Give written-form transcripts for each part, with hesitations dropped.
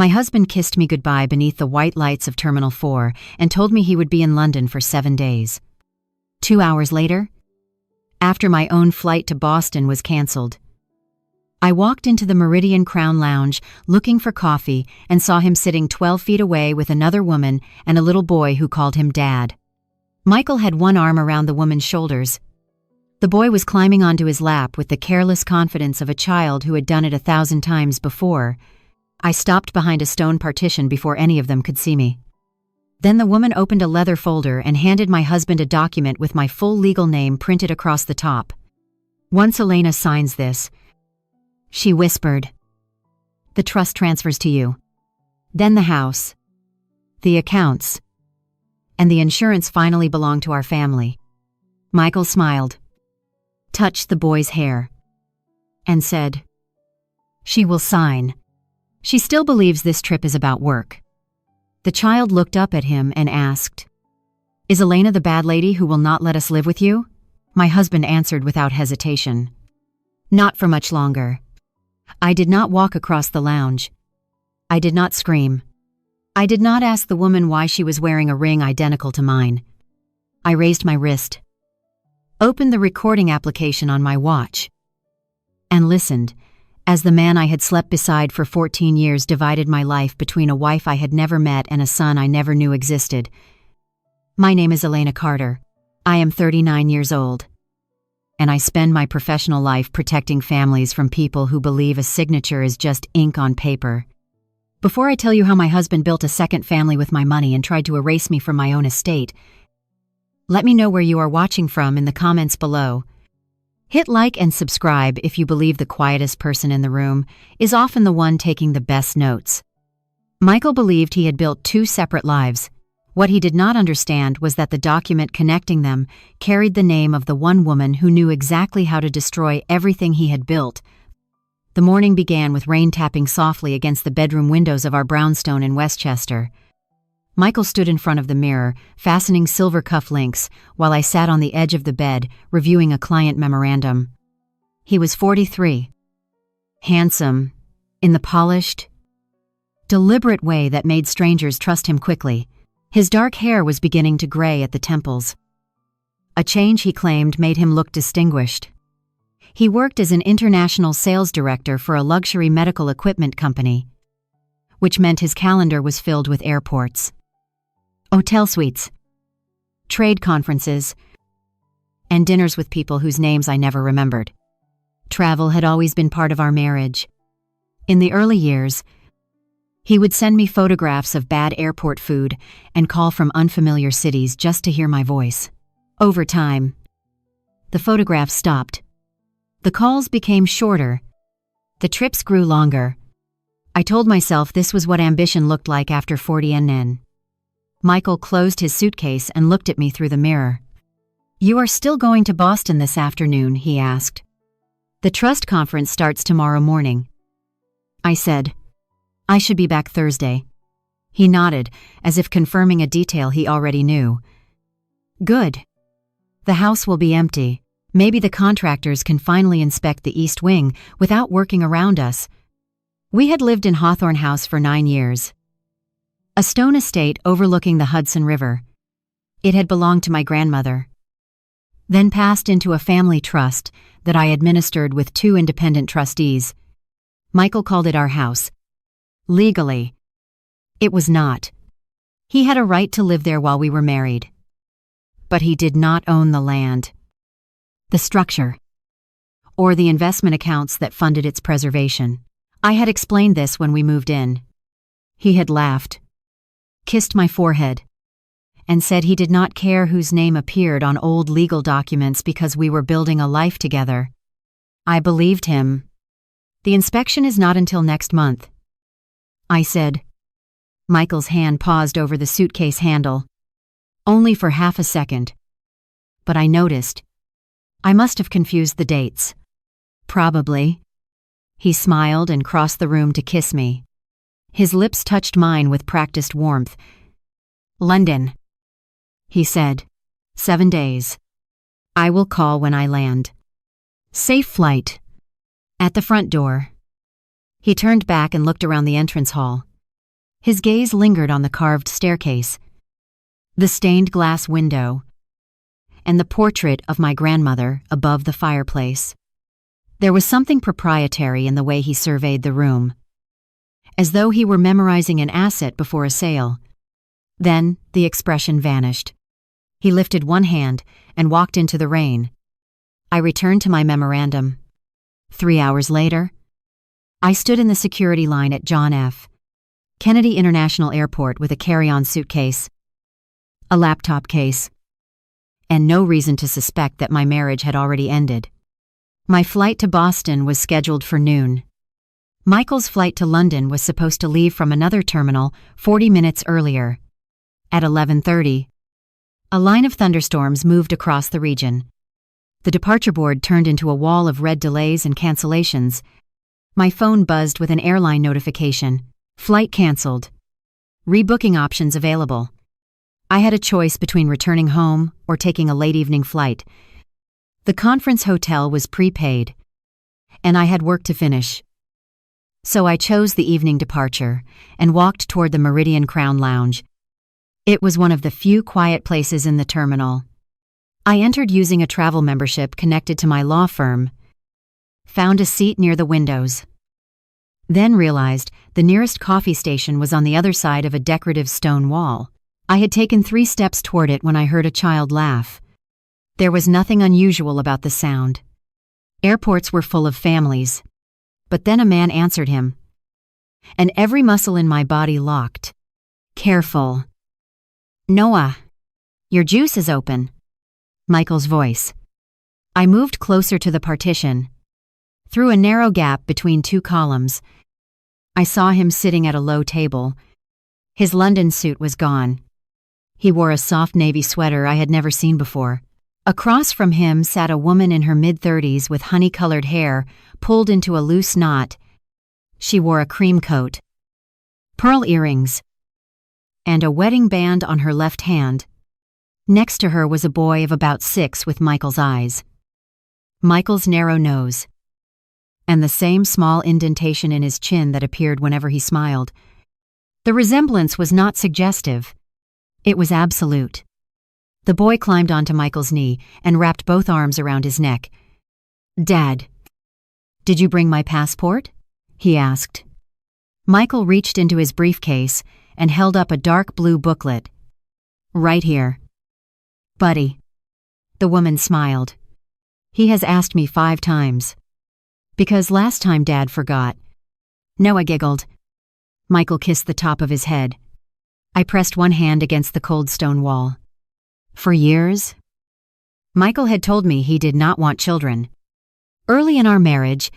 My husband kissed me goodbye beneath the white lights of Terminal 4 and told me he would be in London for 7 days. 2 hours later, after my own flight to Boston was cancelled, I walked into the Meridian Crown Lounge looking for coffee and saw him sitting 12 feet away with another woman and a little boy who called him Dad. Michael had one arm around the woman's shoulders. The boy was climbing onto his lap with the careless confidence of a child who had done it 1,000 times before. I stopped behind a stone partition before any of them could see me. Then the woman opened a leather folder and handed my husband a document with my full legal name printed across the top. "Once Elena signs this," she whispered, "the trust transfers to you. Then the house, the accounts, and the insurance finally belong to our family." Michael smiled, touched the boy's hair, and said, "She will sign. She still believes this trip is about work." The child looked up at him and asked, "Is Elena the bad lady who will not let us live with you?" My husband answered without hesitation, "Not for much longer." I did not walk across the lounge. I did not scream. I did not ask the woman why she was wearing a ring identical to mine. I raised my wrist, opened the recording application on my watch, and listened as the man I had slept beside for 14 years divided my life between a wife I had never met and a son I never knew existed. "My name is Elena Carter. I am 39 years old, and I spend my professional life protecting families from people who believe a signature is just ink on paper. Before I tell you how my husband built a second family with my money and tried to erase me from my own estate, let me know where you are watching from in the comments below. Hit like and subscribe if you believe the quietest person in the room is often the one taking the best notes. Michael believed he had built 2 separate lives. What he did not understand was that the document connecting them carried the name of the one woman who knew exactly how to destroy everything he had built. The morning began with rain tapping softly against the bedroom windows of our brownstone in Westchester. Michael stood in front of the mirror, fastening silver cuff links, while I sat on the edge of the bed, reviewing a client memorandum. He was 43. Handsome, in the polished, deliberate way that made strangers trust him quickly. His dark hair was beginning to gray at the temples. A change, he claimed, made him look distinguished. He worked as an international sales director for a luxury medical equipment company, which meant his calendar was filled with airports, hotel suites, trade conferences, and dinners with people whose names I never remembered. Travel had always been part of our marriage. In the early years, he would send me photographs of bad airport food and call from unfamiliar cities just to hear my voice. Over time, the photographs stopped. The calls became shorter. The trips grew longer. I told myself this was what ambition looked like after 40 NN. Michael closed his suitcase and looked at me through the mirror. "You are still going to Boston this afternoon?" he asked. "The trust conference starts tomorrow morning." I said, "I should be back Thursday." He nodded, as if confirming a detail he already knew. "Good. The house will be empty. Maybe the contractors can finally inspect the East Wing without working around us." We had lived in Hawthorne House for 9 years, a stone estate overlooking the Hudson River. It had belonged to my grandmother, then passed into a family trust that I administered with 2 independent trustees. Michael called it our house. Legally, it was not. He had a right to live there while we were married. But he did not own the land, the structure, or the investment accounts that funded its preservation. I had explained this when we moved in. He had laughed, kissed my forehead, and said he did not care whose name appeared on old legal documents because we were building a life together. I believed him. "The inspection is not until next month," I said. Michael's hand paused over the suitcase handle, only for half a second. But I noticed. I must have confused the dates. Probably. He smiled and crossed the room to kiss me. His lips touched mine with practiced warmth. "London," he said. 7 days. I will call when I land. Safe flight. At the front door. He turned back and looked around the entrance hall. His gaze lingered on the carved staircase, the stained glass window, and the portrait of my grandmother above the fireplace. There was something proprietary in the way he surveyed the room, as though he were memorizing an asset before a sale. Then the expression vanished. He lifted one hand and walked into the rain. I returned to my memorandum. 3 hours later, I stood in the security line at John F. Kennedy International Airport with a carry-on suitcase, a laptop case, and no reason to suspect that my marriage had already ended. My flight to Boston was scheduled for noon. Michael's flight to London was supposed to leave from another terminal 40 minutes earlier. At 11:30, a line of thunderstorms moved across the region. The departure board turned into a wall of red delays and cancellations. My phone buzzed with an airline notification. Flight canceled. Rebooking options available. I had a choice between returning home or taking a late evening flight. The conference hotel was prepaid, and I had work to finish. So I chose the evening departure and walked toward the Meridian Crown Lounge. It was one of the few quiet places in the terminal. I entered using a travel membership connected to my law firm, found a seat near the windows, then realized the nearest coffee station was on the other side of a decorative stone wall. I had taken 3 steps toward it when I heard a child laugh. There was nothing unusual about the sound. Airports were full of families. But then a man answered him, and every muscle in my body locked. Careful. Noah, your juice is open. Michael's voice. I moved closer to the partition. Through a narrow gap between 2 columns, I saw him sitting at a low table. His London suit was gone. He wore a soft navy sweater I had never seen before. Across from him sat a woman in her mid-30s with honey-colored hair pulled into a loose knot. She wore a cream coat, pearl earrings, and a wedding band on her left hand. Next to her was a boy of about 6 with Michael's eyes, Michael's narrow nose, and the same small indentation in his chin that appeared whenever he smiled. The resemblance was not suggestive. It was absolute. The boy climbed onto Michael's knee and wrapped both arms around his neck. Dad, did you bring my passport? He asked. Michael reached into his briefcase and held up a dark blue booklet. Right here. Buddy. The woman smiled. He has asked me 5 times. Because last time Dad forgot. Noah giggled. Michael kissed the top of his head. I pressed one hand against the cold stone wall. For years, Michael had told me he did not want children. Early in our marriage,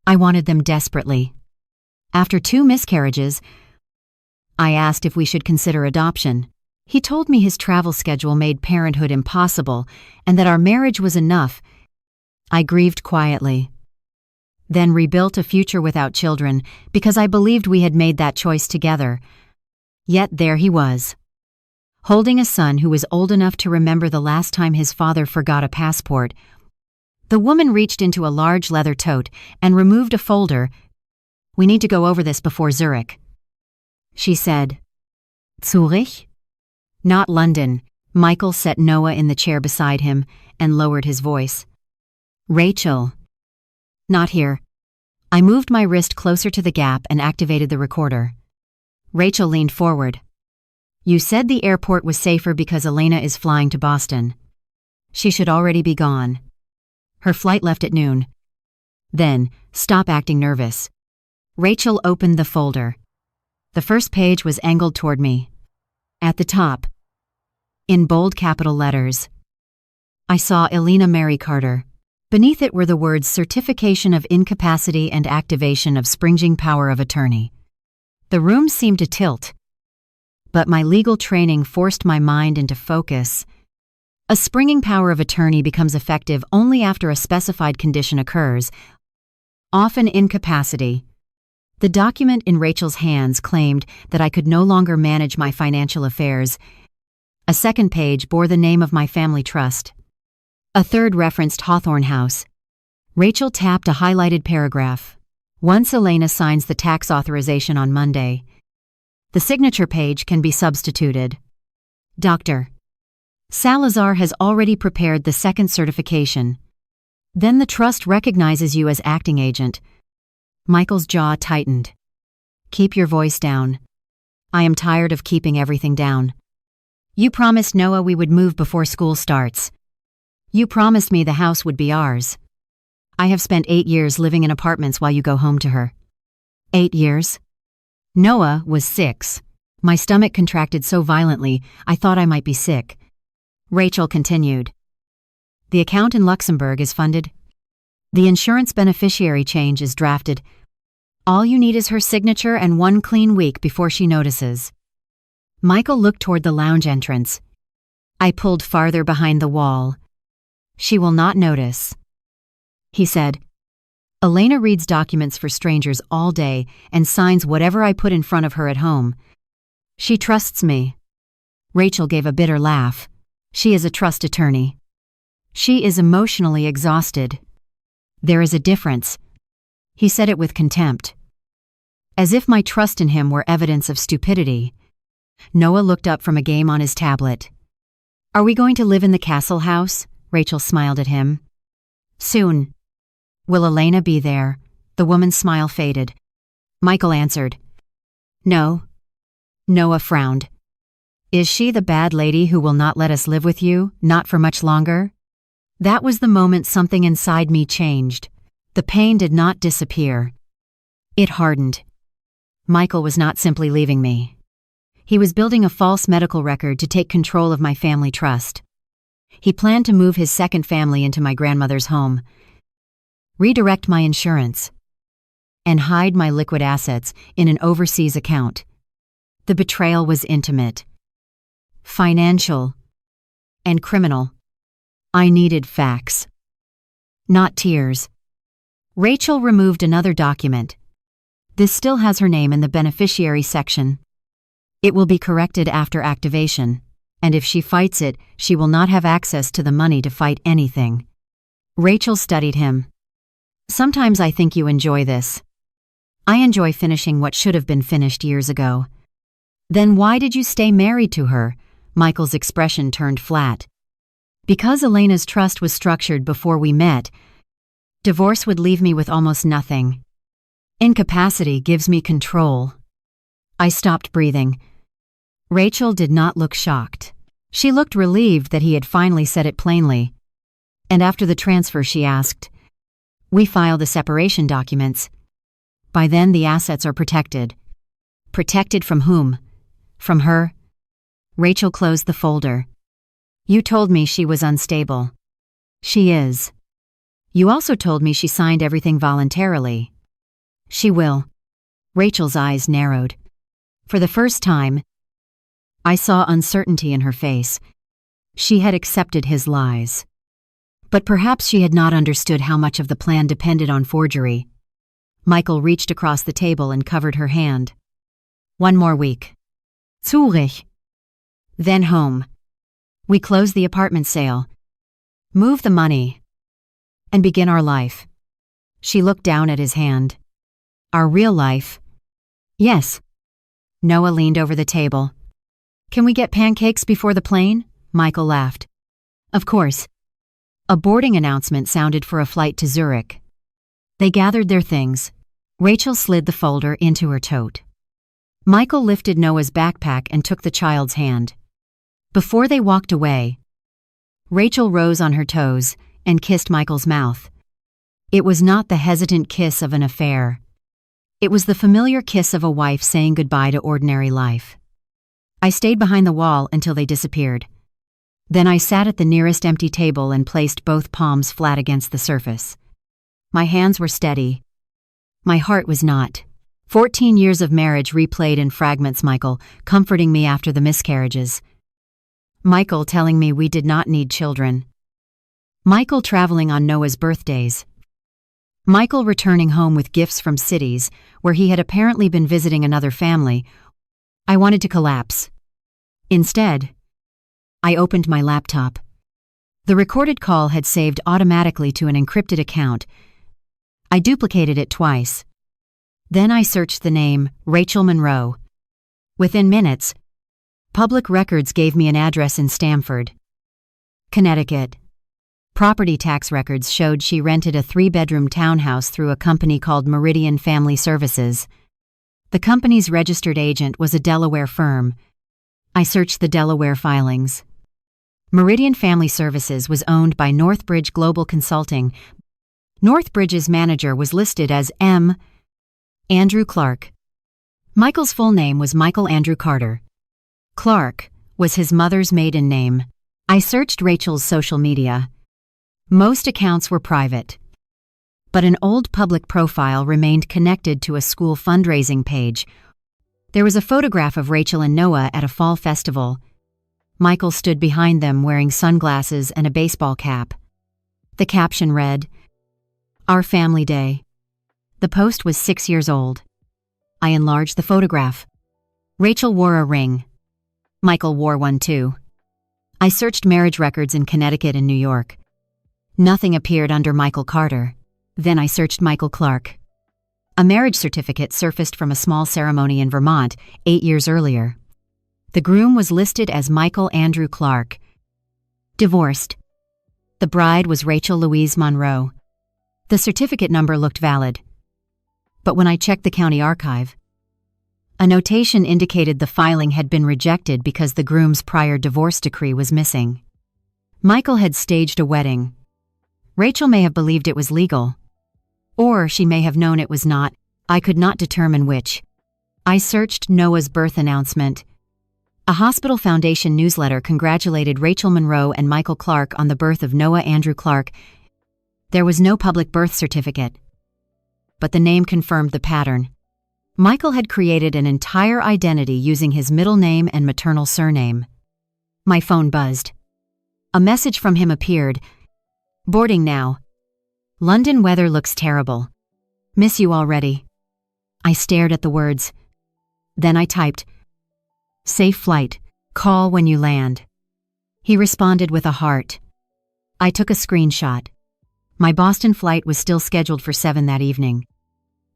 I wanted them desperately. After 2 miscarriages, I asked if we should consider adoption. He told me his travel schedule made parenthood impossible and that our marriage was enough. I grieved quietly, then rebuilt a future without children because I believed we had made that choice together. Yet there he was, holding a son who was old enough to remember the last time his father forgot a passport. The woman reached into a large leather tote and removed a folder. We need to go over this before Zurich. She said, Zurich? Not London. Michael set Noah in the chair beside him and lowered his voice. Rachel. Not here. I moved my wrist closer to the gap and activated the recorder. Rachel leaned forward. You said the airport was safer because Elena is flying to Boston. She should already be gone. Her flight left at noon. Then, stop acting nervous. Rachel opened the folder. The first page was angled toward me. At the top, in bold capital letters, I saw Elena Mary Carter. Beneath it were the words Certification of Incapacity and Activation of Springing Power of Attorney. The room seemed to tilt, but my legal training forced my mind into focus. A springing power of attorney becomes effective only after a specified condition occurs, often incapacity. The document in Rachel's hands claimed that I could no longer manage my financial affairs. A second page bore the name of my family trust. A third referenced Hawthorne House. Rachel tapped a highlighted paragraph. Once Elena signs the tax authorization on Monday, The signature page can be substituted. Dr. Salazar has already prepared the second certification. Then the trust recognizes you as acting agent. Michael's jaw tightened. Keep your voice down. I am tired of keeping everything down. You promised Noah we would move before school starts. You promised me the house would be ours. I have spent 8 years living in apartments while you go home to her. 8 years? Noah was 6. My stomach contracted so violently, I thought I might be sick. Rachel continued. The account in Luxembourg is funded. The insurance beneficiary change is drafted. All you need is her signature and 1 clean week before she notices. Michael looked toward the lounge entrance. I pulled farther behind the wall. She will not notice. He said, Elena reads documents for strangers all day and signs whatever I put in front of her at home. She trusts me. Rachel gave a bitter laugh. She is a trust attorney. She is emotionally exhausted. There is a difference. He said it with contempt. As if my trust in him were evidence of stupidity. Noah looked up from a game on his tablet. Are we going to live in the castle house? Rachel smiled at him. Soon. Will Elena be there? The woman's smile faded. Michael answered. No. Noah frowned. Is she the bad lady who will not let us live with you, not for much longer? That was the moment something inside me changed. The pain did not disappear. It hardened. Michael was not simply leaving me. He was building a false medical record to take control of my family trust. He planned to move his second family into my grandmother's home, redirect my insurance, and hide my liquid assets in an overseas account. The betrayal was intimate, financial, and criminal. I needed facts, not tears. Rachel removed another document. This still has her name in the beneficiary section. It will be corrected after activation, and if she fights it, she will not have access to the money to fight anything. Rachel studied him. Sometimes I think you enjoy this. I enjoy finishing what should have been finished years ago. Then why did you stay married to her? Michael's expression turned flat. Because Elena's trust was structured before we met, divorce would leave me with almost nothing. Incapacity gives me control. I stopped breathing. Rachel did not look shocked. She looked relieved that he had finally said it plainly. And after the transfer, she asked, We filed the separation documents. By then, the assets are protected. Protected from whom? From her? Rachel closed the folder. You told me she was unstable. She is. You also told me she signed everything voluntarily. She will. Rachel's eyes narrowed. For the first time, I saw uncertainty in her face. She had accepted his lies. But perhaps she had not understood how much of the plan depended on forgery. Michael reached across the table and covered her hand. 1 more week. Zurich. Then home. We close the apartment sale, move the money, and begin our life. She looked down at his hand. Our real life? Yes. Noah leaned over the table. Can we get pancakes before the plane? Michael laughed. Of course. A boarding announcement sounded for a flight to Zurich. They gathered their things. Rachel slid the folder into her tote. Michael lifted Noah's backpack and took the child's hand. Before they walked away, Rachel rose on her toes and kissed Michael's mouth. It was not the hesitant kiss of an affair. It was the familiar kiss of a wife saying goodbye to ordinary life. I stayed behind the wall until they disappeared. Then I sat at the nearest empty table and placed both palms flat against the surface. My hands were steady. My heart was not. 14 years of marriage replayed in fragments, Michael, comforting me after the miscarriages. Michael telling me we did not need children. Michael traveling on Noah's birthdays. Michael returning home with gifts from cities where he had apparently been visiting another family. I wanted to collapse. Instead, I opened my laptop. The recorded call had saved automatically to an encrypted account. I duplicated it twice. Then I searched the name Rachel Monroe. Within minutes, public records gave me an address in Stamford, Connecticut. Property tax records showed she rented a 3-bedroom townhouse through a company called Meridian Family Services. The company's registered agent was a Delaware firm. I searched the Delaware filings. Meridian Family Services was owned by Northbridge Global Consulting. Northbridge's manager was listed as M. Andrew Clark. Michael's full name was Michael Andrew Carter. Clark was his mother's maiden name. I searched Rachel's social media. Most accounts were private, but an old public profile remained connected to a school fundraising page. There was a photograph of Rachel and Noah at a fall festival. Michael stood behind them wearing sunglasses and a baseball cap. The caption read, "Our Family Day." The post was 6 years old. I enlarged the photograph. Rachel wore a ring. Michael wore one too. I searched marriage records in Connecticut and New York. Nothing appeared under Michael Carter. Then I searched Michael Clark. A marriage certificate surfaced from a small ceremony in Vermont 8 years earlier. The groom was listed as Michael Andrew Clark. Divorced. The bride was Rachel Louise Monroe. The certificate number looked valid. But when I checked the county archive, a notation indicated the filing had been rejected because the groom's prior divorce decree was missing. Michael had staged a wedding. Rachel may have believed it was legal, or she may have known it was not. I could not determine which. I searched Noah's birth announcement. A Hospital Foundation newsletter congratulated Rachel Monroe and Michael Clark on the birth of Noah Andrew Clark. There was no public birth certificate, but the name confirmed the pattern. Michael had created an entire identity using his middle name and maternal surname. My phone buzzed. A message from him appeared. "Boarding now. London weather looks terrible. Miss you already." I stared at the words. Then I typed, "Safe flight. Call when you land." He responded with a heart. I took a screenshot. My Boston flight was still scheduled for 7 that evening.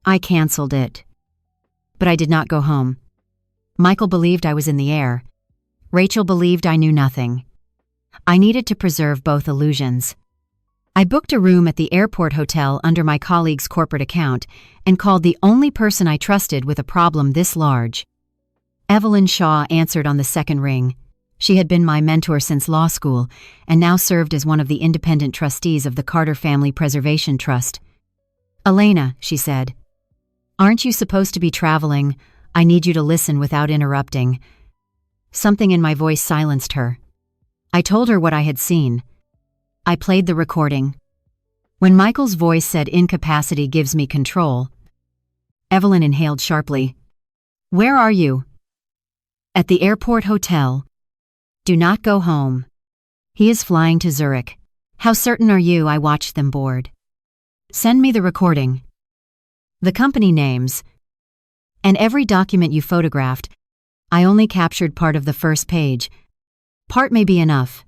I canceled it. But I did not go home. Michael believed I was in the air. Rachel believed I knew nothing. I needed to preserve both illusions. I booked a room at the airport hotel under my colleague's corporate account and called the only person I trusted with a problem this large. Evelyn Shaw answered on the second ring. She had been my mentor since law school and now served as one of the independent trustees of the Carter Family Preservation Trust. "Elena," she said, "aren't you supposed to be traveling? I need you to listen without interrupting." Something in my voice silenced her. I told her what I had seen. I played the recording. When Michael's voice said incapacity gives me control, Evelyn inhaled sharply. "Where are you?" "At the airport hotel. Do not go home. He is flying to Zurich." "How certain are you?" I watched them board. "Send me the recording. The company names. And every document you photographed. I only captured part of the first page. Part may be enough."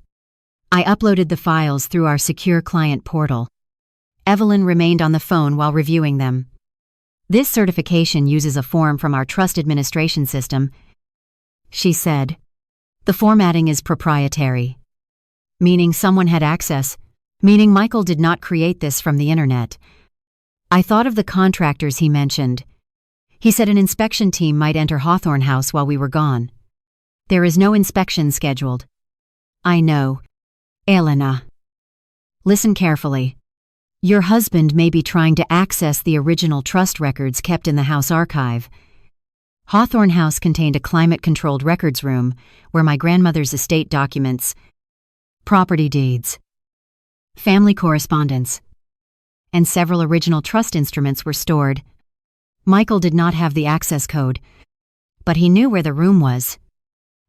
I uploaded the files through our secure client portal. Evelyn remained on the phone while reviewing them. "This certification uses a form from our trust administration system," she said. "The formatting is proprietary, meaning someone had access, meaning Michael did not create this from the internet." I thought of the contractors he mentioned. He said an inspection team might enter Hawthorne House while we were gone. There is no inspection scheduled. "I know. Elena. Listen carefully. Your husband may be trying to access the original trust records kept in the house archive. Hawthorne House contained a climate-controlled records room where my grandmother's estate documents, property deeds, family correspondence, and several original trust instruments were stored. Michael did not have the access code, but he knew where the room was.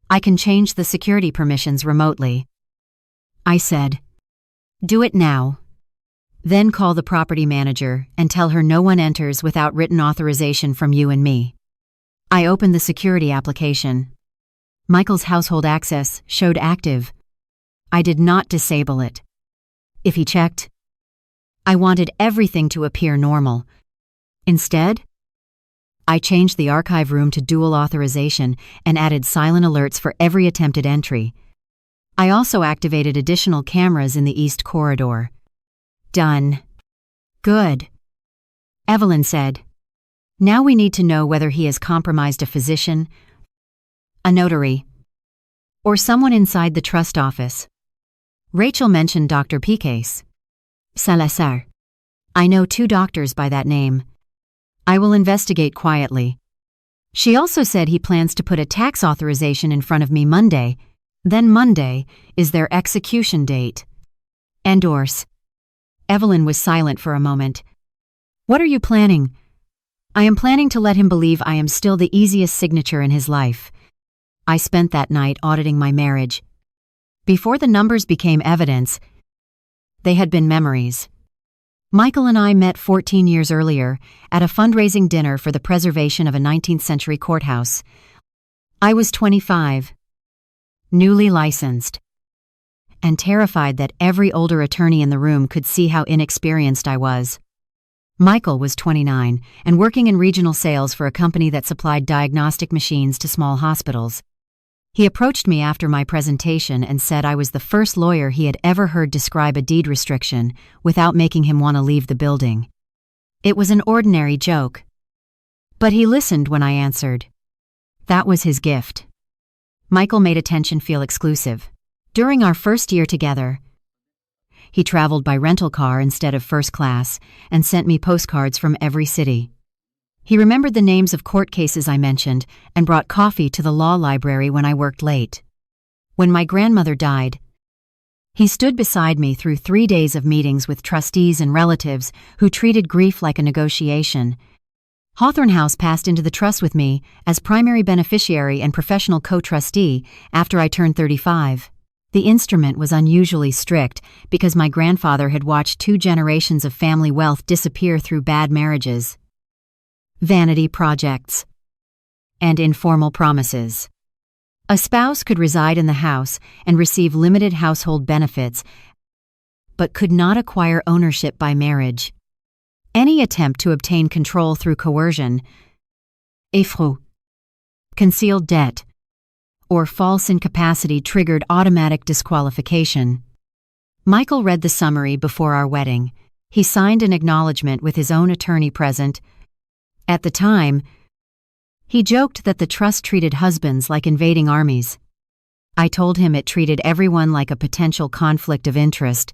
I can change the security permissions remotely." I said, "Do it now. Then call the property manager and tell her no one enters without written authorization from you and me." I opened the security application. Michael's household access showed active. I did not disable it. If he checked, I wanted everything to appear normal. Instead, I changed the archive room to dual authorization and added silent alerts for every attempted entry. I also activated additional cameras in the east corridor. Done. Good. Evelyn said. Now we need to know whether he has compromised a physician, a notary, or someone inside the trust office. Rachel mentioned Dr. Pique's. Salazar. I know 2 doctors by that name. I will investigate quietly. She also said he plans to put a tax authorization in front of me Monday. Then Monday is their execution date. Endorse. Evelyn was silent for a moment. What are you planning? I am planning to let him believe I am still the easiest signature in his life. I spent that night auditing my marriage. Before the numbers became evidence, they had been memories. Michael and I met 14 years earlier at a fundraising dinner for the preservation of a 19th century courthouse. I was 25, newly licensed, and terrified that every older attorney in the room could see how inexperienced I was. Michael was 29 and working in regional sales for a company that supplied diagnostic machines to small hospitals. He approached me after my presentation and said I was the first lawyer he had ever heard describe a deed restriction without making him want to leave the building. It was an ordinary joke. But he listened when I answered. That was his gift. Michael made attention feel exclusive. During our first year together, he traveled by rental car instead of first class and sent me postcards from every city. He remembered the names of court cases I mentioned and brought coffee to the law library when I worked late. When my grandmother died, he stood beside me through 3 days of meetings with trustees and relatives who treated grief like a negotiation. Hawthorne House passed into the trust with me as primary beneficiary and professional co-trustee after I turned 35. The instrument was unusually strict because my grandfather had watched 2 generations of family wealth disappear through bad marriages, vanity projects, and informal promises. A spouse could reside in the house and receive limited household benefits, but could not acquire ownership by marriage. Any attempt to obtain control through coercion, effroi, concealed debt, or false incapacity triggered automatic disqualification. Michael read the summary before our wedding. He signed an acknowledgement with his own attorney present. At the time, he joked that the trust treated husbands like invading armies. I told him it treated everyone like a potential conflict of interest.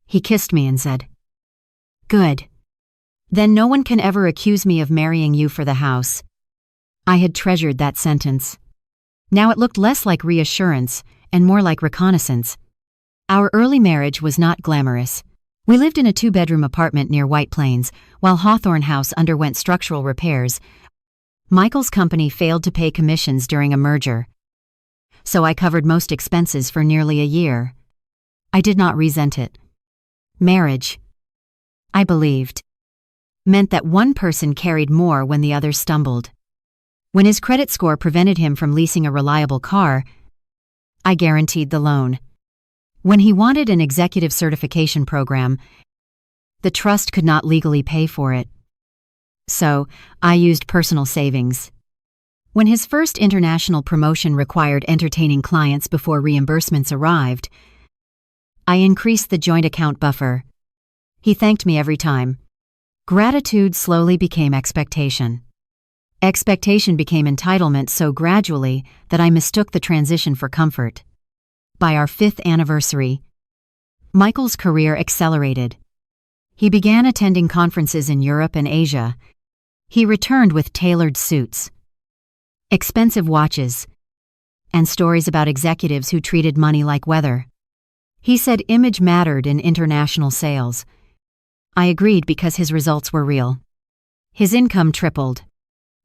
He kissed me and said, "Good. Then no one can ever accuse me of marrying you for the house." I had treasured that sentence. Now it looked less like reassurance and more like reconnaissance. Our early marriage was not glamorous. We lived in a 2-bedroom apartment near White Plains, while Hawthorne House underwent structural repairs. Michael's company failed to pay commissions during a merger, so I covered most expenses for nearly a year. I did not resent it. Marriage, I believed, meant that one person carried more when the other stumbled. When his credit score prevented him from leasing a reliable car, I guaranteed the loan. When he wanted an executive certification program, the trust could not legally pay for it. So, I used personal savings. When his first international promotion required entertaining clients before reimbursements arrived, I increased the joint account buffer. He thanked me every time. Gratitude slowly became expectation. Expectation became entitlement so gradually that I mistook the transition for comfort. By our 5th anniversary, Michael's career accelerated. He began attending conferences in Europe and Asia. He returned with tailored suits, expensive watches, and stories about executives who treated money like weather. He said image mattered in international sales. I agreed because his results were real. His income tripled.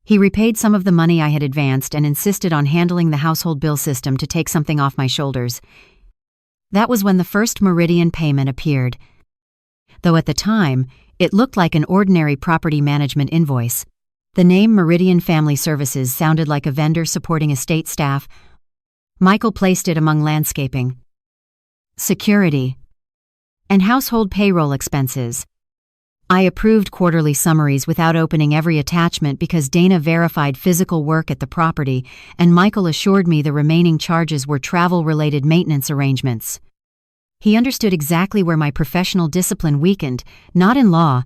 He repaid some of the money I had advanced and insisted on handling the household bill system to take something off my shoulders. That was when the first Meridian payment appeared. Though at the time, it looked like an ordinary property management invoice. The name Meridian Family Services sounded like a vendor supporting estate staff. Michael placed it among landscaping, security, and household payroll expenses. I approved quarterly summaries without opening every attachment because Dana verified physical work at the property and Michael assured me the remaining charges were travel-related maintenance arrangements. He understood exactly where my professional discipline weakened, not in law,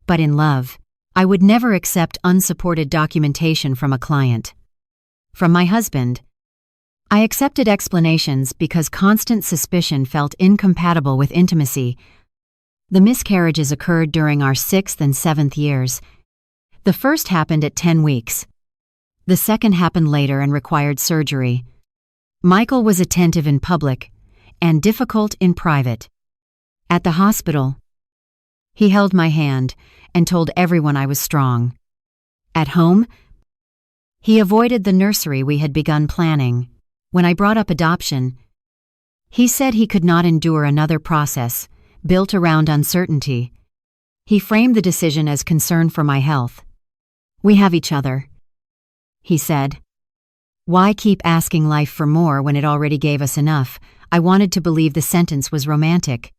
but in love. I would never accept unsupported documentation from a client. From my husband, I accepted explanations because constant suspicion felt incompatible with intimacy. The miscarriages occurred during our 6th and 7th years. The first happened at 10 weeks. The second happened later and required surgery. Michael was attentive in public and difficult in private. At the hospital, he held my hand and told everyone I was strong. At home, he avoided the nursery we had begun planning. When I brought up adoption, he said he could not endure another process built around uncertainty. He framed the decision as concern for my health. "We have each other," he said. "Why keep asking life for more when it already gave us enough?" I wanted to believe the sentence was romantic.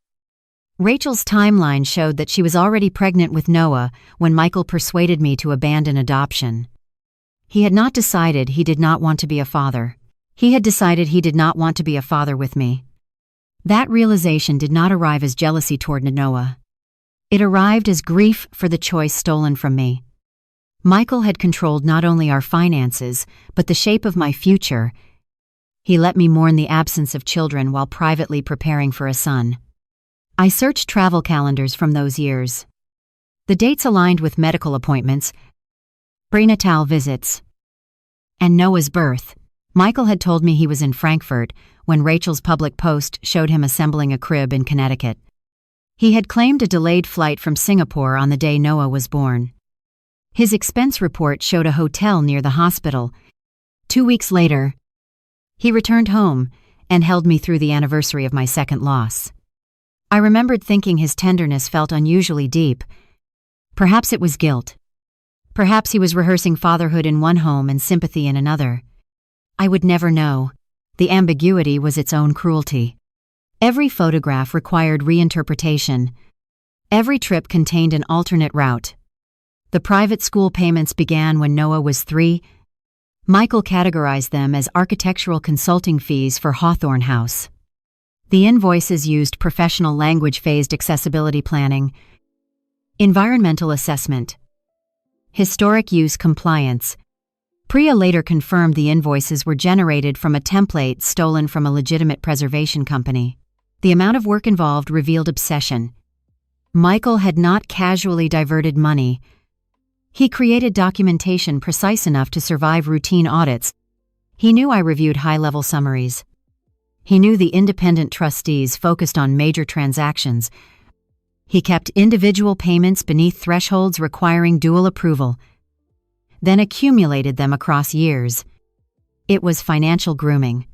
Rachel's timeline showed that she was already pregnant with Noah when Michael persuaded me to abandon adoption. He had not decided he did not want to be a father. He had decided he did not want to be a father with me. That realization did not arrive as jealousy toward Noah. It arrived as grief for the choice stolen from me. Michael had controlled not only our finances, but the shape of my future. He let me mourn the absence of children while privately preparing for a son. I searched travel calendars from those years. The dates aligned with medical appointments, prenatal visits, and Noah's birth. Michael had told me he was in Frankfurt when Rachel's public post showed him assembling a crib in Connecticut. He had claimed a delayed flight from Singapore on the day Noah was born. His expense report showed a hotel near the hospital. 2 weeks later, he returned home and held me through the anniversary of my second loss. I remembered thinking his tenderness felt unusually deep. Perhaps it was guilt. Perhaps he was rehearsing fatherhood in one home and sympathy in another. I would never know. The ambiguity was its own cruelty. Every photograph required reinterpretation. Every trip contained an alternate route. The private school payments began when Noah was 3. Michael categorized them as architectural consulting fees for Hawthorne House. The invoices used professional language-phased accessibility planning, environmental assessment, historic use compliance. Priya later confirmed the invoices were generated from a template stolen from a legitimate preservation company. The amount of work involved revealed obsession. Michael had not casually diverted money. He created documentation precise enough to survive routine audits. He knew I reviewed high-level summaries. He knew the independent trustees focused on major transactions. He kept individual payments beneath thresholds requiring dual approval, then accumulated them across years. It was financial grooming.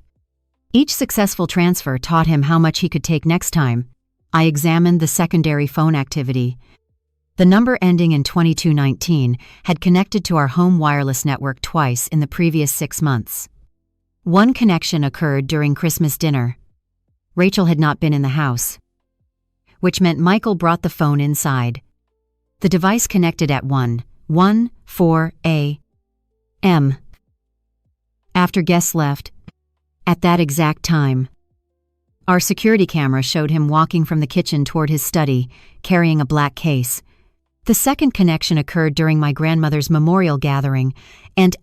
Each successful transfer taught him how much he could take next time. I examined the secondary phone activity. The number ending in 2219 had connected to our home wireless network twice in the previous 6 months. One connection occurred during Christmas dinner. Rachel had not been in the house, which meant Michael brought the phone inside. The device connected at 1:14 a.m. After guests left, at that exact time, our security camera showed him walking from the kitchen toward his study, carrying a black case. The second connection occurred during my grandmother's memorial gathering, and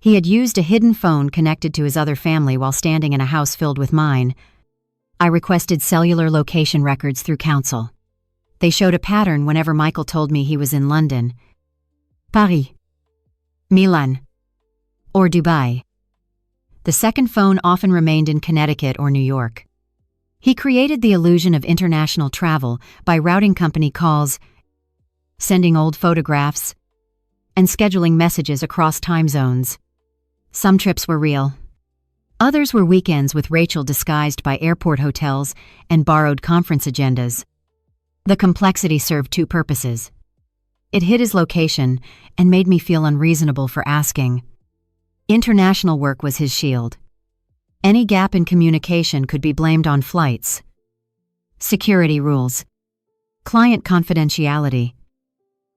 he had used a hidden phone connected to his other family while standing in a house filled with mine. I requested cellular location records through counsel. They showed a pattern whenever Michael told me he was in London, Paris, Milan, or Dubai. The second phone often remained in Connecticut or New York. He created the illusion of international travel by routing company calls, sending old photographs, and scheduling messages across time zones. Some trips were real. Others were weekends with Rachel disguised by airport hotels and borrowed conference agendas. The complexity served 2 purposes. It hid his location and made me feel unreasonable for asking. International work was his shield. Any gap in communication could be blamed on flights. Security rules. client confidentiality,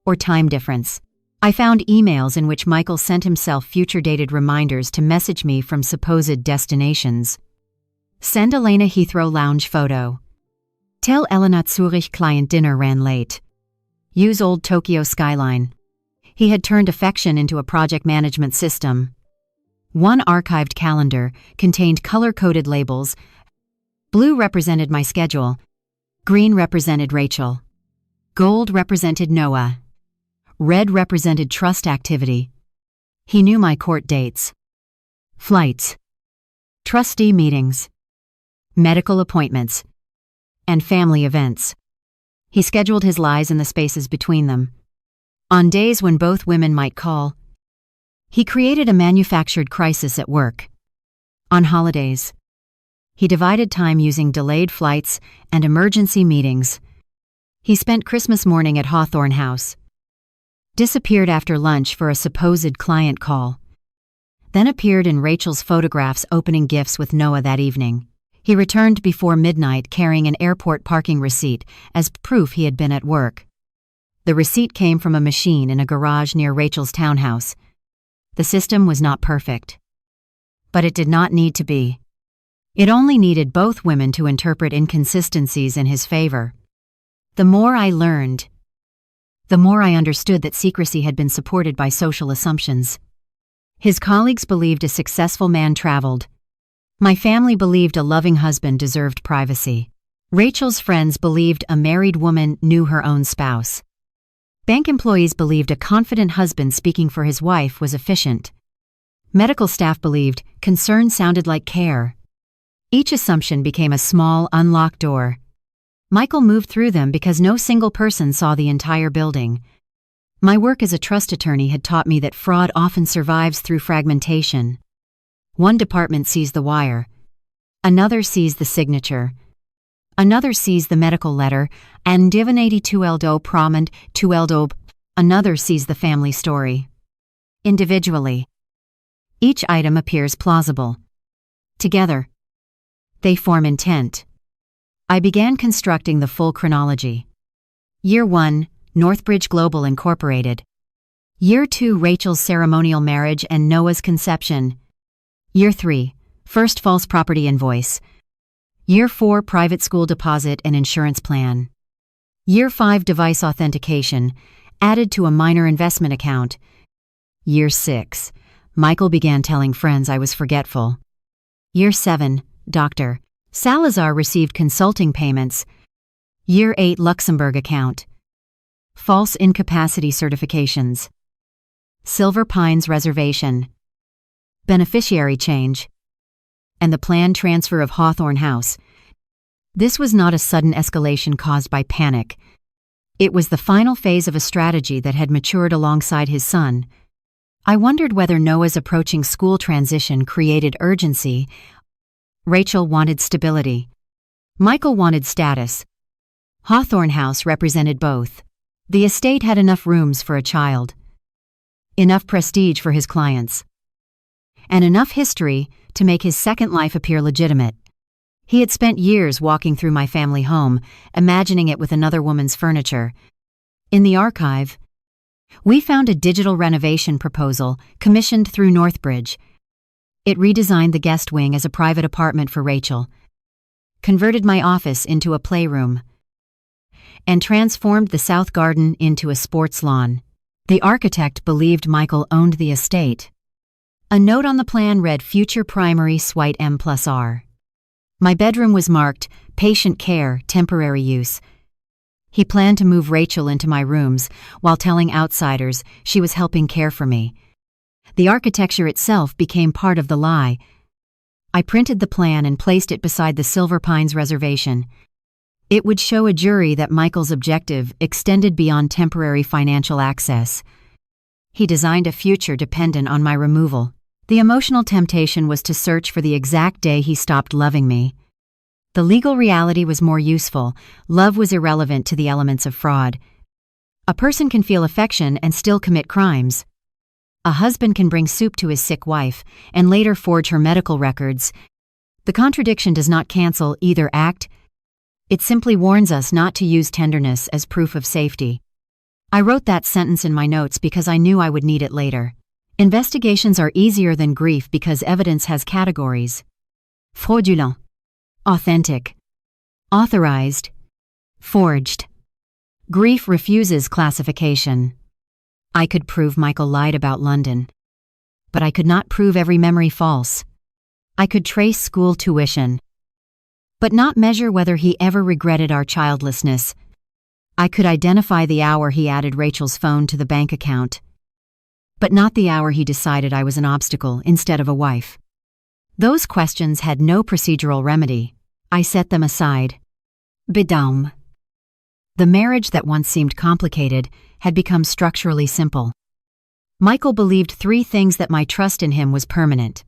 or time difference. I found emails in which Michael sent himself future-dated reminders to message me from supposed destinations. Send Elena Heathrow lounge photo. Tell Elena Zurich client dinner ran late. Use old Tokyo skyline. He had turned affection into a project management system. One archived calendar contained color-coded labels. Blue represented my schedule. Green represented Rachel. Gold represented Noah. Red represented trust activity. He knew my court dates, flights, trustee meetings, medical appointments, and family events. He scheduled his lies in the spaces between them. On days when both women might call, he created a manufactured crisis at work. On holidays, he divided time using delayed flights and emergency meetings. He spent Christmas morning at Hawthorne House, disappeared after lunch for a supposed client call, then appeared in Rachel's photographs opening gifts with Noah that evening. He returned before midnight carrying an airport parking receipt as proof he had been at work. The receipt came from a machine in a garage near Rachel's townhouse. The system was not perfect, but it did not need to be. It only needed both women to interpret inconsistencies in his favor. The more I learned, the more I understood that secrecy had been supported by social assumptions. His colleagues believed a successful man traveled. My family believed a loving husband deserved privacy. Rachel's friends believed a married woman knew her own spouse. Bank employees believed a confident husband speaking for his wife was efficient. Medical staff believed concern sounded like care. Each assumption became a small, unlocked door. Michael moved through them because no single person saw the entire building. My work as a trust attorney had taught me that fraud often survives through fragmentation. One department sees the wire. Another sees the signature. Another sees the medical letter, and divinity tueldo promend tueldo. Another sees the family story. Individually, each item appears plausible. Together, they form intent. I began constructing the full chronology. Year 1, Northbridge Global Incorporated. Year 2, Rachel's ceremonial marriage and Noah's conception. Year 3, first false property invoice. Year 4, private school deposit and insurance plan. Year 5, device authentication, added to a minor investment account. Year 6, Michael began telling friends I was forgetful. Year 7, Dr. Salazar received consulting payments. Year 8, Luxembourg account. False incapacity certifications. Silver Pines reservation. Beneficiary change. And the planned transfer of Hawthorne House. This was not a sudden escalation caused by panic. It was the final phase of a strategy that had matured alongside his son. I wondered whether Noah's approaching school transition created urgency. Rachel wanted stability. Michael wanted status. Hawthorne House represented both. The estate had enough rooms for a child, enough prestige for his clients, and enough history to make his second life appear legitimate. He had spent years walking through my family home, imagining it with another woman's furniture. In the archive, we found a digital renovation proposal commissioned through Northbridge. It redesigned the guest wing as a private apartment for Rachel, converted my office into a playroom, and transformed the south garden into a sports lawn. The architect believed Michael owned the estate. A note on the plan read Future Primary Suite M+R. My bedroom was marked Patient Care, Temporary Use. He planned to move Rachel into my rooms while telling outsiders she was helping care for me. The architecture itself became part of the lie. I printed the plan and placed it beside the Silver Pines reservation. It would show a jury that Michael's objective extended beyond temporary financial access. He designed a future dependent on my removal. The emotional temptation was to search for the exact day he stopped loving me. The legal reality was more useful. Love was irrelevant to the elements of fraud. A person can feel affection and still commit crimes. A husband can bring soup to his sick wife and later forge her medical records. The contradiction does not cancel either act. It simply warns us not to use tenderness as proof of safety. I wrote that sentence in my notes because I knew I would need it later. Investigations are easier than grief because evidence has categories: fraudulent, authentic, authorized, forged. Grief refuses classification. I could prove Michael lied about London, but I could not prove every memory false. I could trace school tuition, but not measure whether he ever regretted our childlessness. I could identify the hour he added Rachel's phone to the bank account, but not the hour he decided I was an obstacle instead of a wife. Those questions had no procedural remedy. I set them aside. Bidam. The marriage that once seemed complicated had become structurally simple. Michael believed three things: that my trust in him was permanent,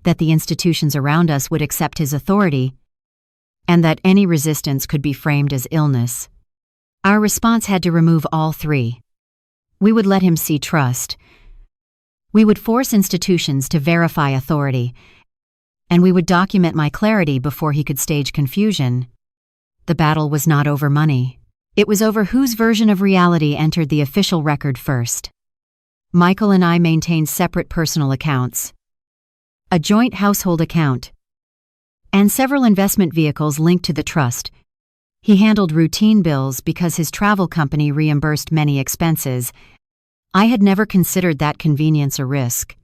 that the institutions around us would accept his authority, and that any resistance could be framed as illness. Our response had to remove all three. We would let him see trust. We would force institutions to verify authority, and we would document my clarity before he could stage confusion. The battle was not over money. It was over whose version of reality entered the official record first. Michael and I maintained separate personal accounts, a joint household account, and several investment vehicles linked to the trust. He handled routine bills because his travel company reimbursed many expenses. I had never considered that convenience a risk.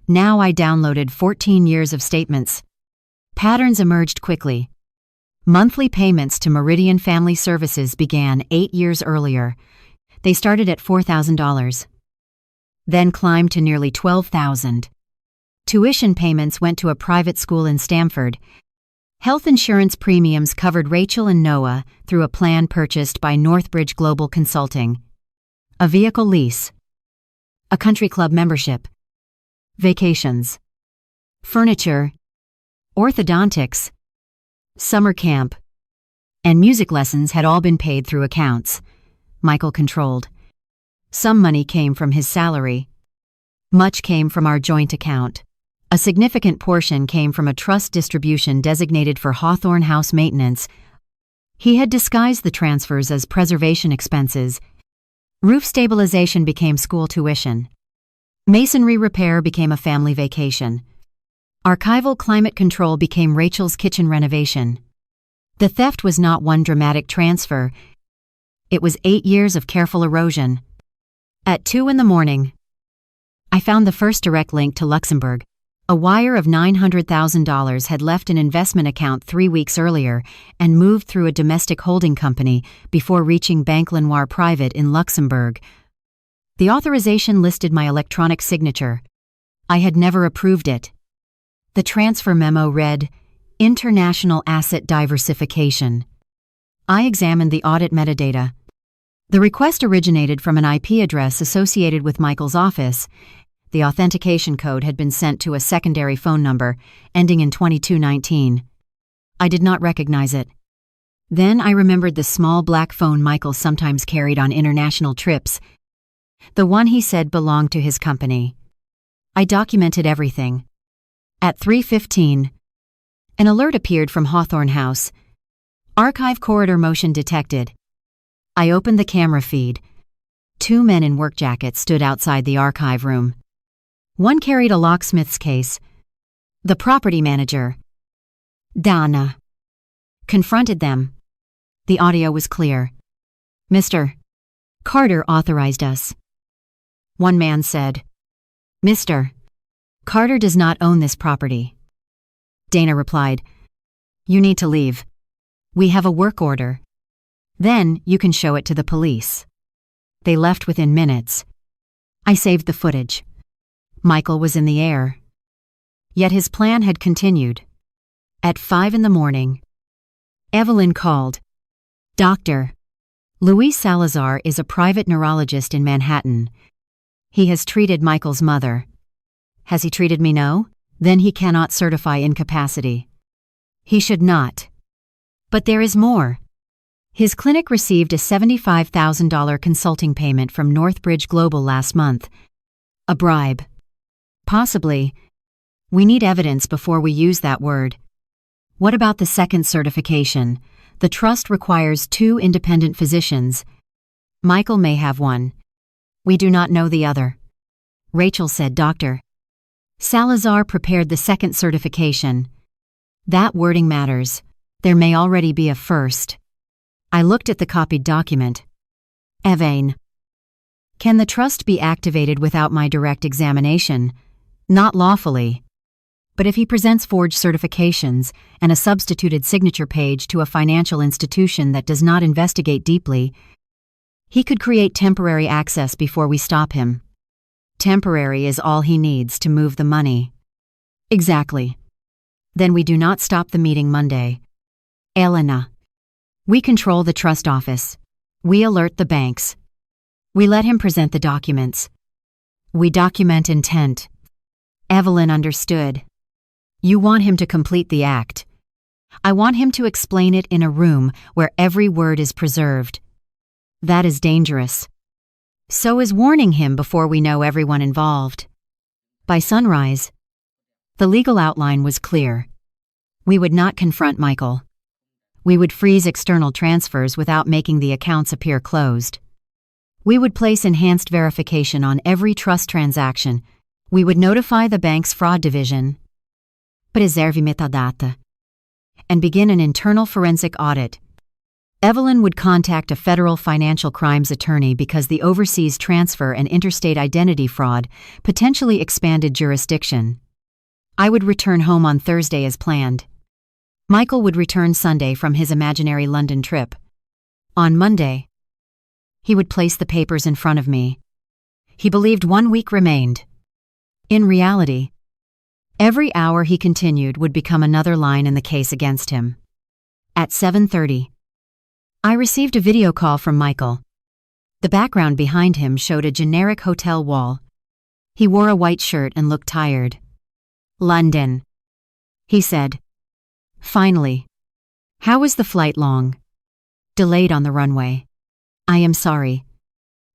Now I downloaded 14 years of statements. Patterns emerged quickly. Monthly payments to Meridian Family Services began 8 years earlier. They started at $4,000, then climbed to nearly $12,000. Tuition payments went to a private school in Stamford. Health insurance premiums covered Rachel and Noah through a plan purchased by Northbridge Global Consulting. A vehicle lease, a country club membership, vacations, furniture, orthodontics, summer camp, and music lessons had all been paid through accounts Michael controlled. Some money came from his salary. Much came from our joint account. A significant portion came from a trust distribution designated for Hawthorne House maintenance. He had disguised the transfers as preservation expenses. Roof stabilization became school tuition. Masonry repair became a family vacation. Archival climate control became Rachel's kitchen renovation. The theft was not one dramatic transfer. It was 8 years of careful erosion. At 2 a.m, I found the first direct link to Luxembourg. A wire of $900,000 had left an investment account 3 weeks earlier and moved through a domestic holding company before reaching Banque Lenoir Private in Luxembourg. The authorization listed my electronic signature. I had never approved it. The transfer memo read, "International Asset Diversification." I examined the audit metadata. The request originated from an IP address associated with Michael's office. The authentication code had been sent to a secondary phone number, ending in 2219. I did not recognize it. Then I remembered the small black phone Michael sometimes carried on international trips, the one he said belonged to his company. I documented everything. At 3:15, an alert appeared from Hawthorne House. Archive corridor motion detected. I opened the camera feed. 2 men in work jackets stood outside the archive room. One carried a locksmith's case. The property manager, Donna, confronted them. The audio was clear. "Mr. Carter authorized us." One man said, "Mr. Carter does not own this property." Dana replied, "You need to leave. We have a work order. Then you can show it to the police." They left within minutes. I saved the footage. Michael was in the air. Yet his plan had continued. At 5 a.m, Evelyn called. "Doctor, Luis Salazar is a private neurologist in Manhattan. He has treated Michael's mother." "Has he treated me?" "No. Then he cannot certify incapacity." "He should not. But there is more. His clinic received a $75,000 consulting payment from Northbridge Global last month. A bribe. Possibly. We need evidence before we use that word." "What about the second certification? The trust requires 2 independent physicians. Michael may have one. We do not know the other. Rachel said, Dr. Salazar prepared the second certification. That wording matters. There may already be a first. I looked at the copied document. Evain. Can the trust be activated without my direct examination? Not lawfully. But if he presents forged certifications and a substituted signature page to a financial institution that does not investigate deeply, he could create temporary access before we stop him. Temporary is all he needs to move the money. Exactly. Then we do not stop the meeting Monday. Elena. We control the trust office. We alert the banks. We let him present the documents. We document intent. Evelyn understood. You want him to complete the act. I want him to explain it in a room where every word is preserved. That is dangerous. So is warning him before we know everyone involved. By sunrise, the legal outline was clear. We would not confront Michael. We would freeze external transfers without making the accounts appear closed. We would place enhanced verification on every trust transaction. We would notify the bank's fraud division, preserve metadata, and begin an internal forensic audit. Evelyn would contact a federal financial crimes attorney because the overseas transfer and interstate identity fraud potentially expanded jurisdiction. I would return home on Thursday as planned. Michael would return Sunday from his imaginary London trip. On Monday, he would place the papers in front of me. He believed 1 week remained. In reality, every hour he continued would become another line in the case against him. At 7:30, I received a video call from Michael. The background behind him showed a generic hotel wall. He wore a white shirt and looked tired. London, he said. Finally. How was the flight long? Delayed on the runway. I am sorry.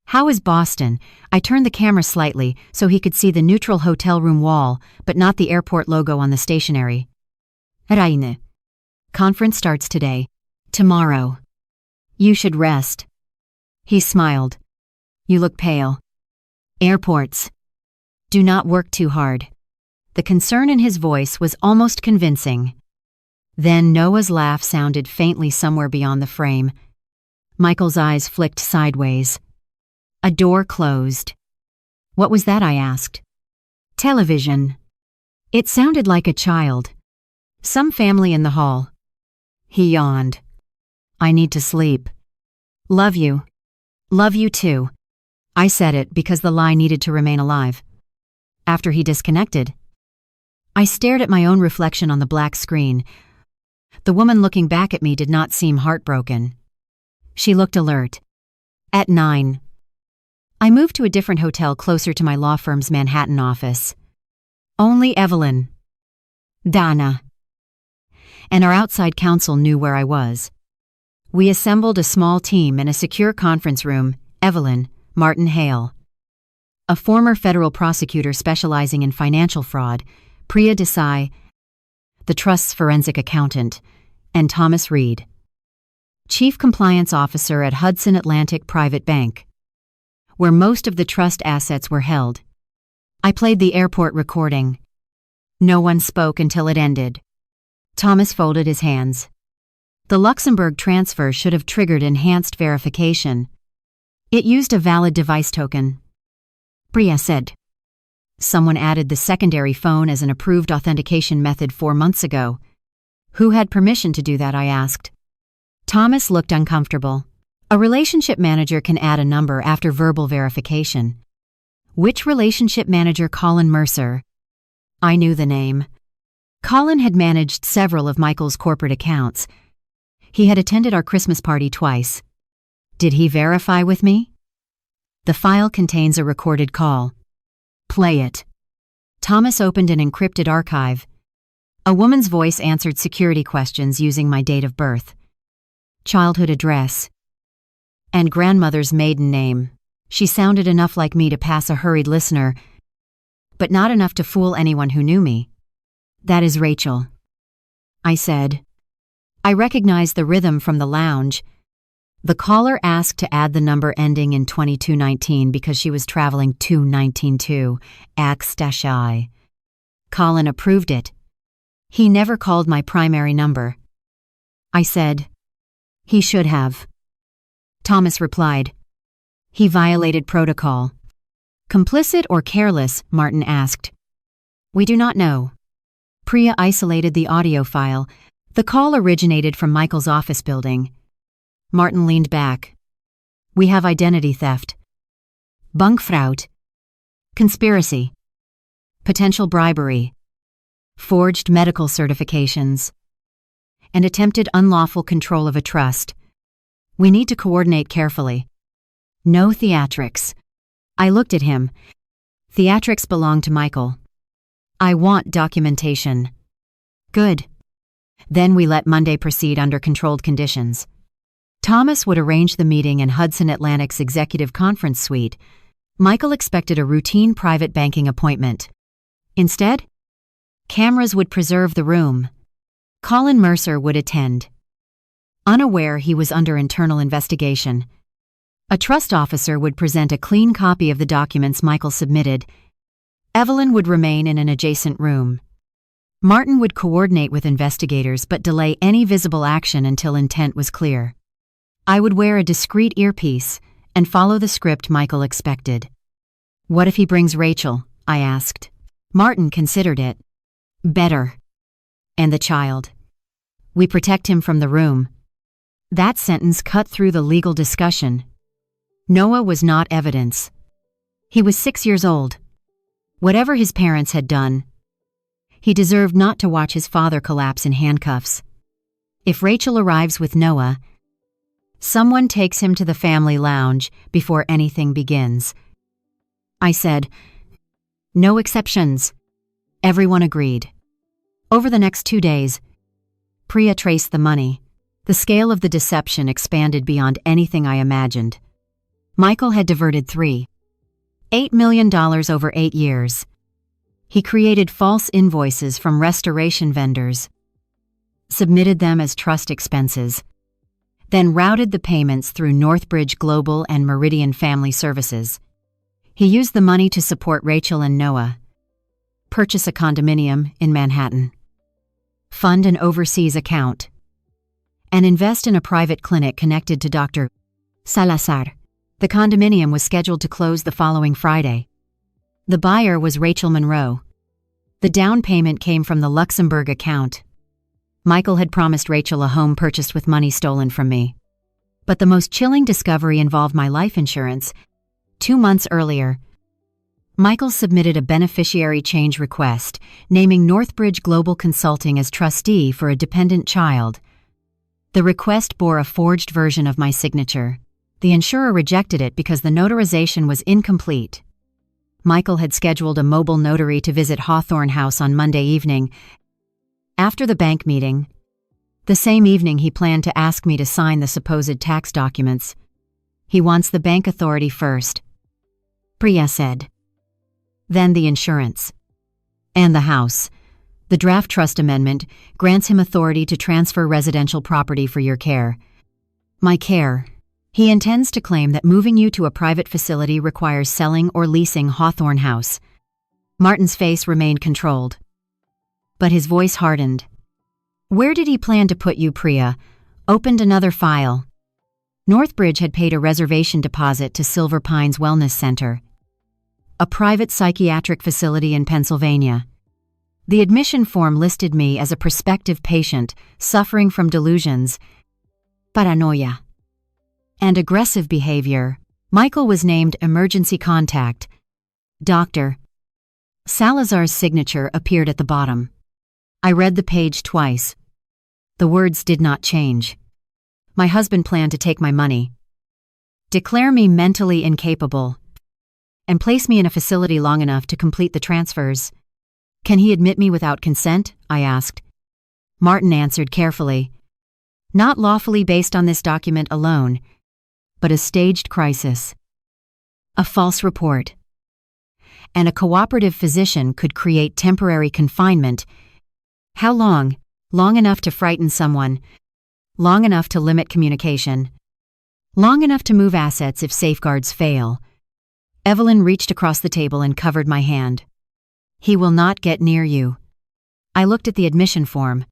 How is Boston? I turned the camera slightly so he could see the neutral hotel room wall, but not the airport logo on the stationery. Reine. Conference starts today. Tomorrow. You should rest. He smiled. You look pale. Airports. Do not work too hard. The concern in his voice was almost convincing. Then Noah's laugh sounded faintly somewhere beyond the frame. Michael's eyes flicked sideways. A door closed. What was that? I asked. Television. It sounded like a child. Some family in the hall. He yawned. I need to sleep. Love you. Love you too. I said it because the lie needed to remain alive. After he disconnected, I stared at my own reflection on the black screen. The woman looking back at me did not seem heartbroken. She looked alert. At 9. I moved to a different hotel closer to my law firm's Manhattan office. Only Evelyn, Donna, and our outside counsel knew where I was. We assembled a small team in a secure conference room. Evelyn, Martin Hale, a former federal prosecutor specializing in financial fraud, Priya Desai, the trust's forensic accountant, and Thomas Reed, chief compliance officer at Hudson Atlantic Private Bank, where most of the trust assets were held. I played the airport recording. No one spoke until it ended. Thomas folded his hands. The Luxembourg transfer should have triggered enhanced verification. It used a valid device token. Priya said. Someone added the secondary phone as an approved authentication method 4 months ago. Who had permission to do that? I asked. Thomas looked uncomfortable. A relationship manager can add a number after verbal verification. Which relationship manager? Colin Mercer. I knew the name. Colin had managed several of Michael's corporate accounts. He had attended our Christmas party twice. Did he verify with me? The file contains a recorded call. Play it. Thomas opened an encrypted archive. A woman's voice answered security questions using my date of birth, childhood address, and grandmother's maiden name. She sounded enough like me to pass a hurried listener, but not enough to fool anyone who knew me. That is Rachel, I said. I recognized the rhythm from the lounge. The caller asked to add the number ending in 2219 because she was traveling to 192 Ax-I. Colin approved it. He never called my primary number. I said, "He should have." Thomas replied, "He violated protocol." "Complicit or careless?" Martin asked. "We do not know." Priya isolated the audio file. The call originated from Michael's office building. Martin leaned back. "We have identity theft, Bunkfraud, conspiracy, potential bribery, forged medical certifications, and attempted unlawful control of a trust. We need to coordinate carefully. No theatrics." I looked at him. "Theatrics belong to Michael. I want documentation." "Good." Then we let Monday proceed under controlled conditions. Thomas would arrange the meeting in Hudson Atlantic's executive conference suite. Michael expected a routine private banking appointment. Instead, cameras would preserve the room. Colin Mercer would attend. Unaware he was under internal investigation, a trust officer would present a clean copy of the documents Michael submitted. Evelyn would remain in an adjacent room. Martin would coordinate with investigators but delay any visible action until intent was clear. I would wear a discreet earpiece and follow the script Michael expected. "What if he brings Rachel?" I asked. Martin considered it. "Better. And the child. We protect him from the room." That sentence cut through the legal discussion. Noah was not evidence. He was 6 years old. Whatever his parents had done, he deserved not to watch his father collapse in handcuffs. If Rachel arrives with Noah, someone takes him to the family lounge before anything begins. I said, "No exceptions." Everyone agreed. Over the next 2 days, Priya traced the money. The scale of the deception expanded beyond anything I imagined. Michael had diverted $3.8 million over 8 years. He created false invoices from restoration vendors, submitted them as trust expenses, then routed the payments through Northbridge Global and Meridian Family Services. He used the money to support Rachel and Noah, purchase a condominium in Manhattan, fund an overseas account, and invest in a private clinic connected to Dr. Salazar. The condominium was scheduled to close the following Friday. The buyer was Rachel Monroe. The down payment came from the Luxembourg account. Michael had promised Rachel a home purchased with money stolen from me. But the most chilling discovery involved my life insurance. 2 months earlier, Michael submitted a beneficiary change request, naming Northbridge Global Consulting as trustee for a dependent child. The request bore a forged version of my signature. The insurer rejected it because the notarization was incomplete. Michael had scheduled a mobile notary to visit Hawthorne House on Monday evening. After the bank meeting, the same evening he planned to ask me to sign the supposed tax documents. "He wants the bank authority first," Priya said. "Then the insurance. And the house. The draft trust amendment grants him authority to transfer residential property for your care." "My care. He intends to claim that moving you to a private facility requires selling or leasing Hawthorne House." Martin's face remained controlled, but his voice hardened. "Where did he plan to put you?" Priya opened another file. Northbridge had paid a reservation deposit to Silver Pines Wellness Center, a private psychiatric facility in Pennsylvania. The admission form listed me as a prospective patient suffering from delusions, paranoia, and aggressive behavior. Michael was named emergency contact. Dr. Salazar's signature appeared at the bottom. I read the page twice. The words did not change. My husband planned to take my money, declare me mentally incapable, and place me in a facility long enough to complete the transfers. "Can he admit me without consent?" I asked. Martin answered carefully, "Not lawfully based on this document alone, but a staged crisis, a false report, and a cooperative physician could create temporary confinement." "How long?" "Long enough to frighten someone, long enough to limit communication, long enough to move assets if safeguards fail. Evelyn reached across the table and covered my hand. He will not get near you. I looked at the admission form.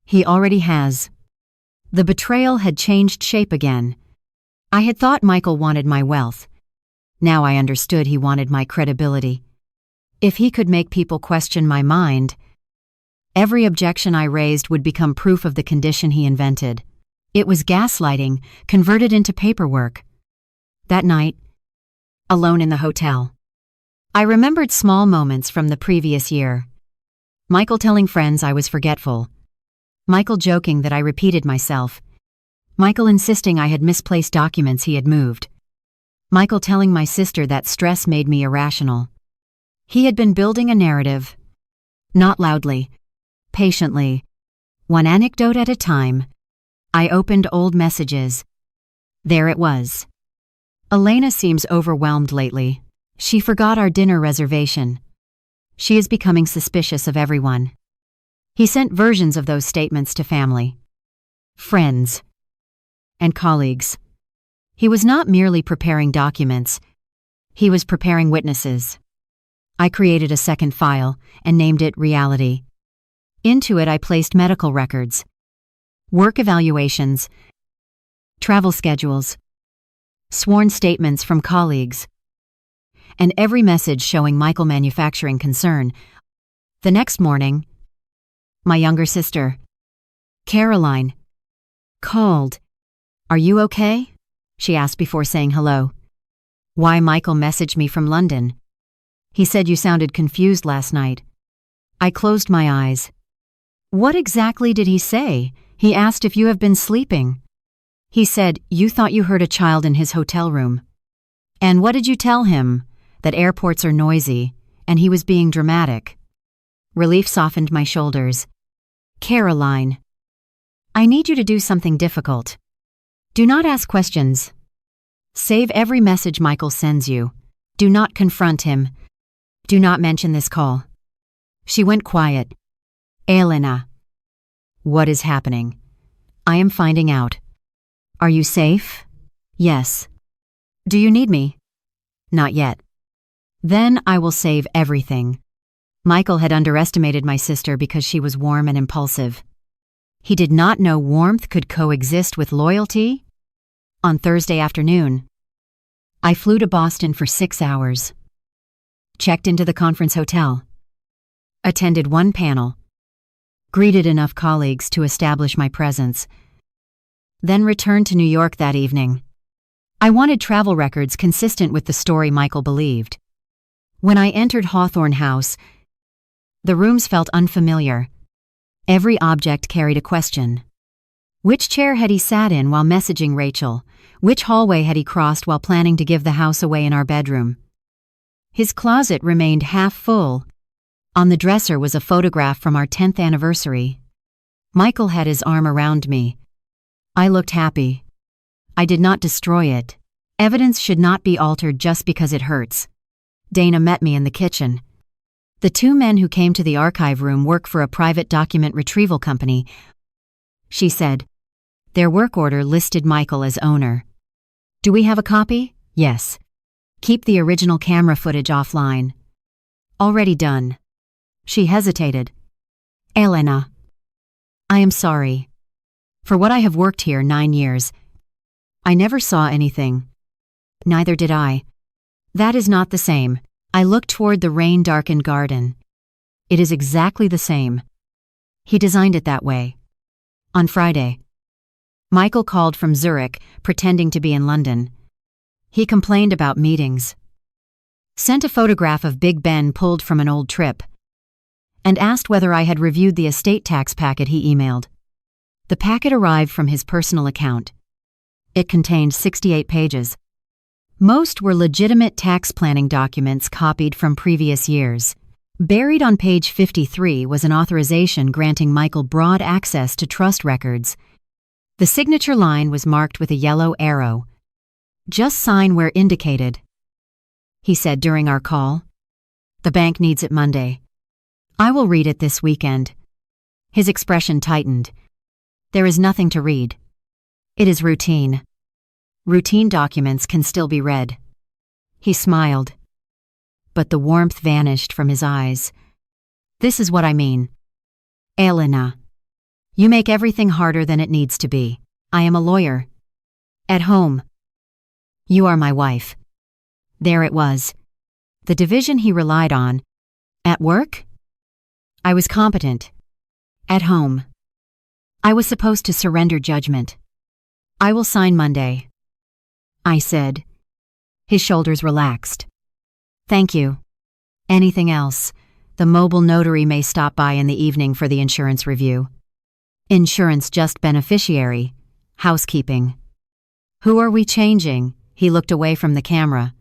He already has. The betrayal had changed shape again. I had thought Michael wanted my wealth. Now I understood he wanted my credibility. If he could make people question my mind, every objection I raised would become proof of the condition he invented. It was gaslighting, converted into paperwork. That night, alone in the hotel, I remembered small moments from the previous year. Michael telling friends I was forgetful. Michael joking that I repeated myself. Michael insisting I had misplaced documents he had moved. Michael telling my sister that stress made me irrational. He had been building a narrative. Not loudly, patiently, one anecdote at a time. I opened old messages. There it was. Elena seems overwhelmed lately. She forgot our dinner reservation. She is becoming suspicious of everyone. He sent versions of those statements to family, friends, and colleagues. He was not merely preparing documents. He was preparing witnesses. I created a second file and named it Reality. Into it I placed medical records, work evaluations, travel schedules, sworn statements from colleagues, and every message showing Michael manufacturing concern. The next morning, my younger sister, Caroline, called. "Are you okay?" she asked before saying hello. "Why, Michael messaged me from London. He said you sounded confused last night." I closed my eyes. "What exactly did he say?" He asked if you have been sleeping. He said you thought you heard a child in his hotel room. "And what did you tell him? That airports are noisy, and he was being dramatic." Relief softened my shoulders. "Caroline, I need you to do something difficult. Do not ask questions. Save every message Michael sends you. Do not confront him. Do not mention this call." She went quiet. "Elena, what is happening?" "I am finding out." "Are you safe?" "Yes." "Do you need me?" "Not yet." "Then I will save everything." Michael had underestimated my sister because she was warm and impulsive. He did not know warmth could coexist with loyalty. On Thursday afternoon, I flew to Boston for 6 hours. Checked into the conference hotel. Attended one panel. Greeted enough colleagues to establish my presence. Then returned to New York that evening. I wanted travel records consistent with the story Michael believed. When I entered Hawthorne House, the rooms felt unfamiliar. Every object carried a question. Which chair had he sat in while messaging Rachel? Which hallway had he crossed while planning to give the house away in our bedroom? His closet remained half full. On the dresser was a photograph from our 10th anniversary. Michael had his arm around me. I looked happy. I did not destroy it. Evidence should not be altered just because it hurts. Dana met me in the kitchen. The two men who came to the archive room work for a private document retrieval company. She said, their work order listed Michael as owner. "Do we have a copy?" "Yes." "Keep the original camera footage offline." "Already done." She hesitated. "Elena, I am sorry. For what I have worked here 9 years, I never saw anything." "Neither did I." "That is not the same." I looked toward the rain-darkened garden. "It is exactly the same. He designed it that way." On Friday, Michael called from Zurich, pretending to be in London. He complained about meetings, sent a photograph of Big Ben pulled from an old trip, and asked whether I had reviewed the estate tax packet he emailed. The packet arrived from his personal account. It contained 68 pages. Most were legitimate tax planning documents copied from previous years. Buried on page 53 was an authorization granting Michael broad access to trust records. The signature line was marked with a yellow arrow. "Just sign where indicated," he said during our call. "The bank needs it Monday. I will read it this weekend." His expression tightened. There is nothing to read. It is routine. Routine documents can still be read. He smiled, but the warmth vanished from his eyes. This is what I mean. Elena, you make everything harder than it needs to be. I am a lawyer. At home, you are my wife. There it was. The division he relied on. At work, I was competent. At home, I was supposed to surrender judgment. I will sign Monday, I said. His shoulders relaxed. Thank you. Anything else? The mobile notary may stop by in the evening for the insurance review. Insurance just beneficiary. Housekeeping. Who are we changing? He looked away from the camera.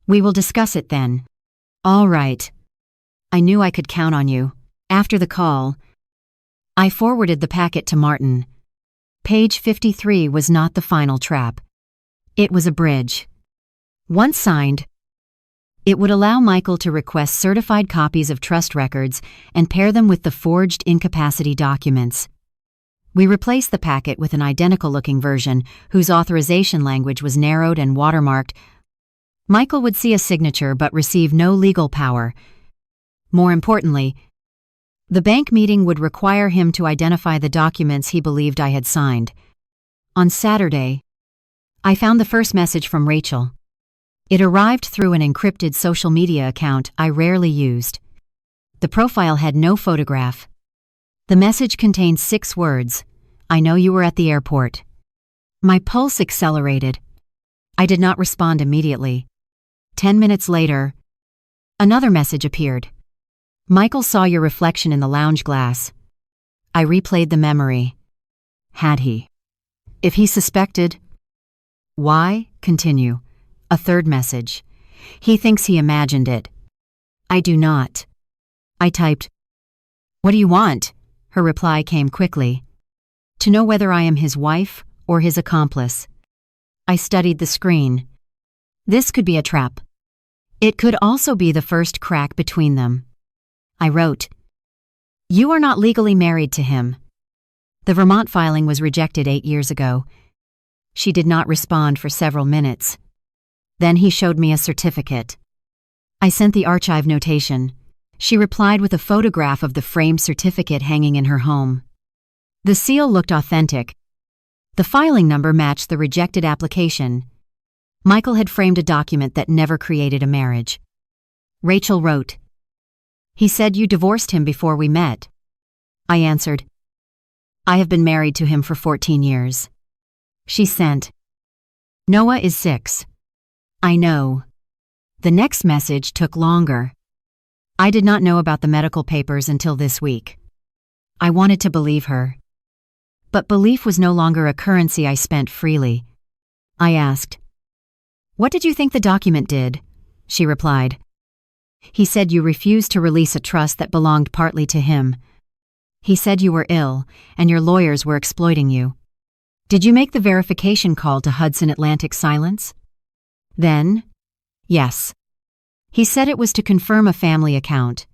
We will discuss it then. All right. I knew I could count on you. After the call, I forwarded the packet to Martin. Page 53 was not the final trap. It was a bridge. Once signed, it would allow Michael to request certified copies of trust records and pair them with the forged incapacity documents. We replaced the packet with an identical-looking version whose authorization language was narrowed and watermarked. Michael would see a signature but receive no legal power. More importantly, the bank meeting would require him to identify the documents he believed I had signed. On Saturday, I found the first message from Rachel. It arrived through an encrypted social media account I rarely used. The profile had no photograph. The message contained 6 words. I know you were at the airport. My pulse accelerated. I did not respond immediately. 10 minutes later, another message appeared. Michael saw your reflection in the lounge glass. I replayed the memory. Had he? If he suspected? Why? Continue. A third message. He thinks he imagined it. I do not. I typed, "What do you want?" Her reply came quickly. To know whether I am his wife or his accomplice. I studied the screen. This could be a trap. It could also be the first crack between them. I wrote, "You are not legally married to him. The Vermont filing was rejected 8 years ago." She did not respond for several minutes. Then he showed me a certificate. I sent the archive notation. She replied with a photograph of the framed certificate hanging in her home. The seal looked authentic. The filing number matched the rejected application. Michael had framed a document that never created a marriage. Rachel wrote, "He said you divorced him before we met." I answered, "I have been married to him for 14 years. She sent, "Noah is 6. I know." The next message took longer. I did not know about the medical papers until this week. I wanted to believe her. But belief was no longer a currency I spent freely. I asked, "What did you think the document did?" She replied, "He said you refused to release a trust that belonged partly to him. He said you were ill and your lawyers were exploiting you. Did you make the verification call to Hudson Atlantic Silence?" Then, yes. He said it was to confirm a family account.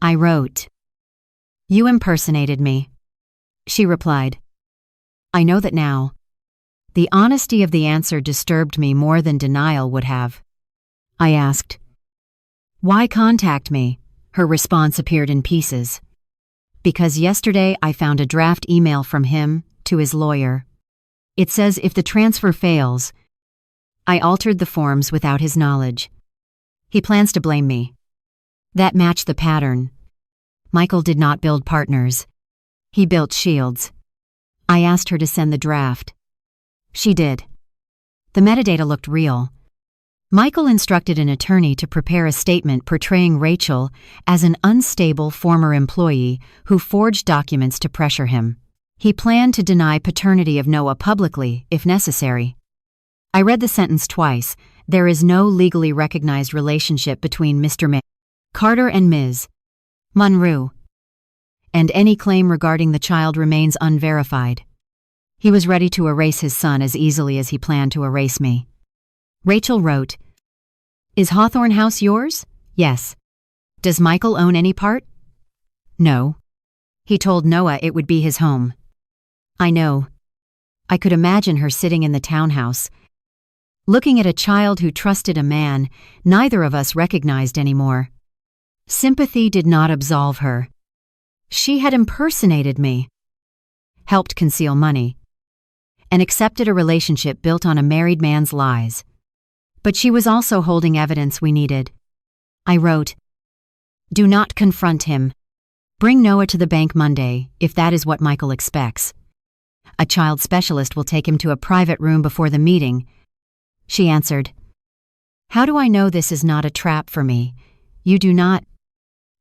I wrote, "You impersonated me." She replied, "I know that now." The honesty of the answer disturbed me more than denial would have. I asked, "Why contact me?" Her response appeared in pieces. "Because yesterday I found a draft email from him to his lawyer. It says if the transfer fails, I altered the forms without his knowledge. He plans to blame me." That matched the pattern. Michael did not build partners. He built shields. I asked her to send the draft. She did. The metadata looked real. Michael instructed an attorney to prepare a statement portraying Rachel as an unstable former employee who forged documents to pressure him. He planned to deny paternity of Noah publicly, if necessary. I read the sentence twice. There is no legally recognized relationship between Mr. Carter and Ms. Monroe, and any claim regarding the child remains unverified. He was ready to erase his son as easily as he planned to erase me. Rachel wrote, "Is Hawthorne House yours?" "Yes." "Does Michael own any part?" "No." He told Noah it would be his home. I know. I could imagine her sitting in the townhouse, looking at a child who trusted a man neither of us recognized anymore. Sympathy did not absolve her. She had impersonated me, helped conceal money, and accepted a relationship built on a married man's lies. But she was also holding evidence we needed. I wrote, "Do not confront him. Bring Noah to the bank Monday, if that is what Michael expects. A child specialist will take him to a private room before the meeting." She answered, "How do I know this is not a trap for me? You do not.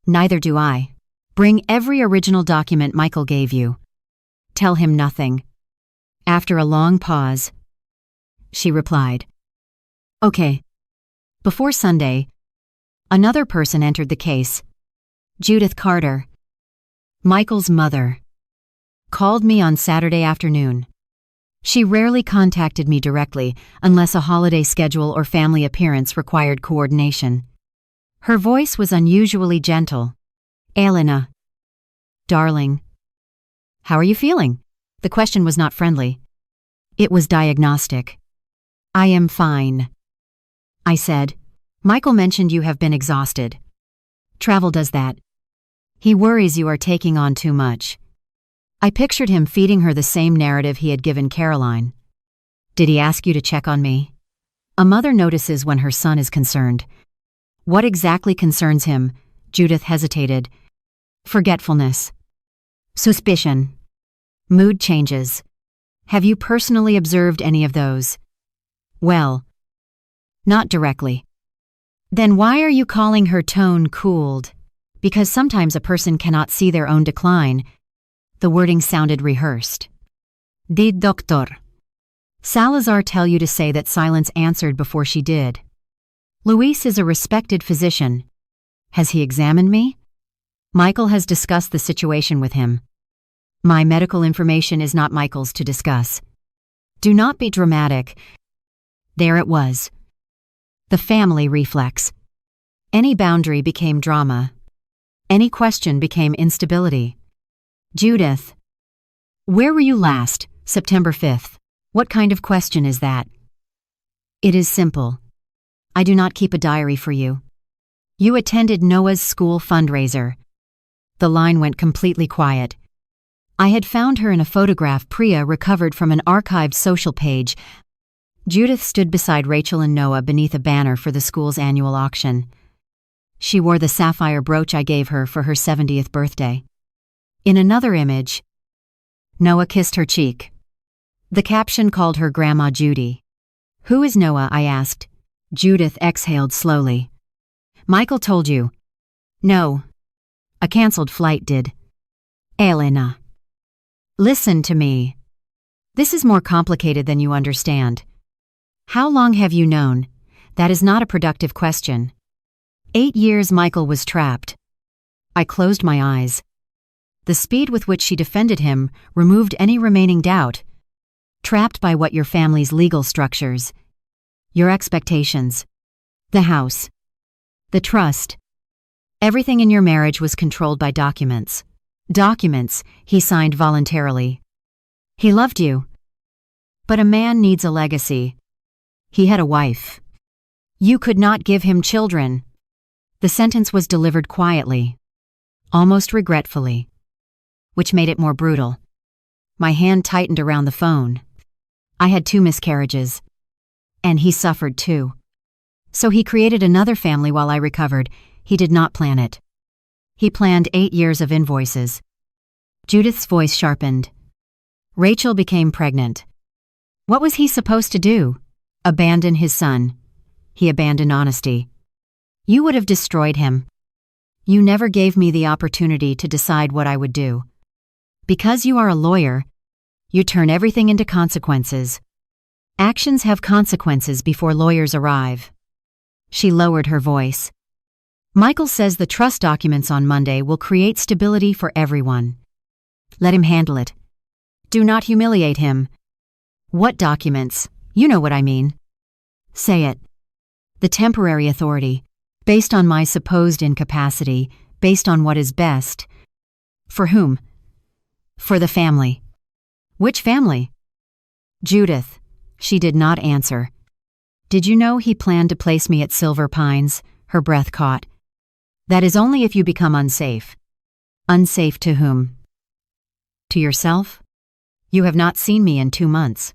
Neither do I. Bring every original document Michael gave you. Tell him nothing." After a long pause, she replied, "Okay." Before Sunday, another person entered the case. Judith Carter, Michael's mother, called me on Saturday afternoon. She rarely contacted me directly unless a holiday schedule or family appearance required coordination. Her voice was unusually gentle. "Elena, darling, how are you feeling?" The question was not friendly. It was diagnostic. "I am fine," I said. "Michael mentioned you have been exhausted. Travel does that. He worries you are taking on too much." I pictured him feeding her the same narrative he had given Caroline. "Did he ask you to check on me?" A mother notices when her son is concerned. What exactly concerns him? Judith hesitated. Forgetfulness. Suspicion. Mood changes. Have you personally observed any of those? Well, not directly. Then why are you calling her tone cooled? Because sometimes a person cannot see their own decline. The wording sounded rehearsed. Did Doctor Salazar tell you to say that silence answered before she did? Luis is a respected physician. Has he examined me? Michael has discussed the situation with him. My medical information is not Michael's to discuss. Do not be dramatic. There it was. The family reflex. Any boundary became drama. Any question became instability. Judith, where were you last? September 5th. What kind of question is that? It is simple. I do not keep a diary for you. You attended Noah's school fundraiser. The line went completely quiet. I had found her in a photograph Priya recovered from an archived social page. Judith stood beside Rachel and Noah beneath a banner for the school's annual auction. She wore the sapphire brooch I gave her for her 70th birthday. In another image, Noah kissed her cheek. The caption called her Grandma Judy. Who is Noah? I asked. Judith exhaled slowly. Michael told you. No. A cancelled flight did. Elena. Listen to me. This is more complicated than you understand. How long have you known? That is not a productive question. 8 years Michael was trapped. I closed my eyes. The speed with which she defended him removed any remaining doubt. Trapped by what? Your family's legal structures, your expectations, the house, the trust. Everything in your marriage was controlled by documents. Documents he signed voluntarily. He loved you. But a man needs a legacy. He had a wife. You could not give him children. The sentence was delivered quietly, almost regretfully, which made it more brutal. My hand tightened around the phone. I had 2 miscarriages. And he suffered too. So he created another family while I recovered. He did not plan it. He planned 8 years of invoices. Judith's voice sharpened. Rachel became pregnant. What was he supposed to do? Abandon his son. He abandoned honesty. You would have destroyed him. You never gave me the opportunity to decide what I would do. Because you are a lawyer, you turn everything into consequences. Actions have consequences before lawyers arrive. She lowered her voice. Michael says the trust documents on Monday will create stability for everyone. Let him handle it. Do not humiliate him. What documents? You know what I mean. Say it. The temporary authority, based on my supposed incapacity, based on what is best. For whom? For the family. Which family? Judith. She did not answer. Did you know he planned to place me at Silver Pines? Her breath caught. That is only if you become unsafe. Unsafe to whom? To yourself? You have not seen me in 2 months.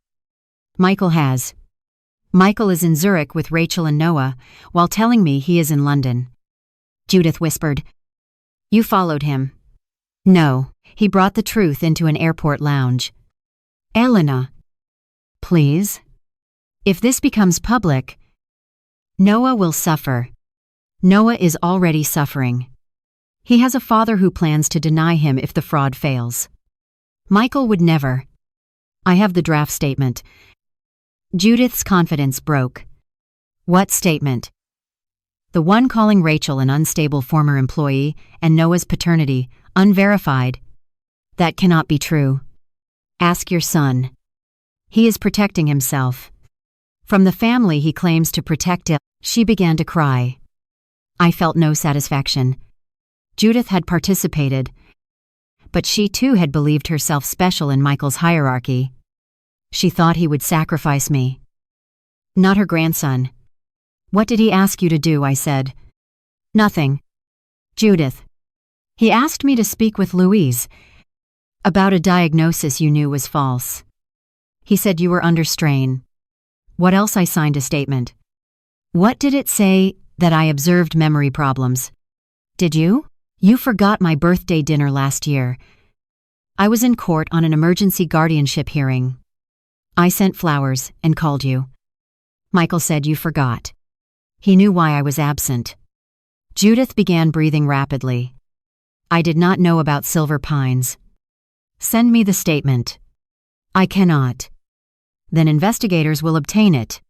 Michael has. Michael is in Zurich with Rachel and Noah, while telling me he is in London. Judith whispered. You followed him. No, he brought the truth into an airport lounge. Elena. Please? If this becomes public, Noah will suffer. Noah is already suffering. He has a father who plans to deny him if the fraud fails. Michael would never. I have the draft statement. Judith's confidence broke. What statement? The one calling Rachel an unstable former employee and Noah's paternity unverified. That cannot be true. Ask your son. He is protecting himself. From the family he claims to protect him. She began to cry. I felt no satisfaction. Judith had participated, but she too had believed herself special in Michael's hierarchy. She thought he would sacrifice me. Not her grandson. What did he ask you to do? I said. Nothing. Judith. He asked me to speak with Louise about a diagnosis you knew was false. He said you were under strain. What else? I signed a statement. What did it say? That I observed memory problems. Did you? You forgot my birthday dinner last year. I was in court on an emergency guardianship hearing. I sent flowers and called you. Michael said you forgot. He knew why I was absent. Judith began breathing rapidly. I did not know about Silver Pines. Send me the statement. I cannot. Then investigators will obtain it.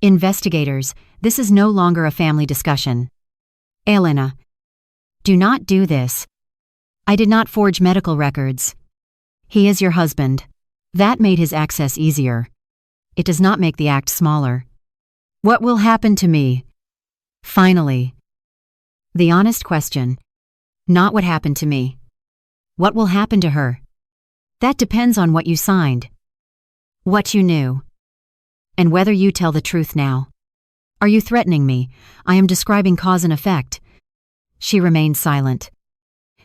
Investigators, this is no longer a family discussion. Elena. Do not do this. I did not forge medical records. He is your husband. That made his access easier. It does not make the act smaller. What will happen to me? Finally. The honest question. Not what happened to me. What will happen to her? That depends on what you signed. What you knew. And whether you tell the truth now. Are you threatening me? I am describing cause and effect. She remained silent.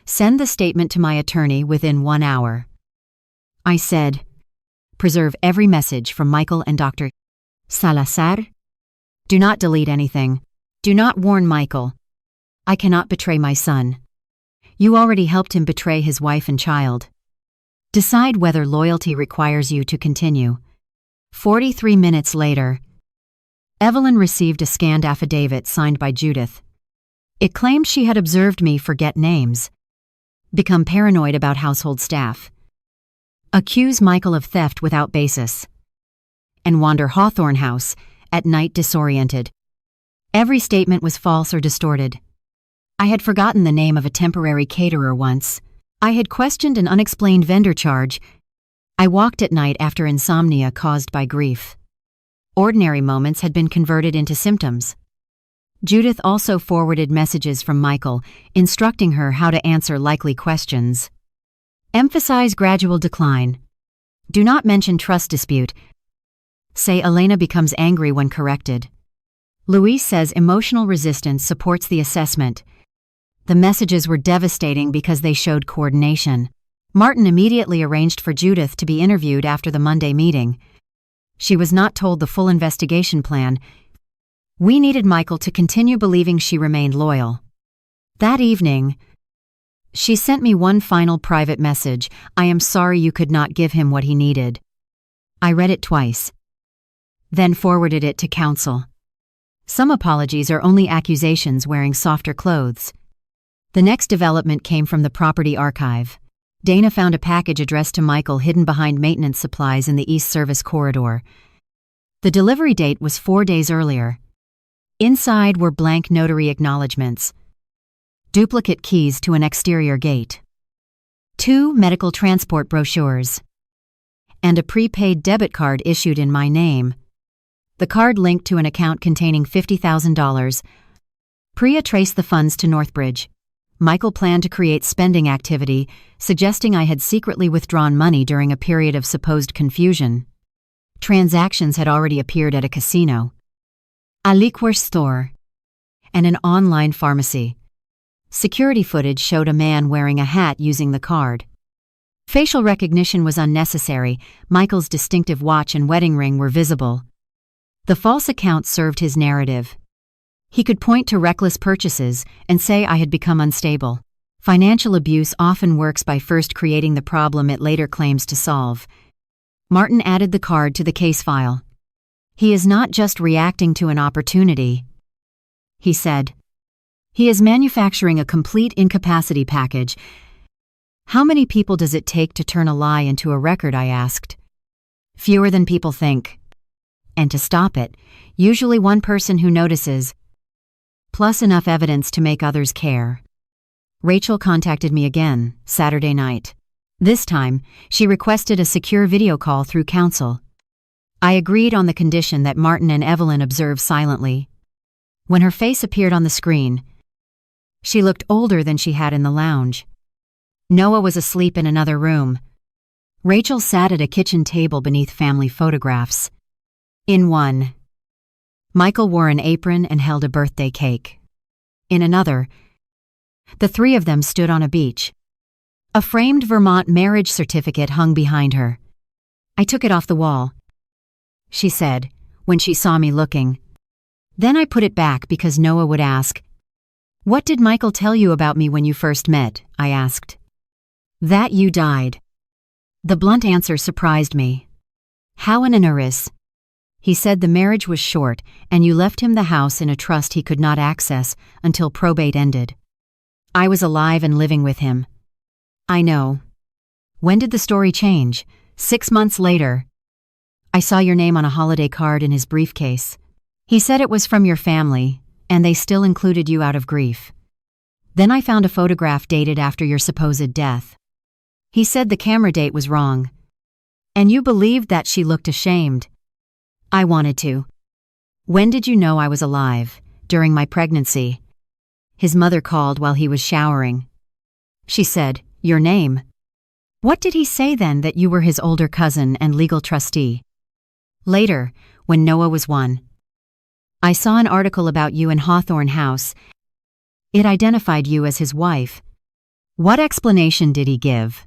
Send the statement to my attorney within 1 hour. I said, preserve every message from Michael and Dr. Salazar. Do not delete anything. Do not warn Michael. I cannot betray my son. You already helped him betray his wife and child. Decide whether loyalty requires you to continue. 43 minutes later, Evelyn received a scanned affidavit signed by Judith. It claimed she had observed me forget names, become paranoid about household staff, accuse Michael of theft without basis, and wander Hawthorne House at night disoriented. Every statement was false or distorted. I had forgotten the name of a temporary caterer once. I had questioned an unexplained vendor charge. I walked at night after insomnia caused by grief. Ordinary moments had been converted into symptoms. Judith also forwarded messages from Michael, instructing her how to answer likely questions. Emphasize gradual decline. Do not mention trust dispute. Say Elena becomes angry when corrected. Louise says emotional resistance supports the assessment. The messages were devastating because they showed coordination. Martin immediately arranged for Judith to be interviewed after the Monday meeting. She was not told the full investigation plan. We needed Michael to continue believing she remained loyal. That evening, she sent me one final private message. I am sorry you could not give him what he needed. I read it twice, then forwarded it to counsel. Some apologies are only accusations wearing softer clothes. The next development came from the property archive. Dana found a package addressed to Michael hidden behind maintenance supplies in the East Service corridor. The delivery date was 4 days earlier. Inside were blank notary acknowledgments, duplicate keys to an exterior gate, 2 medical transport brochures, and a prepaid debit card issued in my name. The card linked to an account containing $50,000. Priya traced the funds to Northbridge. Michael planned to create spending activity, suggesting I had secretly withdrawn money during a period of supposed confusion. Transactions had already appeared at a casino, a liquor store, and an online pharmacy. Security footage showed a man wearing a hat using the card. Facial recognition was unnecessary. Michael's distinctive watch and wedding ring were visible. The false account served his narrative. He could point to reckless purchases and say I had become unstable. Financial abuse often works by first creating the problem it later claims to solve. Martin added the card to the case file. He is not just reacting to an opportunity, he said. He is manufacturing a complete incapacity package. How many people does it take to turn a lie into a record, I asked. Fewer than people think. And to stop it, usually one person who notices, plus enough evidence to make others care. Rachel contacted me again, Saturday night. This time, she requested a secure video call through counsel. I agreed on the condition that Martin and Evelyn observe silently. When her face appeared on the screen, she looked older than she had in the lounge. Noah was asleep in another room. Rachel sat at a kitchen table beneath family photographs. In one, Michael wore an apron and held a birthday cake. In another, the three of them stood on a beach. A framed Vermont marriage certificate hung behind her. I took it off the wall, she said, when she saw me looking. Then I put it back because Noah would ask, "What did Michael tell you about me when you first met?" I asked. "That you died." The blunt answer surprised me. How an iris. He said the marriage was short and you left him the house in a trust he could not access until probate ended. I was alive and living with him. I know. When did the story change? 6 months later. I saw your name on a holiday card in his briefcase. He said it was from your family, and they still included you out of grief. Then I found a photograph dated after your supposed death. He said the camera date was wrong. And you believed that she looked ashamed. I wanted to. When did you know I was alive? During my pregnancy. His mother called while he was showering. She said, "Your name." What did he say then, that you were his older cousin and legal trustee? Later, when Noah was 1. I saw an article about you in Hawthorne House. It identified you as his wife. What explanation did he give?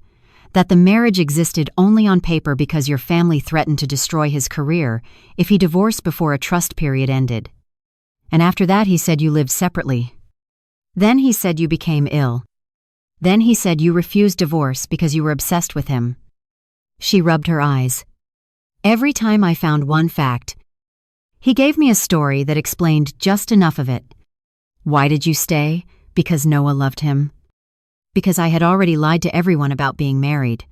That the marriage existed only on paper because your family threatened to destroy his career if he divorced before a trust period ended. And after that he said you lived separately. Then he said you became ill. Then he said you refused divorce because you were obsessed with him. She rubbed her eyes. Every time I found one fact, he gave me a story that explained just enough of it. Why did you stay? Because Noah loved him. Because I had already lied to everyone about being married.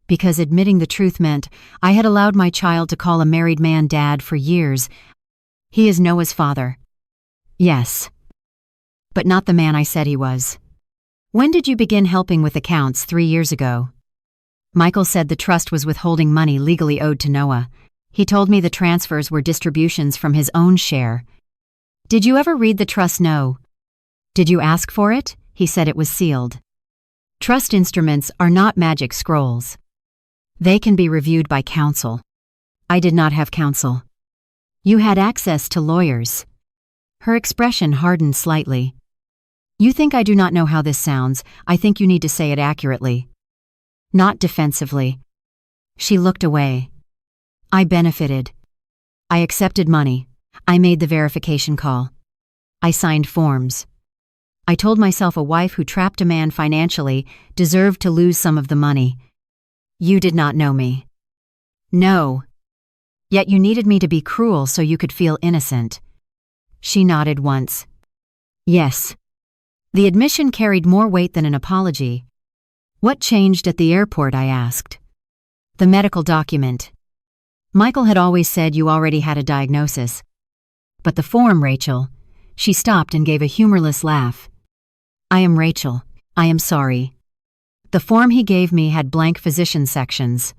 Because admitting the truth meant I had allowed my child to call a married man dad for years. He is Noah's father. Yes. But not the man I said he was. When did you begin helping with accounts? 3 years ago. Michael said the trust was withholding money legally owed to Noah. He told me the transfers were distributions from his own share. Did you ever read the trust? No. Did you ask for it? He said it was sealed. Trust instruments are not magic scrolls. They can be reviewed by counsel. I did not have counsel. You had access to lawyers. Her expression hardened slightly. You think I do not know how this sounds. I think you need to say it accurately. Not defensively. She looked away. I benefited. I accepted money. I made the verification call. I signed forms. I told myself a wife who trapped a man financially deserved to lose some of the money. You did not know me. No. Yet you needed me to be cruel so you could feel innocent. She nodded once. Yes. The admission carried more weight than an apology. What changed at the airport? I asked. The medical document. Michael had always said you already had a diagnosis. But the form, Rachel. She stopped and gave a humorless laugh. I am Rachel. I am sorry. The form he gave me had blank physician sections.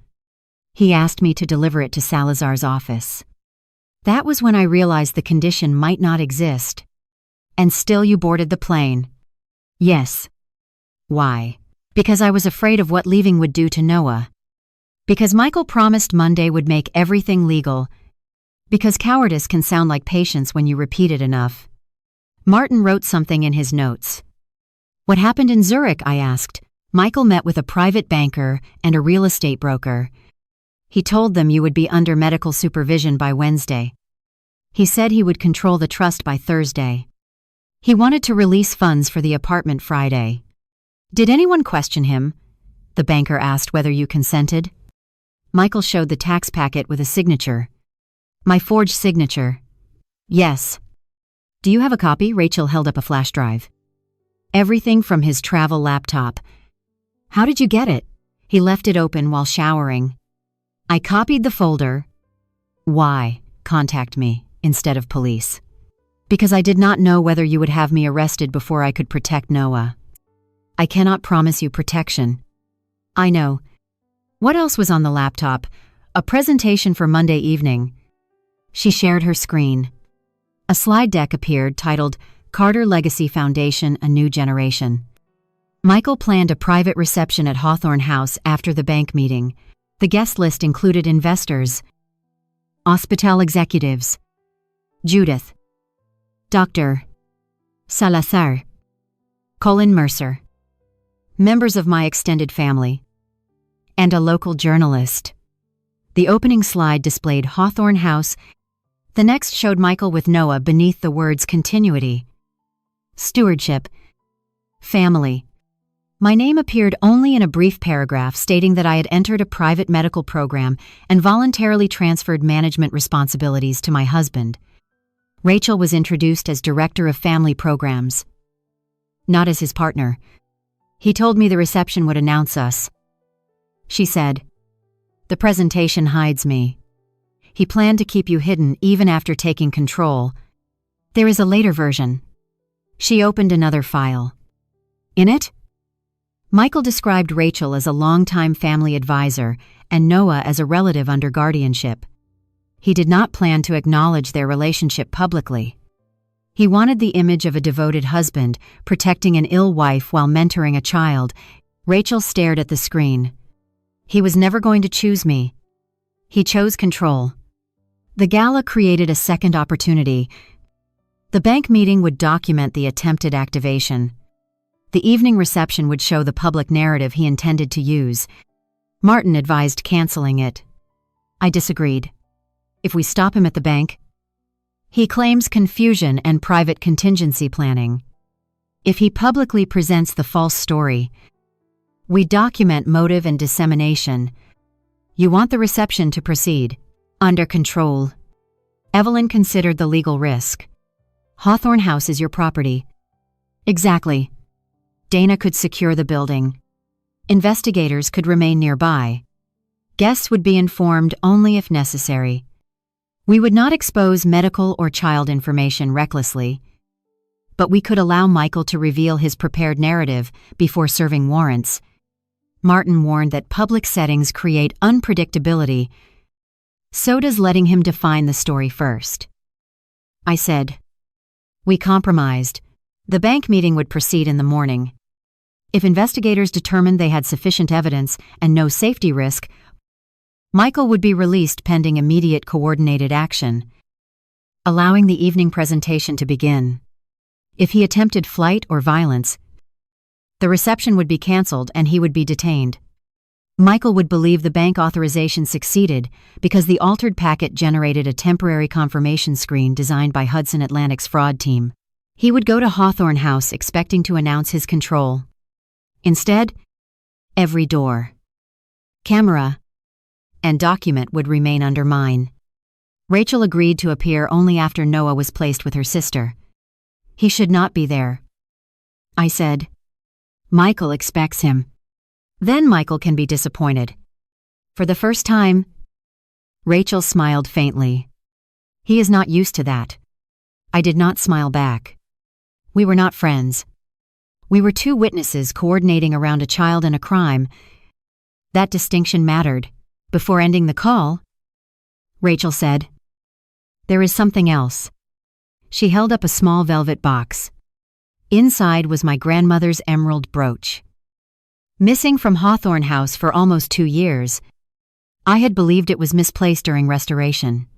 He asked me to deliver it to Salazar's office. That was when I realized the condition might not exist. And still you boarded the plane. Yes. Why? Because I was afraid of what leaving would do to Noah. Because Michael promised Monday would make everything legal. Because cowardice can sound like patience when you repeat it enough. Martin wrote something in his notes. What happened in Zurich, I asked. Michael met with a private banker and a real estate broker. He told them you would be under medical supervision by Wednesday. He said he would control the trust by Thursday. He wanted to release funds for the apartment Friday. Did anyone question him? The banker asked whether you consented. Michael showed the tax packet with a signature. My forged signature. Yes. Do you have a copy? Rachel held up a flash drive. Everything from his travel laptop. How did you get it? He left it open while showering. I copied the folder. Why? Contact me instead of police. Because I did not know whether you would have me arrested before I could protect Noah. I cannot promise you protection. I know. What else was on the laptop? A presentation for Monday evening. She shared her screen. A slide deck appeared titled Carter Legacy Foundation, A New Generation. Michael planned a private reception at Hawthorne House after the bank meeting. The guest list included investors, hospital executives, Judith, Dr. Salazar, Colin Mercer, members of my extended family, and a local journalist. The opening slide displayed Hawthorne House. The next showed Michael with Noah beneath the words continuity, stewardship, family. My name appeared only in a brief paragraph stating that I had entered a private medical program and voluntarily transferred management responsibilities to my husband. Rachel was introduced as Director of Family Programs, not as his partner. He told me the reception would announce us. She said, "The presentation hides me. He planned to keep you hidden even after taking control. There is a later version." She opened another file. In it, Michael described Rachel as a longtime family advisor and Noah as a relative under guardianship. He did not plan to acknowledge their relationship publicly. He wanted the image of a devoted husband protecting an ill wife while mentoring a child. Rachel stared at the screen. He was never going to choose me. He chose control. The gala created a second opportunity. The bank meeting would document the attempted activation. The evening reception would show the public narrative he intended to use. Martin advised canceling it. I disagreed. If we stop him at the bank, he claims confusion and private contingency planning. If he publicly presents the false story, we document motive and dissemination. You want the reception to proceed. Under control. Evelyn considered the legal risk. Hawthorne House is your property. Exactly. Dana could secure the building. Investigators could remain nearby. Guests would be informed only if necessary. We would not expose medical or child information recklessly, but we could allow Michael to reveal his prepared narrative before serving warrants. Martin warned that public settings create unpredictability. So does letting him define the story first. I said. We compromised. The bank meeting would proceed in the morning. If investigators determined they had sufficient evidence and no safety risk, Michael would be released pending immediate coordinated action, allowing the evening presentation to begin. If he attempted flight or violence, the reception would be canceled and he would be detained. Michael would believe the bank authorization succeeded because the altered packet generated a temporary confirmation screen designed by Hudson Atlantic's fraud team. He would go to Hawthorne House expecting to announce his control. Instead, every door, camera, and document would remain under mine. Rachel agreed to appear only after Noah was placed with her sister. He should not be there. I said, Michael expects him. Then Michael can be disappointed. For the first time, Rachel smiled faintly. He is not used to that. I did not smile back. We were not friends. We were two witnesses coordinating around a child and a crime. That distinction mattered. Before ending the call, Rachel said, There is something else. She held up a small velvet box. Inside was my grandmother's emerald brooch. Missing from Hawthorne House for almost 2 years, I had believed it was misplaced during restoration.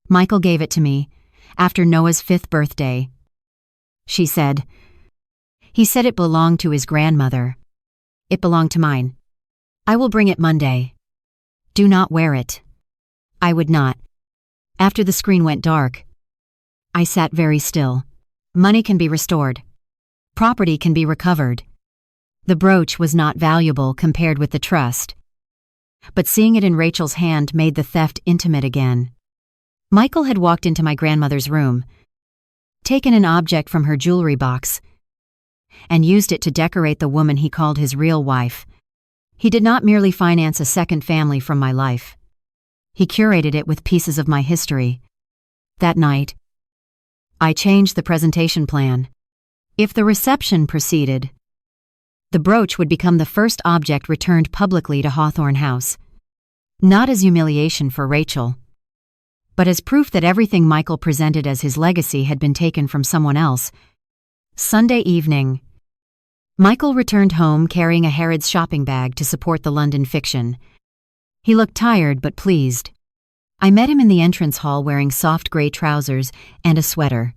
Michael gave it to me after Noah's 5th birthday. She said, "He said it belonged to his grandmother. It belonged to mine. I will bring it Monday. Do not wear it." I would not. After the screen went dark, I sat very still. Money can be restored. Property can be recovered. The brooch was not valuable compared with the trust. But seeing it in Rachel's hand made the theft intimate again. Michael had walked into my grandmother's room, taken an object from her jewelry box, and used it to decorate the woman he called his real wife. He did not merely finance a second family from my life. He curated it with pieces of my history. That night, I changed the presentation plan. If the reception proceeded, the brooch would become the first object returned publicly to Hawthorne House, not as humiliation for Rachel, but as proof that everything Michael presented as his legacy had been taken from someone else. Sunday evening, Michael returned home carrying a Harrods shopping bag to support the London fiction. He looked tired but pleased. I met him in the entrance hall wearing soft gray trousers and a sweater.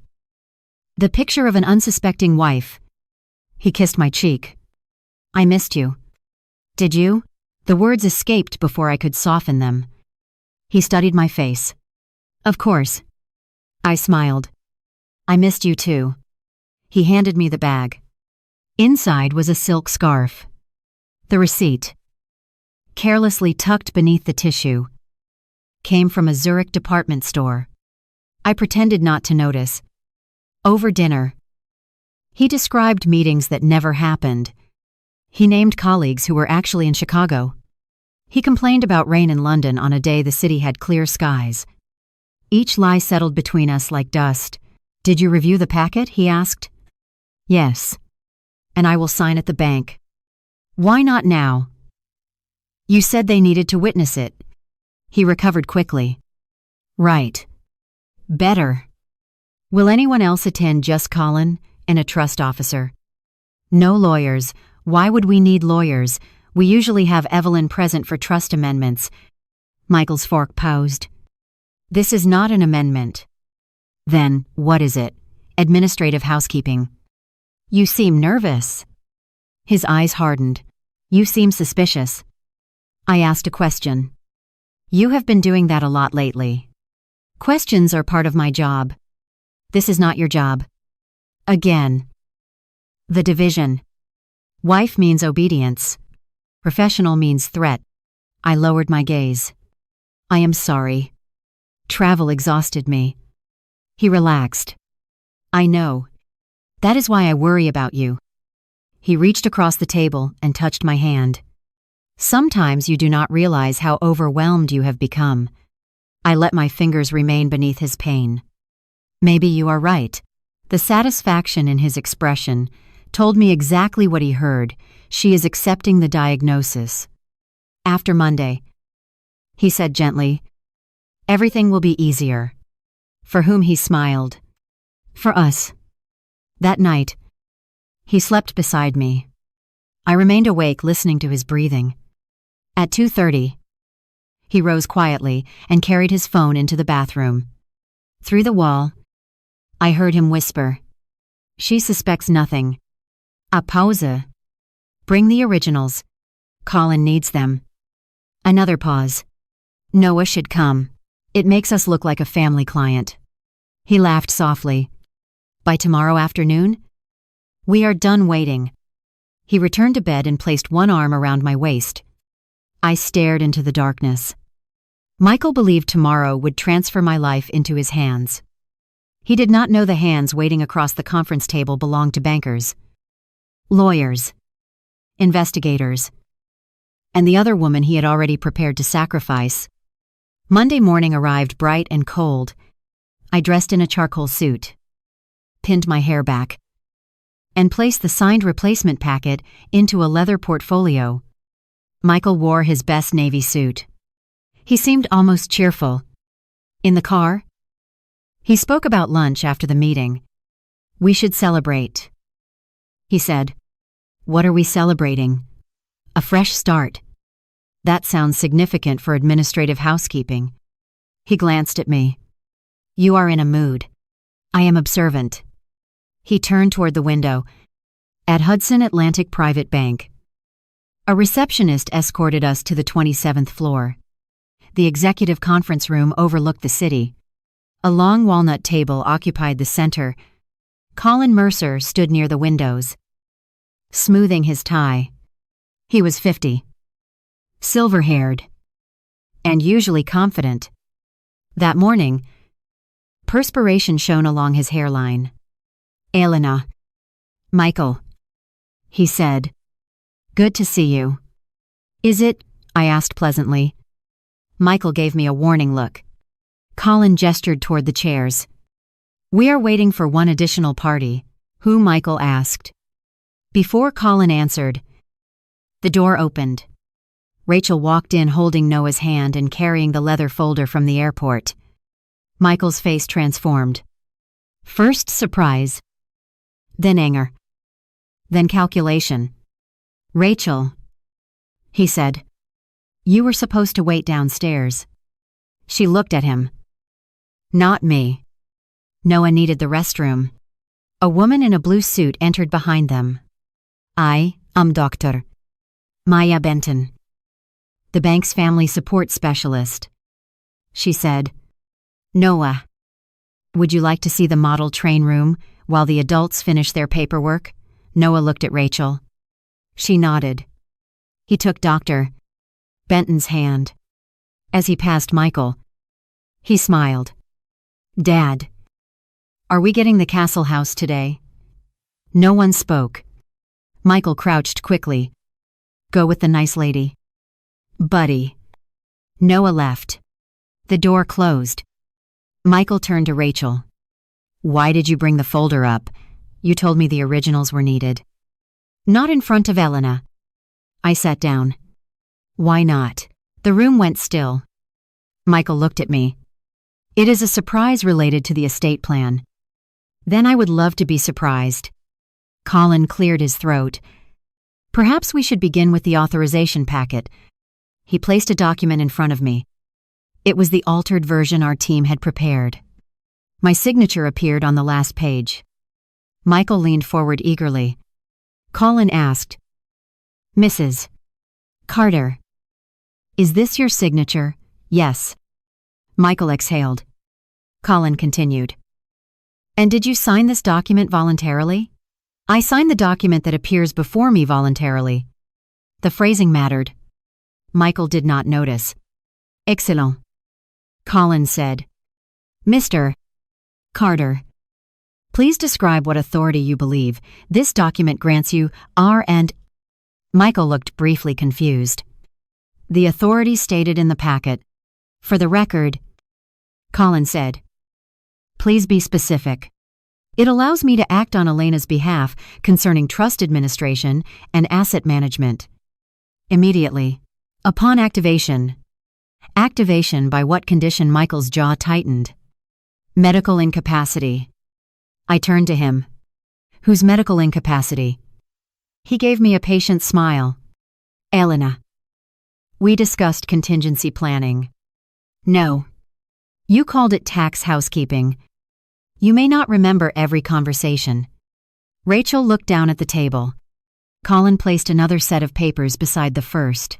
The picture of an unsuspecting wife. He kissed my cheek. "I missed you." "Did you?" The words escaped before I could soften them. He studied my face. "Of course." I smiled. "I missed you too." He handed me the bag. Inside was a silk scarf. The receipt, carelessly tucked beneath the tissue, came from a Zurich department store. I pretended not to notice. Over dinner, he described meetings that never happened. He named colleagues who were actually in Chicago. He complained about rain in London on a day the city had clear skies. Each lie settled between us like dust. "Did you review the packet?" he asked. "Yes. And I will sign at the bank." "Why not now?" "You said they needed to witness it." He recovered quickly. "Right. Better. Will anyone else attend? Just Colin and a trust officer." "No lawyers. Why would we need lawyers? We usually have Evelyn present for trust amendments." Michael's fork paused. "This is not an amendment." "Then, what is it?" "Administrative housekeeping." "You seem nervous." His eyes hardened. "You seem suspicious." I asked a question. "You have been doing that a lot lately." "Questions are part of my job." "This is not your job." Again. The division. Wife means obedience. Professional means threat. I lowered my gaze. "I am sorry. Travel exhausted me." He relaxed. "I know. That is why I worry about you." He reached across the table and touched my hand. "Sometimes you do not realize how overwhelmed you have become." I let my fingers remain beneath his pain. "Maybe you are right." The satisfaction in his expression told me exactly what he heard. She is accepting the diagnosis. "After Monday," he said gently, "everything will be easier." For whom he smiled. For us. That night, he slept beside me. I remained awake listening to his breathing. At 2:30, he rose quietly and carried his phone into the bathroom. Through the wall, I heard him whisper, "She suspects nothing. A pause. Bring the originals. Colin needs them." Another pause. "Noah should come. It makes us look like a family client." He laughed softly. "By tomorrow afternoon? We are done waiting." He returned to bed and placed one arm around my waist. I stared into the darkness. Michael believed tomorrow would transfer my life into his hands. He did not know the hands waiting across the conference table belonged to bankers, lawyers, investigators, and the other woman he had already prepared to sacrifice. Monday morning arrived bright and cold. I dressed in a charcoal suit, pinned my hair back, and placed the signed replacement packet into a leather portfolio. Michael wore his best navy suit. He seemed almost cheerful. In the car, he spoke about lunch after the meeting. We should celebrate. he said. What are we celebrating? A fresh start. That sounds significant for administrative housekeeping. He glanced at me. You are in a mood. I am observant. He turned toward the window. At Hudson Atlantic Private Bank. A receptionist escorted us to the 27th floor. The executive conference room overlooked the city. A long walnut table occupied the center. Colin Mercer stood near the windows, smoothing his tie. He was 50. Silver-haired. And usually confident. That morning, perspiration shone along his hairline. Elena. Michael. He said. Good to see you. Is it? I asked pleasantly. Michael gave me a warning look. Colin gestured toward the chairs. We are waiting for one additional party. Who? Michael asked. Before Colin answered, the door opened. Rachel walked in holding Noah's hand and carrying the leather folder from the airport. Michael's face transformed. First surprise. Then anger. Then calculation. Rachel, he said. You were supposed to wait downstairs. She looked at him. Not me. Noah needed the restroom. A woman in a blue suit entered behind them. I am Dr. Maya Benton, the bank's family support specialist. She said, Noah, would you like to see the model train room while the adults finish their paperwork? Noah looked at Rachel. She nodded. He took Dr. Benton's hand. As he passed Michael, he smiled. Dad, are we getting the Castle House today? No one spoke. Michael crouched quickly. Go with the nice lady. Buddy. Noah left. The door closed. Michael turned to Rachel. Why did you bring the folder up? You told me the originals were needed. Not in front of Elena. I sat down. Why not? The room went still. Michael looked at me. It is a surprise related to the estate plan. Then I would love to be surprised. Colin cleared his throat. Perhaps we should begin with the authorization packet. He placed a document in front of me. It was the altered version our team had prepared. My signature appeared on the last page. Michael leaned forward eagerly. Colin asked, Mrs. Carter, is this your signature? Yes. Michael exhaled. Colin continued. And did you sign this document voluntarily? I signed the document that appears before me voluntarily. The phrasing mattered. Michael did not notice. Excellent. Colin said. Mr. Carter, please describe what authority you believe this document grants you and... Michael looked briefly confused. The authority stated in the packet. For the record, Colin said. Please be specific. It allows me to act on Elena's behalf concerning trust administration and asset management. Immediately. Upon activation. Activation by what condition? Michael's jaw tightened. Medical incapacity. I turned to him. Whose medical incapacity? He gave me a patient smile. Elena. We discussed contingency planning. No. You called it tax housekeeping. You may not remember every conversation. Rachel looked down at the table. Colin placed another set of papers beside the first.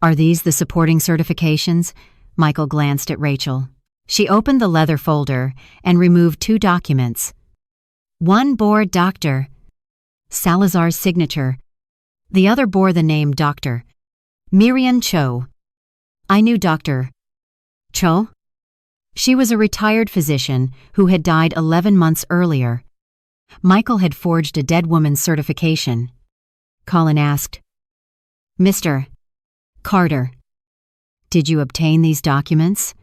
Are these the supporting certifications? Michael glanced at Rachel. She opened the leather folder and removed 2 documents. One bore Dr. Salazar's signature. The other bore the name Dr. Miriam Cho. I knew Dr. Cho? She was a retired physician who had died 11 months earlier. Michael had forged a dead woman's certification. Colin asked, Mr. Carter, did you obtain these documents?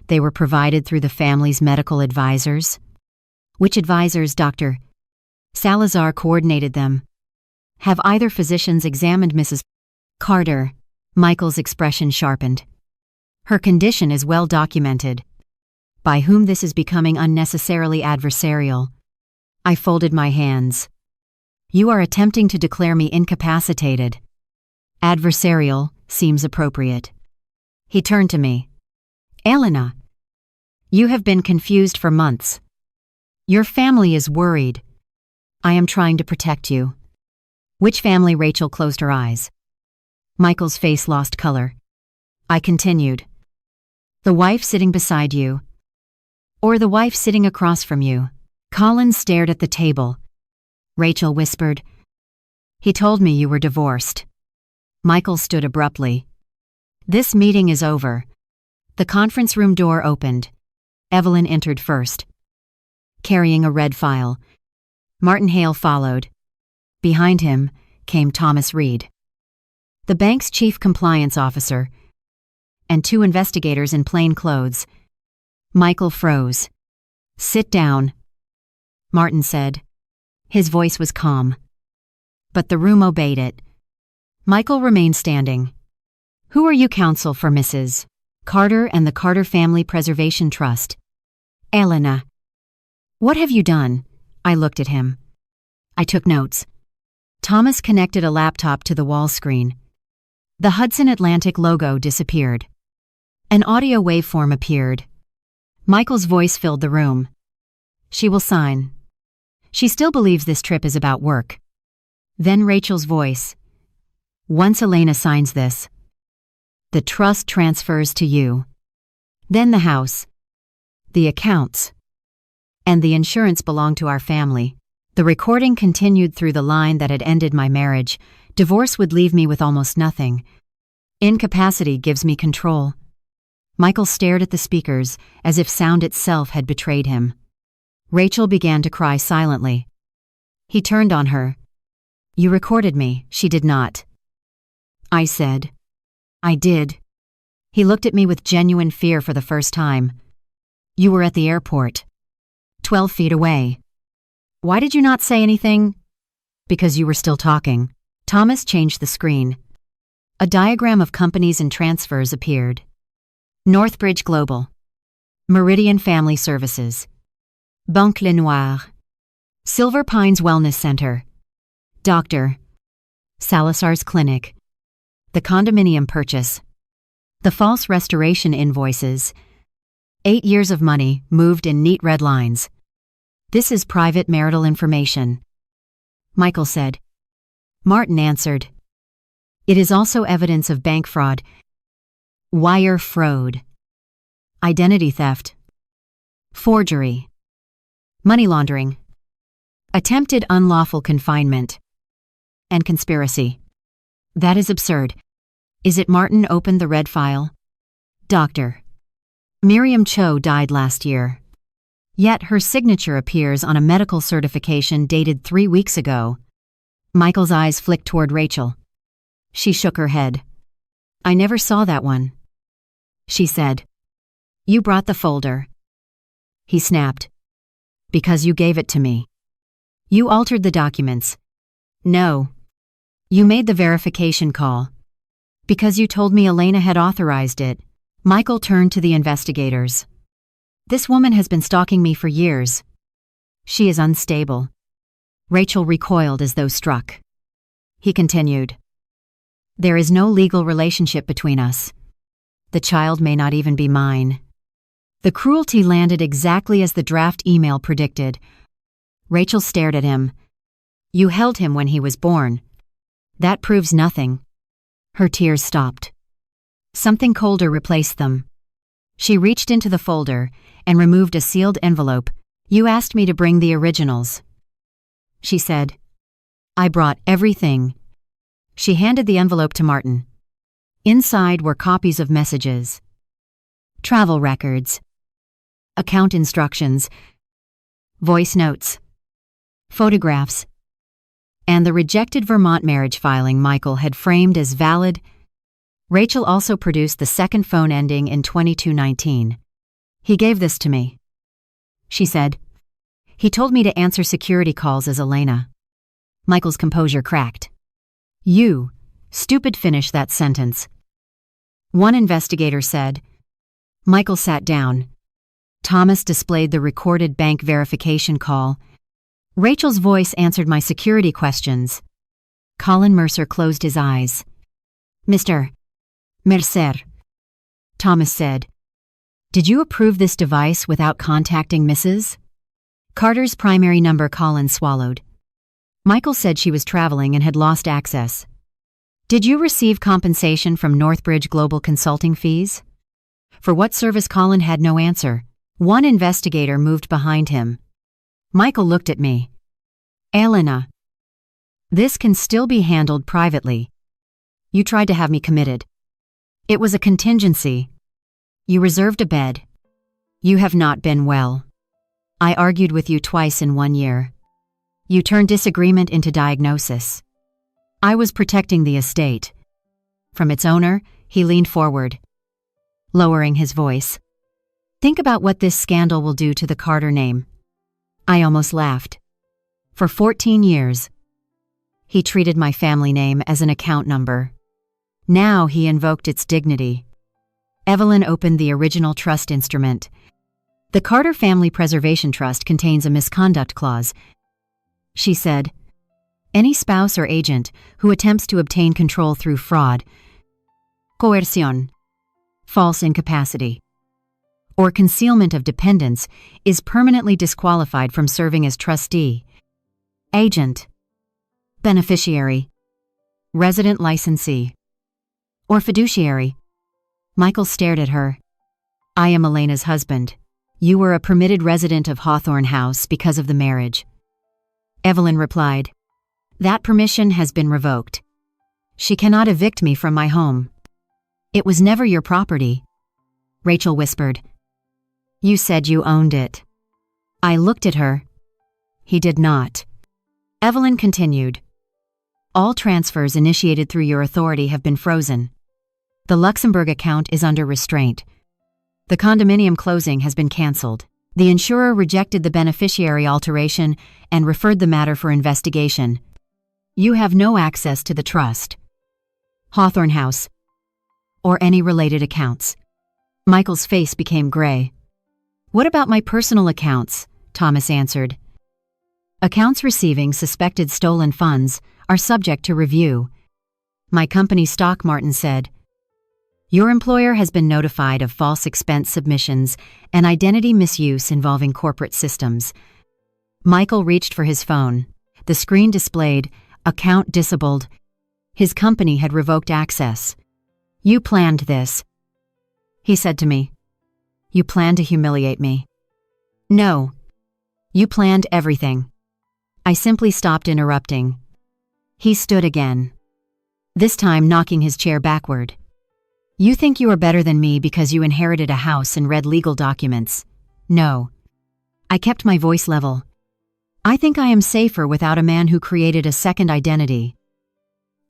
They were provided through the family's medical advisors. Which advisors? Dr. Salazar coordinated them. Have either physicians examined Mrs. Carter? Michael's expression sharpened. Her condition is well documented. By whom? This is becoming unnecessarily adversarial. I folded my hands. You are attempting to declare me incapacitated. Adversarial seems appropriate. He turned to me. Elena, you have been confused for months. Your family is worried. I am trying to protect you. Which family? Rachel closed her eyes. Michael's face lost color. I continued. The wife sitting beside you, or the wife sitting across from you? Colin stared at the table. Rachel whispered, He told me you were divorced. Michael stood abruptly. This meeting is over. The conference room door opened. Evelyn entered first, carrying a red file. Martin Hale followed. Behind him came Thomas Reed, the bank's chief compliance officer, and 2 investigators in plain clothes. Michael froze. Sit down, Martin said. His voice was calm, but the room obeyed it. Michael remained standing. Who are you? Counsel for Mrs. Carter and the Carter Family Preservation Trust. Elena. What have you done? I looked at him. I took notes. Thomas connected a laptop to the wall screen. The Hudson Atlantic logo disappeared. An audio waveform appeared. Michael's voice filled the room. She will sign. She still believes this trip is about work. Then Rachel's voice. Once Elena signs this, the trust transfers to you. Then the house, the accounts, and the insurance belong to our family. The recording continued through the line that had ended my marriage. Divorce would leave me with almost nothing. Incapacity gives me control. Michael stared at the speakers as if sound itself had betrayed him. Rachel began to cry silently. He turned on her. You recorded me. She did not. I said. I did. He looked at me with genuine fear for the first time. You were at the airport, 12 feet away. Why did you not say anything? Because you were still talking. Thomas changed the screen. A diagram of companies and transfers appeared. Northbridge Global, Meridian Family Services, Banque Lenoir, Silver Pines Wellness Center, Dr. Salazar's Clinic, the condominium purchase, the false restoration invoices, 8 years of money moved in neat red lines. This is private marital information, Michael said. Martin answered. It is also evidence of bank fraud, wire fraud, identity theft, forgery, money laundering, attempted unlawful confinement, and conspiracy. That is absurd. Is it? Martin opened the red file. Dr. Miriam Cho died last year. Yet her signature appears on a medical certification dated 3 weeks ago. Michael's eyes flicked toward Rachel. She shook her head. I never saw that one. She said. You brought the folder. He snapped. Because you gave it to me. You altered the documents. No. You made the verification call. Because you told me Elena had authorized it. Michael turned to the investigators. This woman has been stalking me for years. She is unstable. Rachel recoiled as though struck. He continued. There is no legal relationship between us. The child may not even be mine. The cruelty landed exactly as the draft email predicted. Rachel stared at him. You held him when he was born. That proves nothing. Her tears stopped. Something colder replaced them. She reached into the folder and removed a sealed envelope. You asked me to bring the originals, she said. I brought everything. She handed the envelope to Martin. Inside were copies of messages, travel records, account instructions, voice notes, photographs, and the rejected Vermont marriage filing Michael had framed as valid. Rachel also produced the second phone ending in 2219. He gave this to me, she said. He told me to answer security calls as Elena. Michael's composure cracked. You, stupid. Finish that sentence. One investigator said. Michael sat down. Thomas displayed the recorded bank verification call. Rachel's voice answered my security questions. Colin Mercer closed his eyes. Mr. Mercer, Thomas said. Did you approve this device without contacting Mrs. Carter's primary number? Colin swallowed. Michael said she was traveling and had lost access. Did you receive compensation from Northbridge Global consulting fees? For what service? Colin had no answer. One investigator moved behind him. Michael looked at me. Elena. This can still be handled privately. You tried to have me committed. It was a contingency. You reserved a bed. You have not been well. I argued with you twice in 1 year. You turned disagreement into diagnosis. I was protecting the estate. From its owner, he leaned forward, lowering his voice. Think about what this scandal will do to the Carter name. I almost laughed. For 14 years, he treated my family name as an account number. Now he invoked its dignity. Evelyn opened the original trust instrument. The Carter Family Preservation Trust contains a misconduct clause. She said, any spouse or agent who attempts to obtain control through fraud, coercion, false incapacity, or concealment of dependence is permanently disqualified from serving as trustee, agent, beneficiary, resident licensee, or fiduciary. Michael stared at her. I am Elena's husband. You were a permitted resident of Hawthorne House because of the marriage. Evelyn replied, that permission has been revoked. She cannot evict me from my home. It was never your property. Rachel whispered. You said you owned it. I looked at her. He did not. Evelyn continued. All transfers initiated through your authority have been frozen. The Luxembourg account is under restraint. The condominium closing has been cancelled. The insurer rejected the beneficiary alteration and referred the matter for investigation. You have no access to the trust, Hawthorne House, or any related accounts. Michael's face became gray. What about my personal accounts? Thomas answered. Accounts receiving suspected stolen funds are subject to review. My company stock, Martin said. Your employer has been notified of false expense submissions and identity misuse involving corporate systems. Michael reached for his phone. The screen displayed, account disabled. His company had revoked access. You planned this, he said to me. You planned to humiliate me. No. You planned everything. I simply stopped interrupting. He stood again, this time knocking his chair backward. You think you are better than me because you inherited a house and read legal documents. No. I kept my voice level. I think I am safer without a man who created a second identity,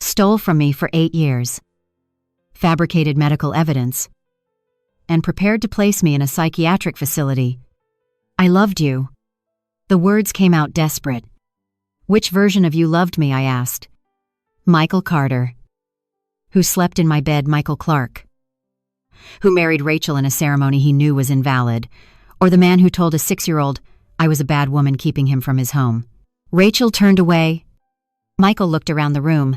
stole from me for 8 years, fabricated medical evidence, and prepared to place me in a psychiatric facility. I loved you. The words came out desperate. Which version of you loved me? I asked. Michael Carter. Who slept in my bed? Michael Clark. Who married Rachel in a ceremony he knew was invalid? Or the man who told a 6-year-old I was a bad woman keeping him from his home? Rachel turned away. Michael looked around the room,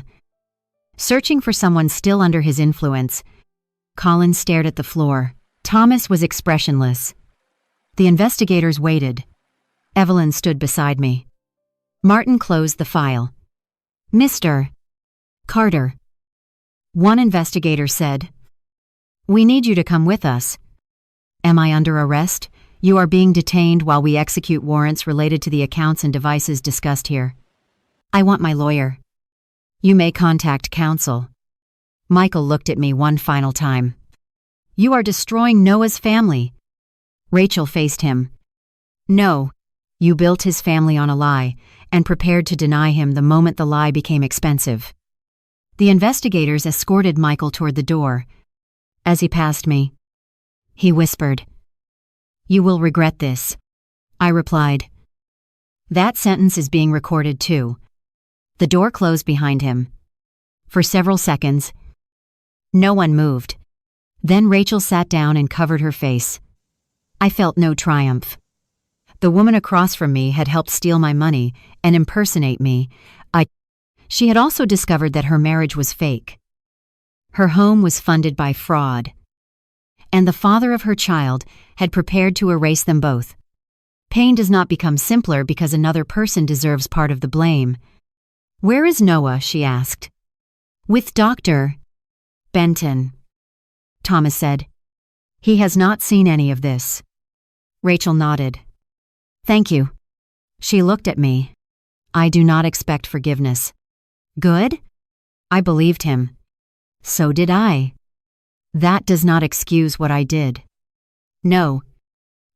searching for someone still under his influence. Colin stared at the floor. Thomas was expressionless. The investigators waited. Evelyn stood beside me. Martin closed the file. Mr. Carter. One investigator said, we need you to come with us. Am I under arrest? You are being detained while we execute warrants related to the accounts and devices discussed here. I want my lawyer. You may contact counsel. Michael looked at me one final time. You are destroying Noah's family. Rachel faced him. No, you built his family on a lie and prepared to deny him the moment the lie became expensive. The investigators escorted Michael toward the door. As he passed me, he whispered, You will regret this. I replied, That sentence is being recorded too. The door closed behind him. For several seconds, no one moved. Then Rachel sat down and covered her face. I felt no triumph. the woman across from me had helped steal my money and impersonate me. She had also discovered that her marriage was fake. Her home was funded by fraud. And the father of her child had prepared to erase them both. Pain does not become simpler because another person deserves part of the blame. "Where is Noah?" she asked. "With Dr. Benton," Thomas said. "He has not seen any of this." Rachel nodded. "Thank you." She looked at me. "I do not expect forgiveness." "Good?" I believed him. So did I. That does not excuse what I did. "No.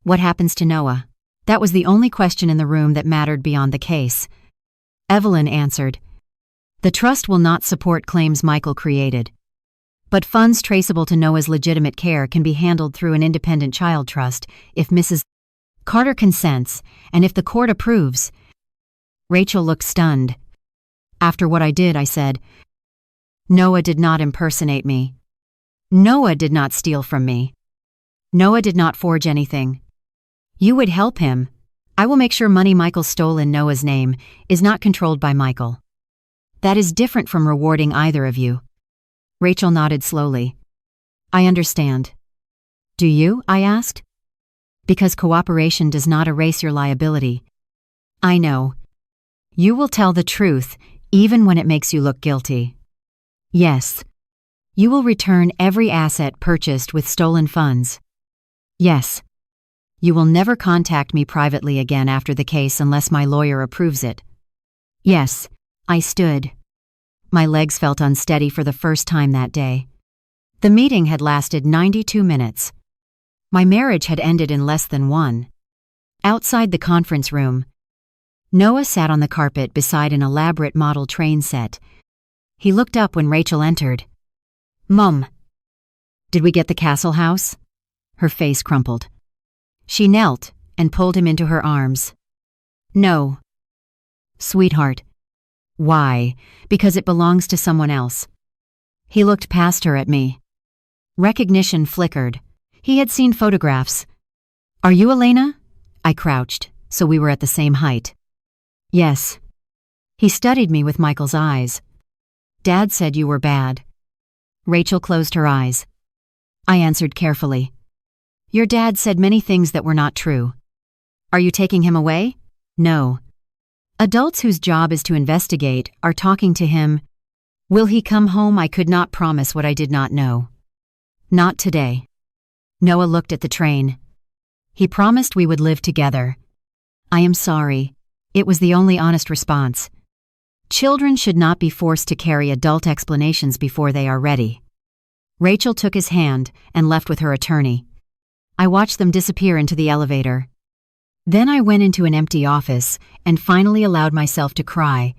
What happens to Noah?" That was the only question in the room that mattered beyond the case. Evelyn answered, "The trust will not support claims Michael created. But funds traceable to Noah's legitimate care can be handled through an independent child trust if Mrs. Carter consents and if the court approves." Rachel looked stunned. "After what I did," I said, "Noah did not impersonate me. Noah did not steal from me. Noah did not forge anything. You would help him. I will make sure money Michael stole in Noah's name is not controlled by Michael. That is different from rewarding either of you." Rachel nodded slowly. "I understand." "Do you?" I asked. "Because cooperation does not erase your liability." "I know. You will tell the truth even when it makes you look guilty." "Yes." "You will return every asset purchased with stolen funds." "Yes." "You will never contact me privately again after the case unless my lawyer approves it." "Yes." I stood. My legs felt unsteady for the first time that day. The meeting had lasted 92 minutes. My marriage had ended in less than one. Outside the conference room, Noah sat on the carpet beside an elaborate model train set. He looked up when Rachel entered. "Mum, did we get the castle house?" Her face crumpled. She knelt and pulled him into her arms. "No." "Sweetheart." "Why?" "Because it belongs to someone else." He looked past her at me. Recognition flickered. He had seen photographs. "Are you Elena?" I crouched, so we were at the same height. "Yes." He studied me with Michael's eyes. "Dad said you were bad." Rachel closed her eyes. I answered carefully. "Your dad said many things that were not true." "Are you taking him away?" "No." "Adults whose job is to investigate are talking to him. Will he come home?" I could not promise what I did not know. "Not today." Noah looked at the train. "He promised we would live together." "I am sorry." It was the only honest response. Children should not be forced to carry adult explanations before they are ready. Rachel took his hand and left with her attorney. I watched them disappear into the elevator. Then I went into an empty office and finally allowed myself to cry.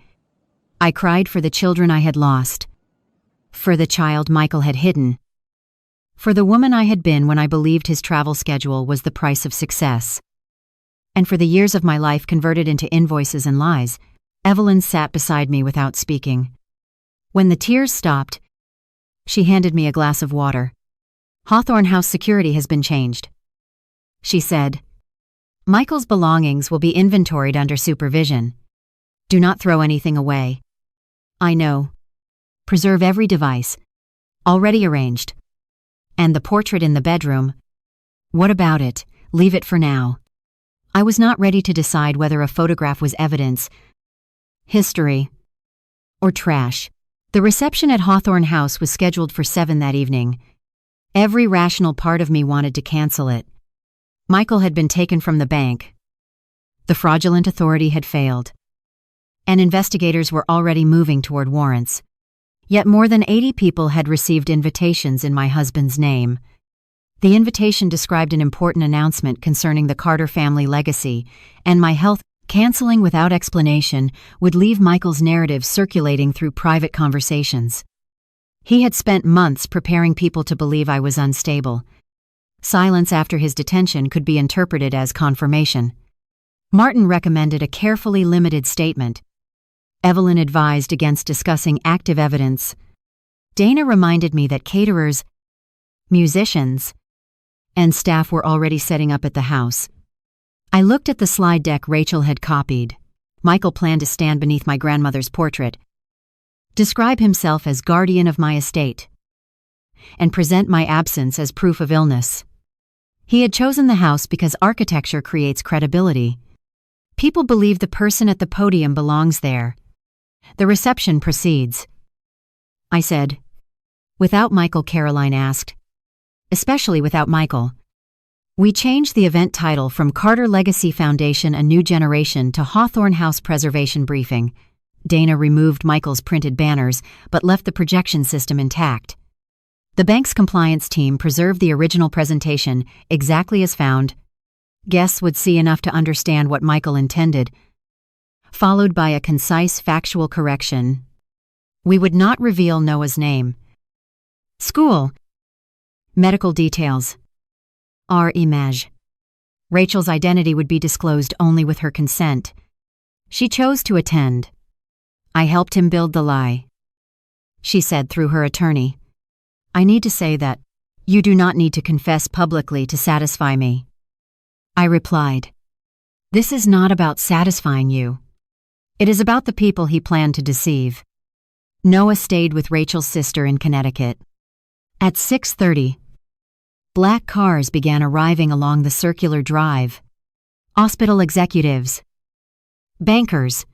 I cried for the children I had lost, for the child Michael had hidden, for the woman I had been when I believed his travel schedule was the price of success, and for the years of my life converted into invoices and lies. Evelyn sat beside me without speaking. When the tears stopped, she handed me a glass of water. "Hawthorne House security has been changed," she said. "Michael's belongings will be inventoried under supervision. Do not throw anything away." "I know. Preserve every device. Already arranged." "And the portrait in the bedroom?" "What about it? Leave it for now." I was not ready to decide whether a photograph was evidence, history, or trash. The reception at Hawthorne House was scheduled for 7 that evening. Every rational part of me wanted to cancel it. Michael had been taken from the bank. The fraudulent authority had failed. And investigators were already moving toward warrants. Yet more than 80 people had received invitations in my husband's name. The invitation described an important announcement concerning the Carter family legacy, and my health. Canceling without explanation would leave Michael's narrative circulating through private conversations. He had spent months preparing people to believe I was unstable. Silence after his detention could be interpreted as confirmation. Martin recommended a carefully limited statement. Evelyn advised against discussing active evidence. Dana reminded me that caterers, musicians, and staff were already setting up at the house. I looked at the slide deck Rachel had copied. Michael planned to stand beneath my grandmother's portrait, describe himself as guardian of my estate, and present my absence as proof of illness. He had chosen the house because architecture creates credibility. People believe the person at the podium belongs there. The reception proceeds. I said. Without Michael, Caroline asked. Especially without Michael. We changed the event title from Carter Legacy Foundation A New Generation to Hawthorne House Preservation Briefing. Dana removed Michael's printed banners, but left the projection system intact. The bank's compliance team preserved the original presentation exactly as found. Guests would see enough to understand what Michael intended, followed by a concise factual correction. We would not reveal Noah's name. School. Medical details. Our image. Rachel's identity would be disclosed only with her consent. She chose to attend. I helped him build the lie. She said through her attorney. I need to say that you do not need to confess publicly to satisfy me. I replied. This is not about satisfying you. It is about the people he planned to deceive. Noah stayed with Rachel's sister in Connecticut. At 6:30, black cars began arriving along the circular drive. Hospital executives, bankers,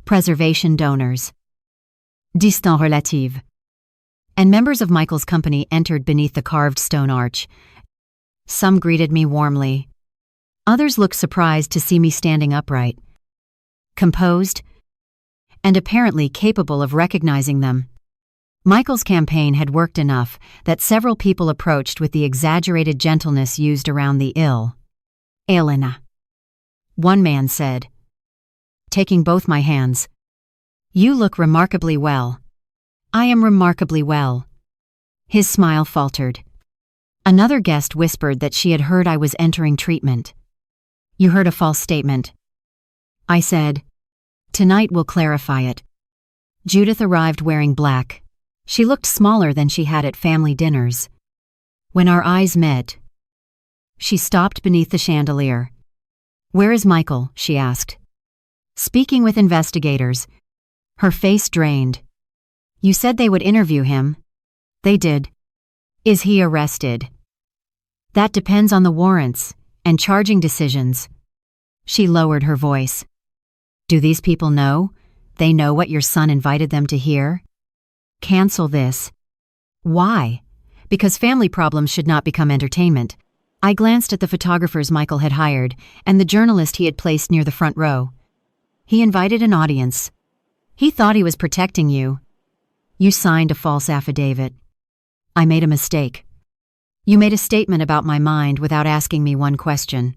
preservation donors, distant relative, and members of Michael's company entered beneath the carved stone arch. Some greeted me warmly. Others looked surprised to see me standing upright, composed, and apparently capable of recognizing them. Michael's campaign had worked enough that several people approached with the exaggerated gentleness used around the ill. Elena. One man said, taking both my hands, You look remarkably well. I am remarkably well. His smile faltered. Another guest whispered that she had heard I was entering treatment. You heard a false statement. I said, Tonight will clarify it. Judith arrived wearing black. She looked smaller than she had at family dinners. When our eyes met, she stopped beneath the chandelier. Where is Michael? She asked. Speaking with investigators. Her face drained. You said they would interview him. They did. Is he arrested? That depends on the warrants and charging decisions. She lowered her voice. Do these people know? They know what your son invited them to hear? Cancel this. Why? Because family problems should not become entertainment. I glanced at the photographers Michael had hired and the journalist he had placed near the front row. He invited an audience. He thought he was protecting you. You signed a false affidavit. I made a mistake. You made a statement about my mind without asking me one question.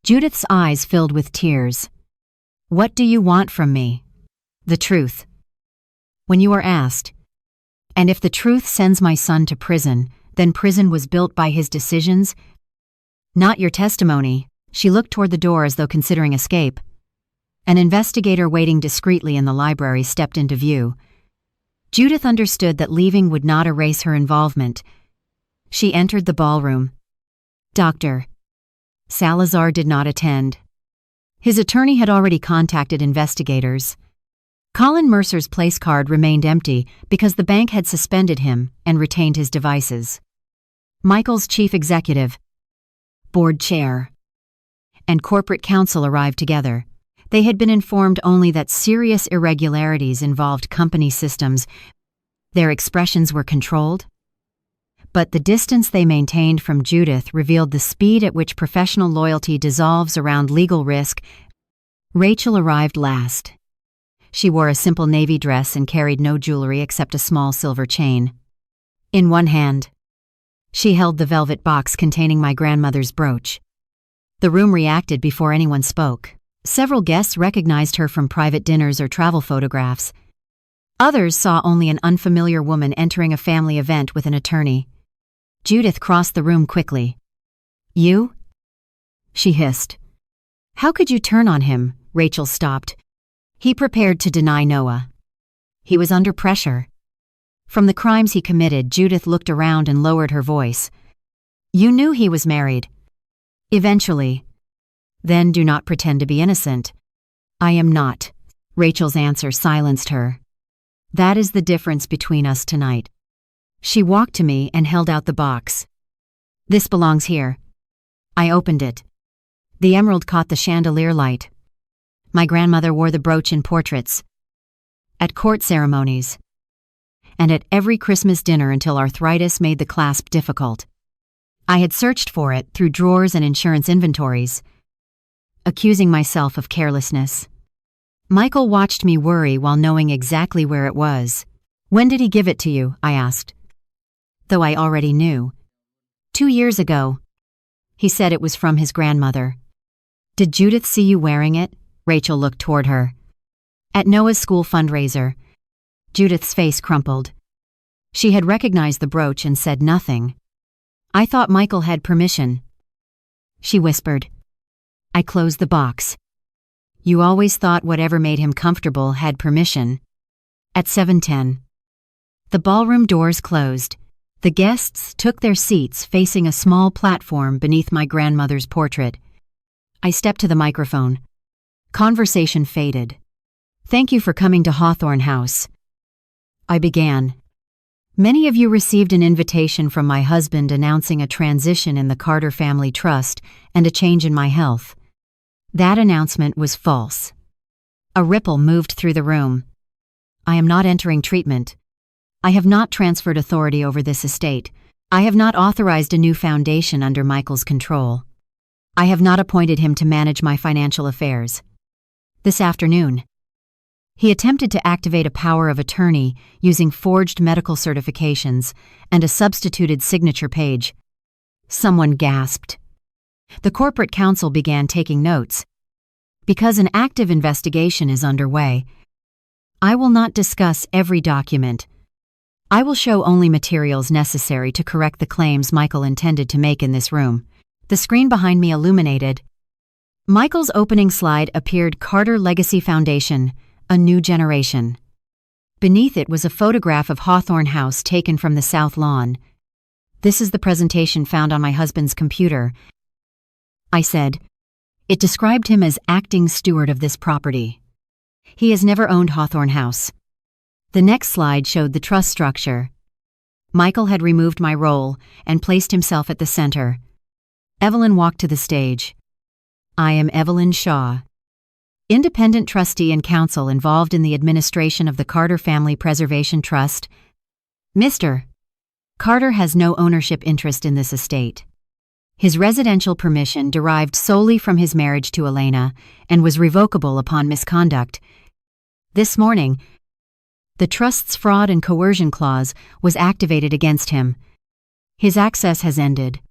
Judith's eyes filled with tears. What do you want from me? The truth. When you are asked, and if the truth sends my son to prison, then prison was built by his decisions, not your testimony. She looked toward the door as though considering escape. An investigator waiting discreetly in the library stepped into view. Judith understood that leaving would not erase her involvement. She entered the ballroom. Dr. Salazar did not attend. His attorney had already contacted investigators. Colin Mercer's place card remained empty because the bank had suspended him and retained his devices. Michael's chief executive, board chair, and corporate counsel arrived together. They had been informed only that serious irregularities involved company systems. Their expressions were controlled, but the distance they maintained from Judith revealed the speed at which professional loyalty dissolves around legal risk. Rachel arrived last. She wore a simple navy dress and carried no jewelry except a small silver chain. In one hand, she held the velvet box containing my grandmother's brooch. The room reacted before anyone spoke. Several guests recognized her from private dinners or travel photographs. Others saw only an unfamiliar woman entering a family event with an attorney. Judith crossed the room quickly. You? She hissed. How could you turn on him? Rachel stopped. He prepared to deny Noah. He was under pressure. From the crimes he committed, Judith looked around and lowered her voice. You knew he was married. Eventually. Then do not pretend to be innocent. I am not. Rachel's answer silenced her. That is the difference between us tonight. She walked to me and held out the box. This belongs here. I opened it. The emerald caught the chandelier light. My grandmother wore the brooch in portraits, at court ceremonies, and at every Christmas dinner until arthritis made the clasp difficult. I had searched for it through drawers and insurance inventories, accusing myself of carelessness. Michael watched me worry while knowing exactly where it was. When did he give it to you? I asked, though I already knew. 2 years ago. He said it was from his grandmother. Did Judith see you wearing it? Rachel looked toward her. At Noah's school fundraiser. Judith's face crumpled. She had recognized the brooch and said nothing. I thought Michael had permission. She whispered. I closed the box. You always thought whatever made him comfortable had permission. At 7:10. The ballroom doors closed. The guests took their seats facing a small platform beneath my grandmother's portrait. I stepped to the microphone. Conversation faded. Thank you for coming to Hawthorne House. I began. Many of you received an invitation from my husband announcing a transition in the Carter Family Trust and a change in my health. That announcement was false. A ripple moved through the room. I am not entering treatment. I have not transferred authority over this estate. I have not authorized a new foundation under Michael's control. I have not appointed him to manage my financial affairs. This afternoon, he attempted to activate a power of attorney using forged medical certifications and a substituted signature page. Someone gasped. The corporate counsel began taking notes. Because an active investigation is underway, I will not discuss every document. I will show only materials necessary to correct the claims Michael intended to make in this room. The screen behind me illuminated. Michael's opening slide appeared Carter Legacy Foundation, a new generation. Beneath it was a photograph of Hawthorne House taken from the south lawn. This is the presentation found on my husband's computer. I said. It described him as acting steward of this property. He has never owned Hawthorne House. The next slide showed the trust structure. Michael had removed my role and placed himself at the center. Evelyn walked to the stage. I am Evelyn Shaw, independent trustee and counsel involved in the administration of the Carter Family Preservation Trust. Mr. Carter has no ownership interest in this estate. His residential permission derived solely from his marriage to Elena and was revocable upon misconduct. This morning, the trust's fraud and coercion clause was activated against him. His access has ended.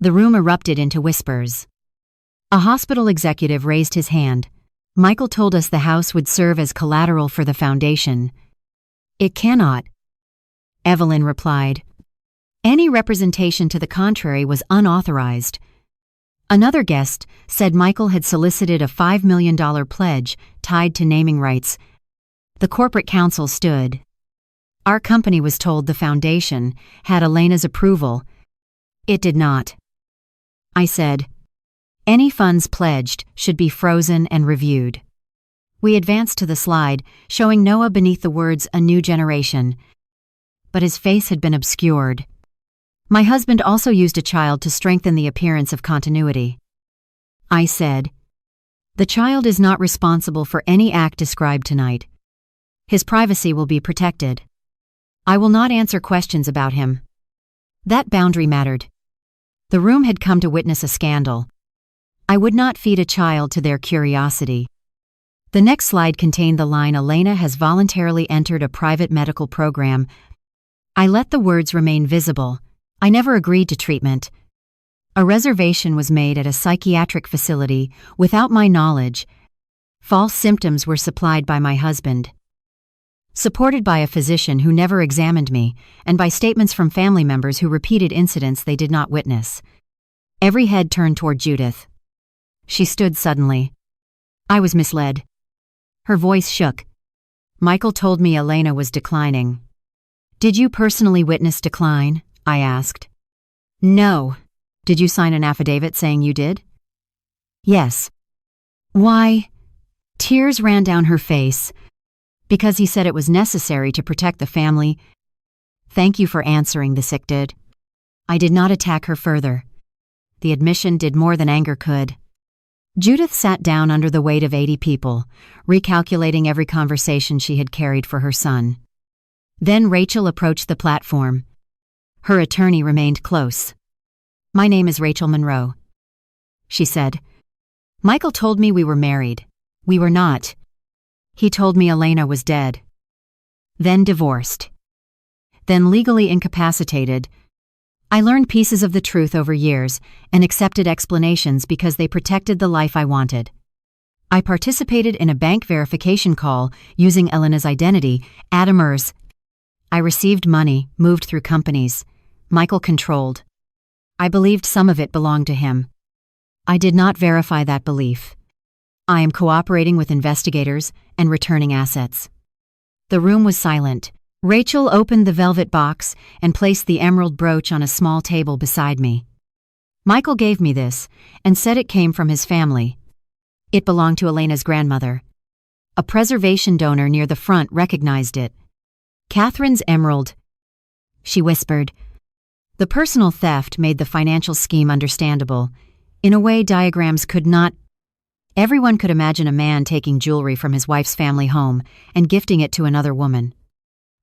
The room erupted into whispers. A hospital executive raised his hand. Michael told us the house would serve as collateral for the foundation. It cannot, Evelyn replied. Any representation to the contrary was unauthorized. Another guest said Michael had solicited a $5 million pledge tied to naming rights. The corporate counsel stood. Our company was told the foundation had Elena's approval. It did not. I said, any funds pledged should be frozen and reviewed. We advanced to the slide, showing Noah beneath the words, a new generation. But his face had been obscured. My husband also used a child to strengthen the appearance of continuity. I said, the child is not responsible for any act described tonight. His privacy will be protected. I will not answer questions about him. That boundary mattered. The room had come to witness a scandal. I would not feed a child to their curiosity. The next slide contained the line, Elena has voluntarily entered a private medical program. I let the words remain visible. I never agreed to treatment. A reservation was made at a psychiatric facility without my knowledge. False symptoms were supplied by my husband. Supported by a physician who never examined me, and by statements from family members who repeated incidents they did not witness. Every head turned toward Judith. She stood suddenly. I was misled. Her voice shook. Michael told me Elena was declining. Did you personally witness decline? I asked. No. Did you sign an affidavit saying you did? Yes. Why? Tears ran down her face. Because he said it was necessary to protect the family. Thank you for answering, the sick did. I did not attack her further. The admission did more than anger could. Judith sat down under the weight of 80 people, recalculating every conversation she had carried for her son. Then Rachel approached the platform. Her attorney remained close. My name is Rachel Monroe, she said. Michael told me we were married. We were not. He told me Elena was dead. Then divorced. Then legally incapacitated. I learned pieces of the truth over years and accepted explanations because they protected the life I wanted. I participated in a bank verification call using Elena's identity, Adamers. I received money, moved through companies. Michael controlled. I believed some of it belonged to him. I did not verify that belief. I am cooperating with investigators and returning assets. The room was silent. Rachel opened the velvet box and placed the emerald brooch on a small table beside me. Michael gave me this and said it came from his family. It belonged to Elena's grandmother. A preservation donor near the front recognized it. Catherine's emerald, she whispered. The personal theft made the financial scheme understandable, in a way diagrams could not. Everyone could imagine a man taking jewelry from his wife's family home and gifting it to another woman.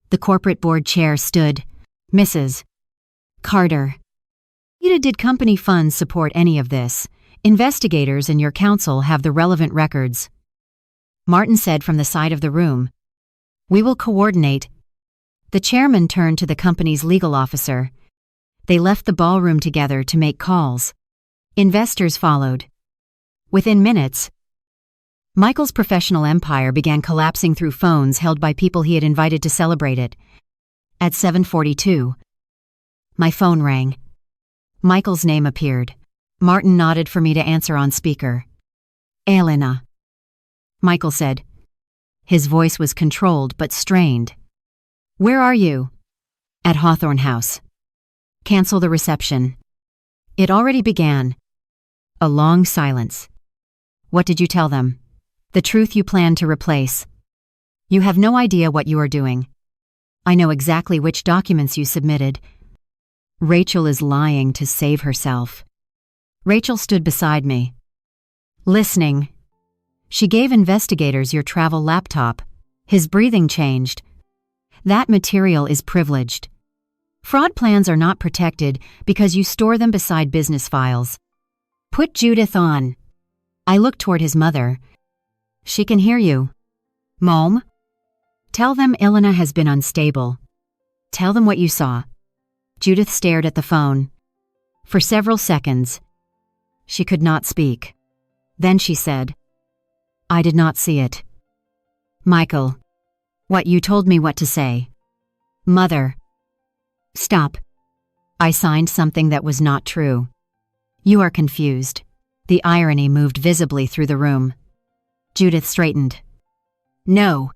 The corporate board chair stood. Mrs. Carter. Did company funds support any of this? Investigators and your counsel have the relevant records. Martin said from the side of the room. We will coordinate. The chairman turned to the company's legal officer. They left the ballroom together to make calls. Investors followed. Within minutes, Michael's professional empire began collapsing through phones held by people he had invited to celebrate it. At 7:42, my phone rang. Michael's name appeared. Martin nodded for me to answer on speaker. Elena, Michael said. His voice was controlled but strained. Where are you? At Hawthorne House. Cancel the reception. It already began. A long silence. What did you tell them? The truth you plan to replace. You have no idea what you are doing. I know exactly which documents you submitted. Rachel is lying to save herself. Rachel stood beside me. Listening. She gave investigators your travel laptop. His breathing changed. That material is privileged. Fraud plans are not protected because you store them beside business files. Put Judith on. I looked toward his mother. She can hear you. Mom? Tell them Elena has been unstable. Tell them what you saw. Judith stared at the phone. For several seconds. She could not speak. Then she said, I did not see it. Michael. What, you told me what to say. Mother. Stop. I signed something that was not true. You are confused. The irony moved visibly through the room. Judith straightened. No.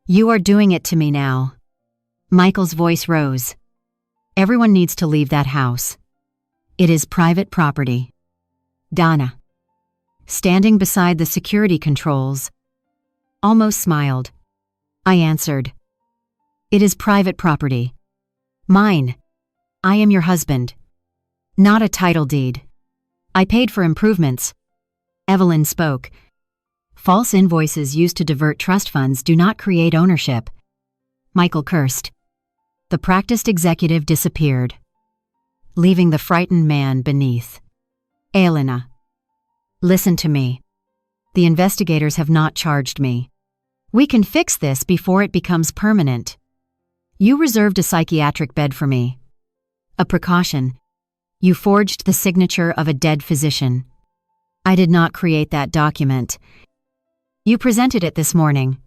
You are doing it to me now. Michael's voice rose. Everyone needs to leave that house. It is private property. Donna, standing beside the security controls, almost smiled. I answered. It is private property. Mine. I am your husband. Not a title deed. I paid for improvements. Evelyn spoke. False invoices used to divert trust funds do not create ownership. Michael cursed. The practiced executive disappeared, leaving the frightened man beneath. Elena. Listen to me. The investigators have not charged me. We can fix this before it becomes permanent. You reserved a psychiatric bed for me. A precaution. You forged the signature of a dead physician. I did not create that document. You presented it this morning.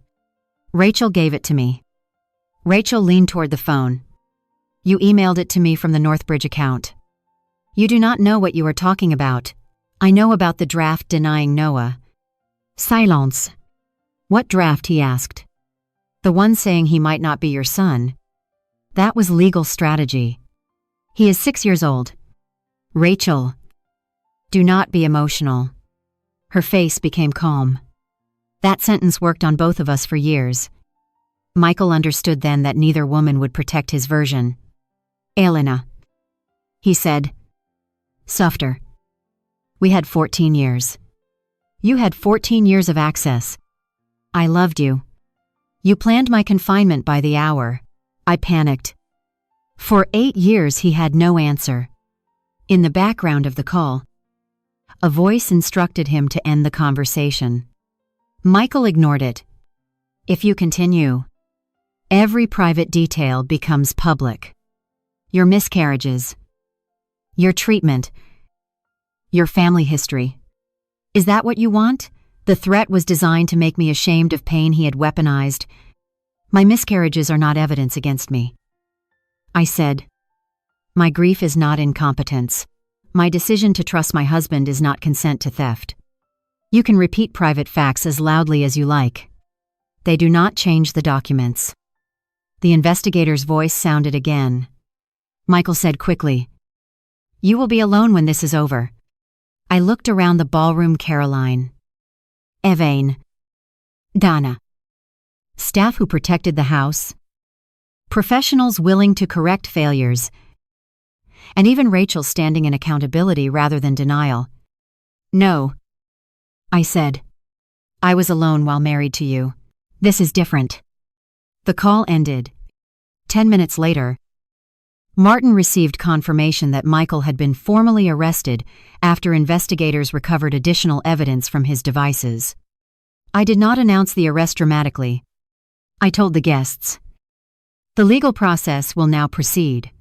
Rachel gave it to me. Rachel leaned toward the phone. You emailed it to me from the Northbridge account. You do not know what you are talking about. I know about the draft denying Noah. Silence. What draft, he asked. The one saying he might not be your son. That was legal strategy. He is 6 years old. Rachel. Do not be emotional. Her face became calm. That sentence worked on both of us for years. Michael understood then that neither woman would protect his version. Elena, he said. Softer. We had 14 years. You had 14 years of access. I loved you. You planned my confinement by the hour. I panicked. For 8 years he had no answer. In the background of the call, a voice instructed him to end the conversation. Michael ignored it. If you continue, every private detail becomes public. Your miscarriages, your treatment, your family history. Is that what you want? The threat was designed to make me ashamed of pain he had weaponized. My miscarriages are not evidence against me. I said, my grief is not incompetence. My decision to trust my husband is not consent to theft. You can repeat private facts as loudly as you like. They do not change the documents. The investigator's voice sounded again. Michael said quickly, you will be alone when this is over. I looked around the ballroom. Caroline, Evane, Donna. Staff who protected the house. Professionals willing to correct failures. And even Rachel standing in accountability rather than denial. No, I said. I was alone while married to you. This is different. The call ended. 10 minutes later, Martin received confirmation that Michael had been formally arrested after investigators recovered additional evidence from his devices. I did not announce the arrest dramatically. I told the guests, the legal process will now proceed.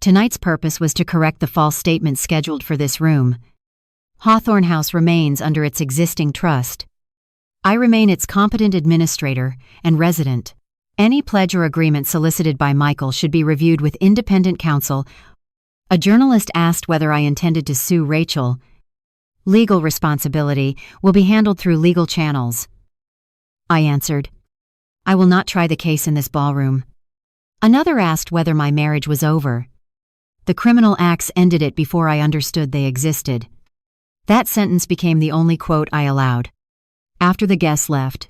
Tonight's purpose was to correct the false statement scheduled for this room. Hawthorne House remains under its existing trust. I remain its competent administrator and resident. Any pledge or agreement solicited by Michael should be reviewed with independent counsel. A journalist asked whether I intended to sue Rachel. Legal responsibility will be handled through legal channels. I answered, I will not try the case in this ballroom. Another asked whether my marriage was over. The criminal acts ended it before I understood they existed. That sentence became the only quote I allowed. After the guests left,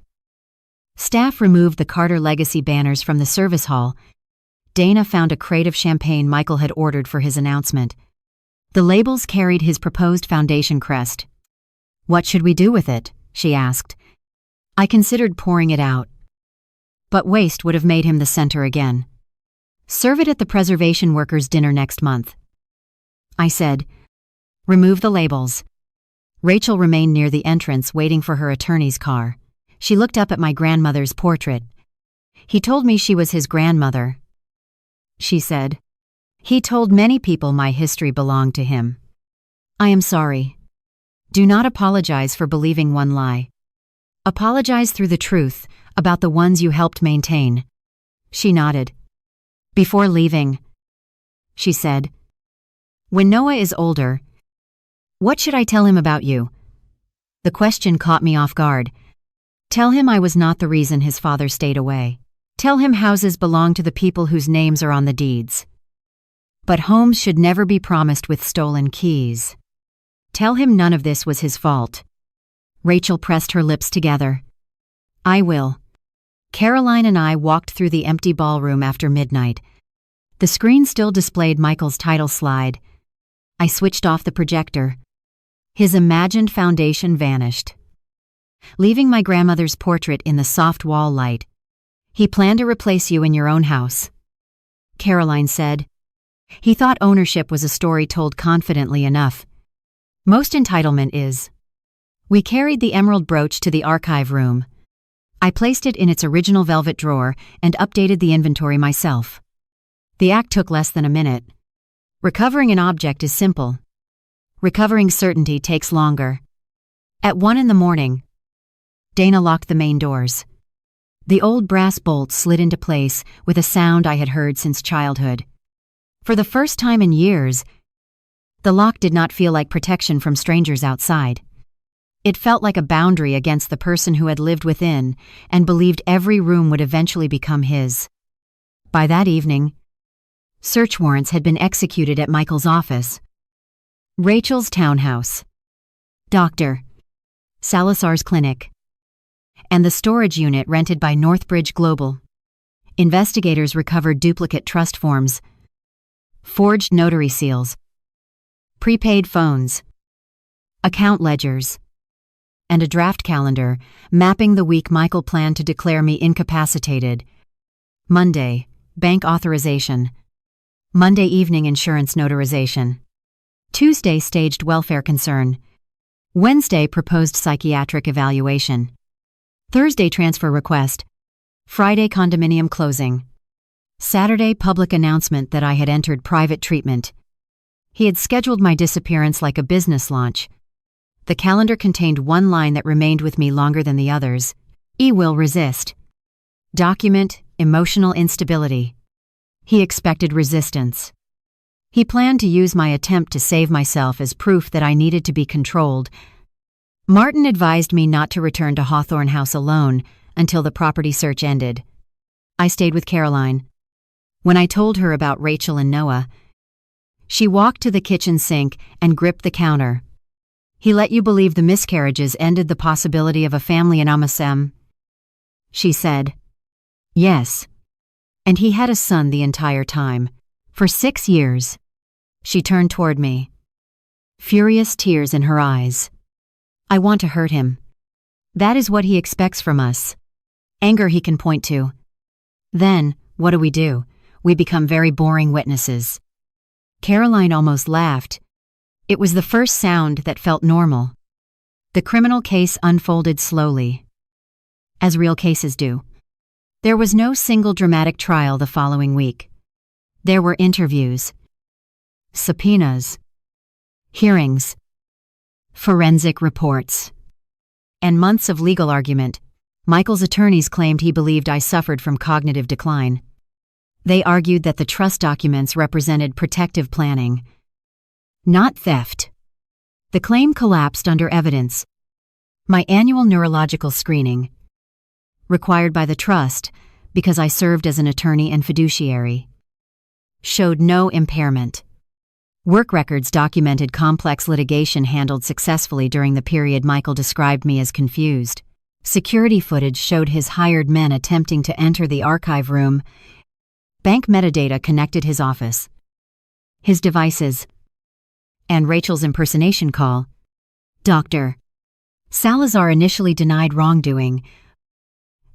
staff removed the Carter Legacy banners from the service hall. Dana found a crate of champagne Michael had ordered for his announcement. The labels carried his proposed foundation crest. What should we do with it? She asked. I considered pouring it out. But waste would have made him the center again. Serve it at the preservation workers' dinner next month. I said, remove the labels. Rachel remained near the entrance waiting for her attorney's car. She looked up at my grandmother's portrait. He told me she was his grandmother. She said, he told many people my history belonged to him. I am sorry. Do not apologize for believing one lie. Apologize through the truth about the ones you helped maintain. She nodded. Before leaving, she said, when Noah is older, what should I tell him about you? The question caught me off guard. Tell him I was not the reason his father stayed away. Tell him houses belong to the people whose names are on the deeds. But homes should never be promised with stolen keys. Tell him none of this was his fault. Rachel pressed her lips together. I will. Caroline and I walked through the empty ballroom after midnight. The screen still displayed Michael's title slide. I switched off the projector. His imagined foundation vanished, leaving my grandmother's portrait in the soft wall light. He planned to replace you in your own house. Caroline said. He thought ownership was a story told confidently enough. Most entitlement is. We carried the emerald brooch to the archive room. I placed it in its original velvet drawer and updated the inventory myself. The act took less than a minute. Recovering an object is simple. Recovering certainty takes longer. At 1 a.m, Dana locked the main doors. The old brass bolts slid into place with a sound I had heard since childhood. For the first time in years, the lock did not feel like protection from strangers outside. It felt like a boundary against the person who had lived within and believed every room would eventually become his. By that evening, search warrants had been executed at Michael's office. Rachel's townhouse. Dr. Salazar's clinic, and the storage unit rented by Northbridge Global. Investigators recovered duplicate trust forms, forged notary seals, prepaid phones, account ledgers, and a draft calendar mapping the week Michael planned to declare me incapacitated. Monday, bank authorization. Monday evening, insurance notarization. Tuesday, staged welfare concern. Wednesday, proposed psychiatric evaluation. Thursday, transfer request. Friday, condominium closing. Saturday, public announcement that I had entered private treatment. He had scheduled my disappearance like a business launch. The calendar contained one line that remained with me longer than the others. E will resist. Document, emotional instability. He expected resistance. He planned to use my attempt to save myself as proof that I needed to be controlled. Martin advised me not to return to Hawthorne House alone until the property search ended. I stayed with Caroline. When I told her about Rachel and Noah, she walked to the kitchen sink and gripped the counter. He let you believe the miscarriages ended the possibility of a family in Amasem? She said. Yes. And he had a son the entire time. For 6 years. She turned toward me. Furious tears in her eyes. I want to hurt him. That is what he expects from us. Anger he can point to. Then, what do? We become very boring witnesses. Caroline almost laughed. It was the first sound that felt normal. The criminal case unfolded slowly, as real cases do. There was no single dramatic trial the following week. There were interviews, subpoenas, hearings, forensic reports, and months of legal argument. Michael's attorneys claimed he believed I suffered from cognitive decline. They argued that the trust documents represented protective planning, not theft. The claim collapsed under evidence. My annual neurological screening, required by the trust because I served as an attorney and fiduciary, showed no impairment. Work records documented complex litigation handled successfully during the period Michael described me as confused. Security footage showed his hired men attempting to enter the archive room. Bank metadata connected his office, his devices, and Rachel's impersonation call. Dr. Salazar initially denied wrongdoing,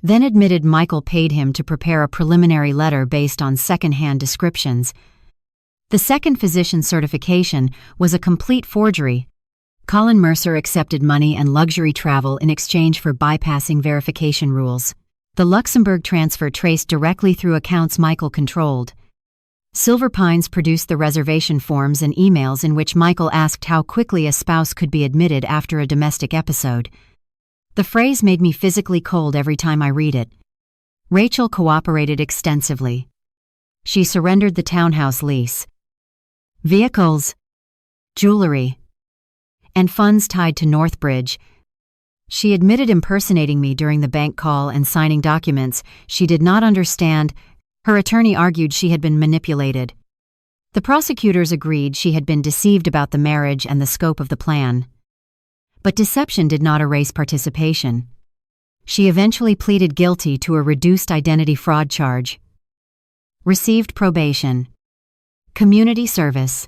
then admitted Michael paid him to prepare a preliminary letter based on second-hand descriptions. The second physician certification was a complete forgery. Colin Mercer accepted money and luxury travel in exchange for bypassing verification rules. The Luxembourg transfer traced directly through accounts Michael controlled. Silver Pines produced the reservation forms and emails in which Michael asked how quickly a spouse could be admitted after a domestic episode. The phrase made me physically cold every time I read it. Rachel cooperated extensively. She surrendered the townhouse lease, vehicles, jewelry, and funds tied to Northbridge. She admitted impersonating me during the bank call and signing documents she did not understand. Her attorney argued she had been manipulated. The prosecutors agreed she had been deceived about the marriage and the scope of the plan. But deception did not erase participation. She eventually pleaded guilty to a reduced identity fraud charge, received probation, community service,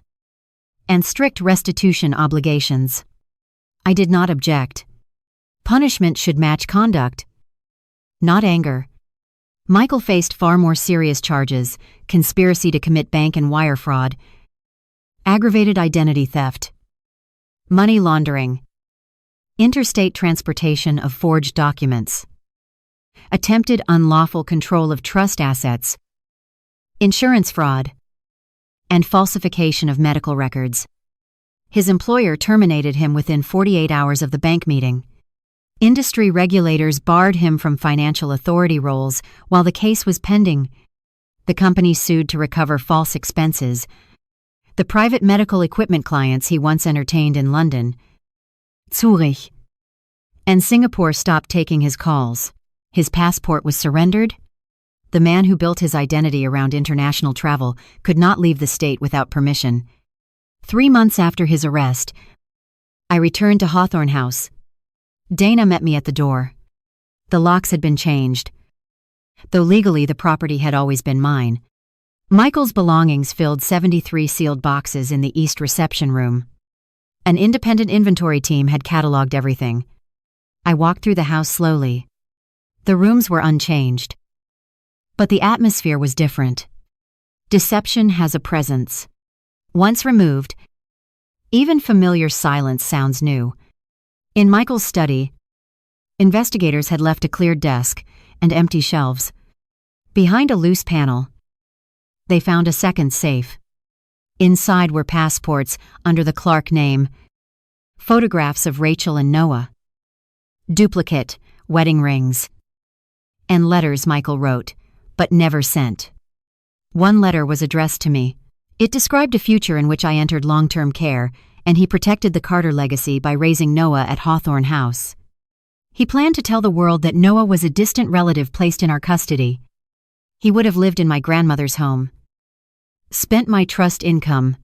and strict restitution obligations. I did not object. Punishment should match conduct, not anger. Michael faced far more serious charges: conspiracy to commit bank and wire fraud, aggravated identity theft, money laundering, interstate transportation of forged documents, attempted unlawful control of trust assets, insurance fraud, and falsification of medical records. His employer terminated him within 48 hours of the bank meeting. Industry regulators barred him from financial authority roles while the case was pending. The company sued to recover false expenses. The private medical equipment clients he once entertained in London, Zurich, and Singapore stopped taking his calls. His passport was surrendered. The man who built his identity around international travel could not leave the state without permission. 3 months after his arrest, I returned to Hawthorne House. Dana met me at the door. The locks had been changed, though legally the property had always been mine. Michael's belongings filled 73 sealed boxes in the East reception room. An independent inventory team had cataloged everything. I walked through the house slowly. The rooms were unchanged, but the atmosphere was different. Deception has a presence. Once removed, even familiar silence sounds new. In Michael's study, investigators had left a cleared desk and empty shelves. Behind a loose panel, they found a second safe. Inside were passports under the Clark name, photographs of Rachel and Noah, duplicate wedding rings, and letters Michael wrote, but never sent. One letter was addressed to me. It described a future in which I entered long-term care, and he protected the Carter legacy by raising Noah at Hawthorne House. He planned to tell the world that Noah was a distant relative placed in our custody. He would have lived in my grandmother's home, spent my trust income,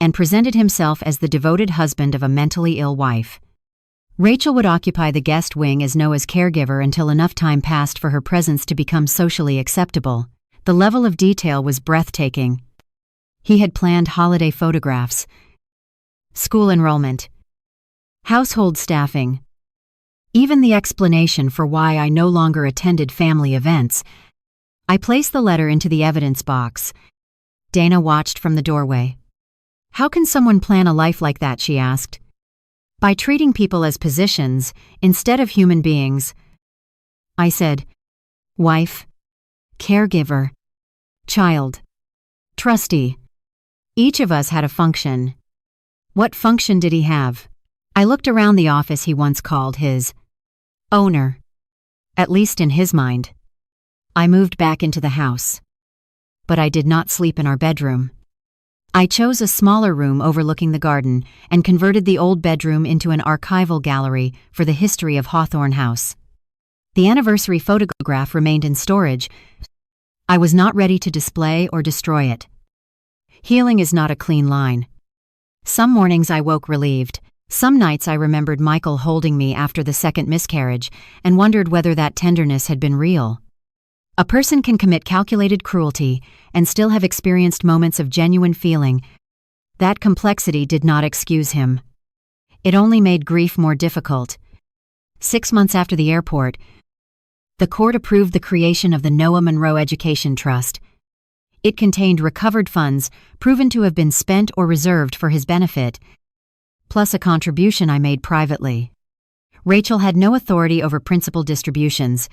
and presented himself as the devoted husband of a mentally ill wife. Rachel would occupy the guest wing as Noah's caregiver until enough time passed for her presence to become socially acceptable. The level of detail was breathtaking. He had planned holiday photographs, school enrollment, household staffing, even the explanation for why I no longer attended family events. I placed the letter into the evidence box. Dana watched from the doorway. "How can someone plan a life like that?" she asked. "By treating people as positions instead of human beings." I said, "Wife, caregiver, child, trustee. Each of us had a function. What function did he have?" I looked around the office he once called his owner, at least in his mind. I moved back into the house, but I did not sleep in our bedroom. I chose a smaller room overlooking the garden and converted the old bedroom into an archival gallery for the history of Hawthorne House. The anniversary photograph remained in storage. I was not ready to display or destroy it. Healing is not a clean line. Some mornings I woke relieved. Some nights I remembered Michael holding me after the second miscarriage and wondered whether that tenderness had been real. A person can commit calculated cruelty and still have experienced moments of genuine feeling. That complexity did not excuse him. It only made grief more difficult. 6 months after the airport, the court approved the creation of the Noah Monroe Education Trust. It contained recovered funds proven to have been spent or reserved for his benefit, plus a contribution I made privately. Rachel had no authority over principal distributions.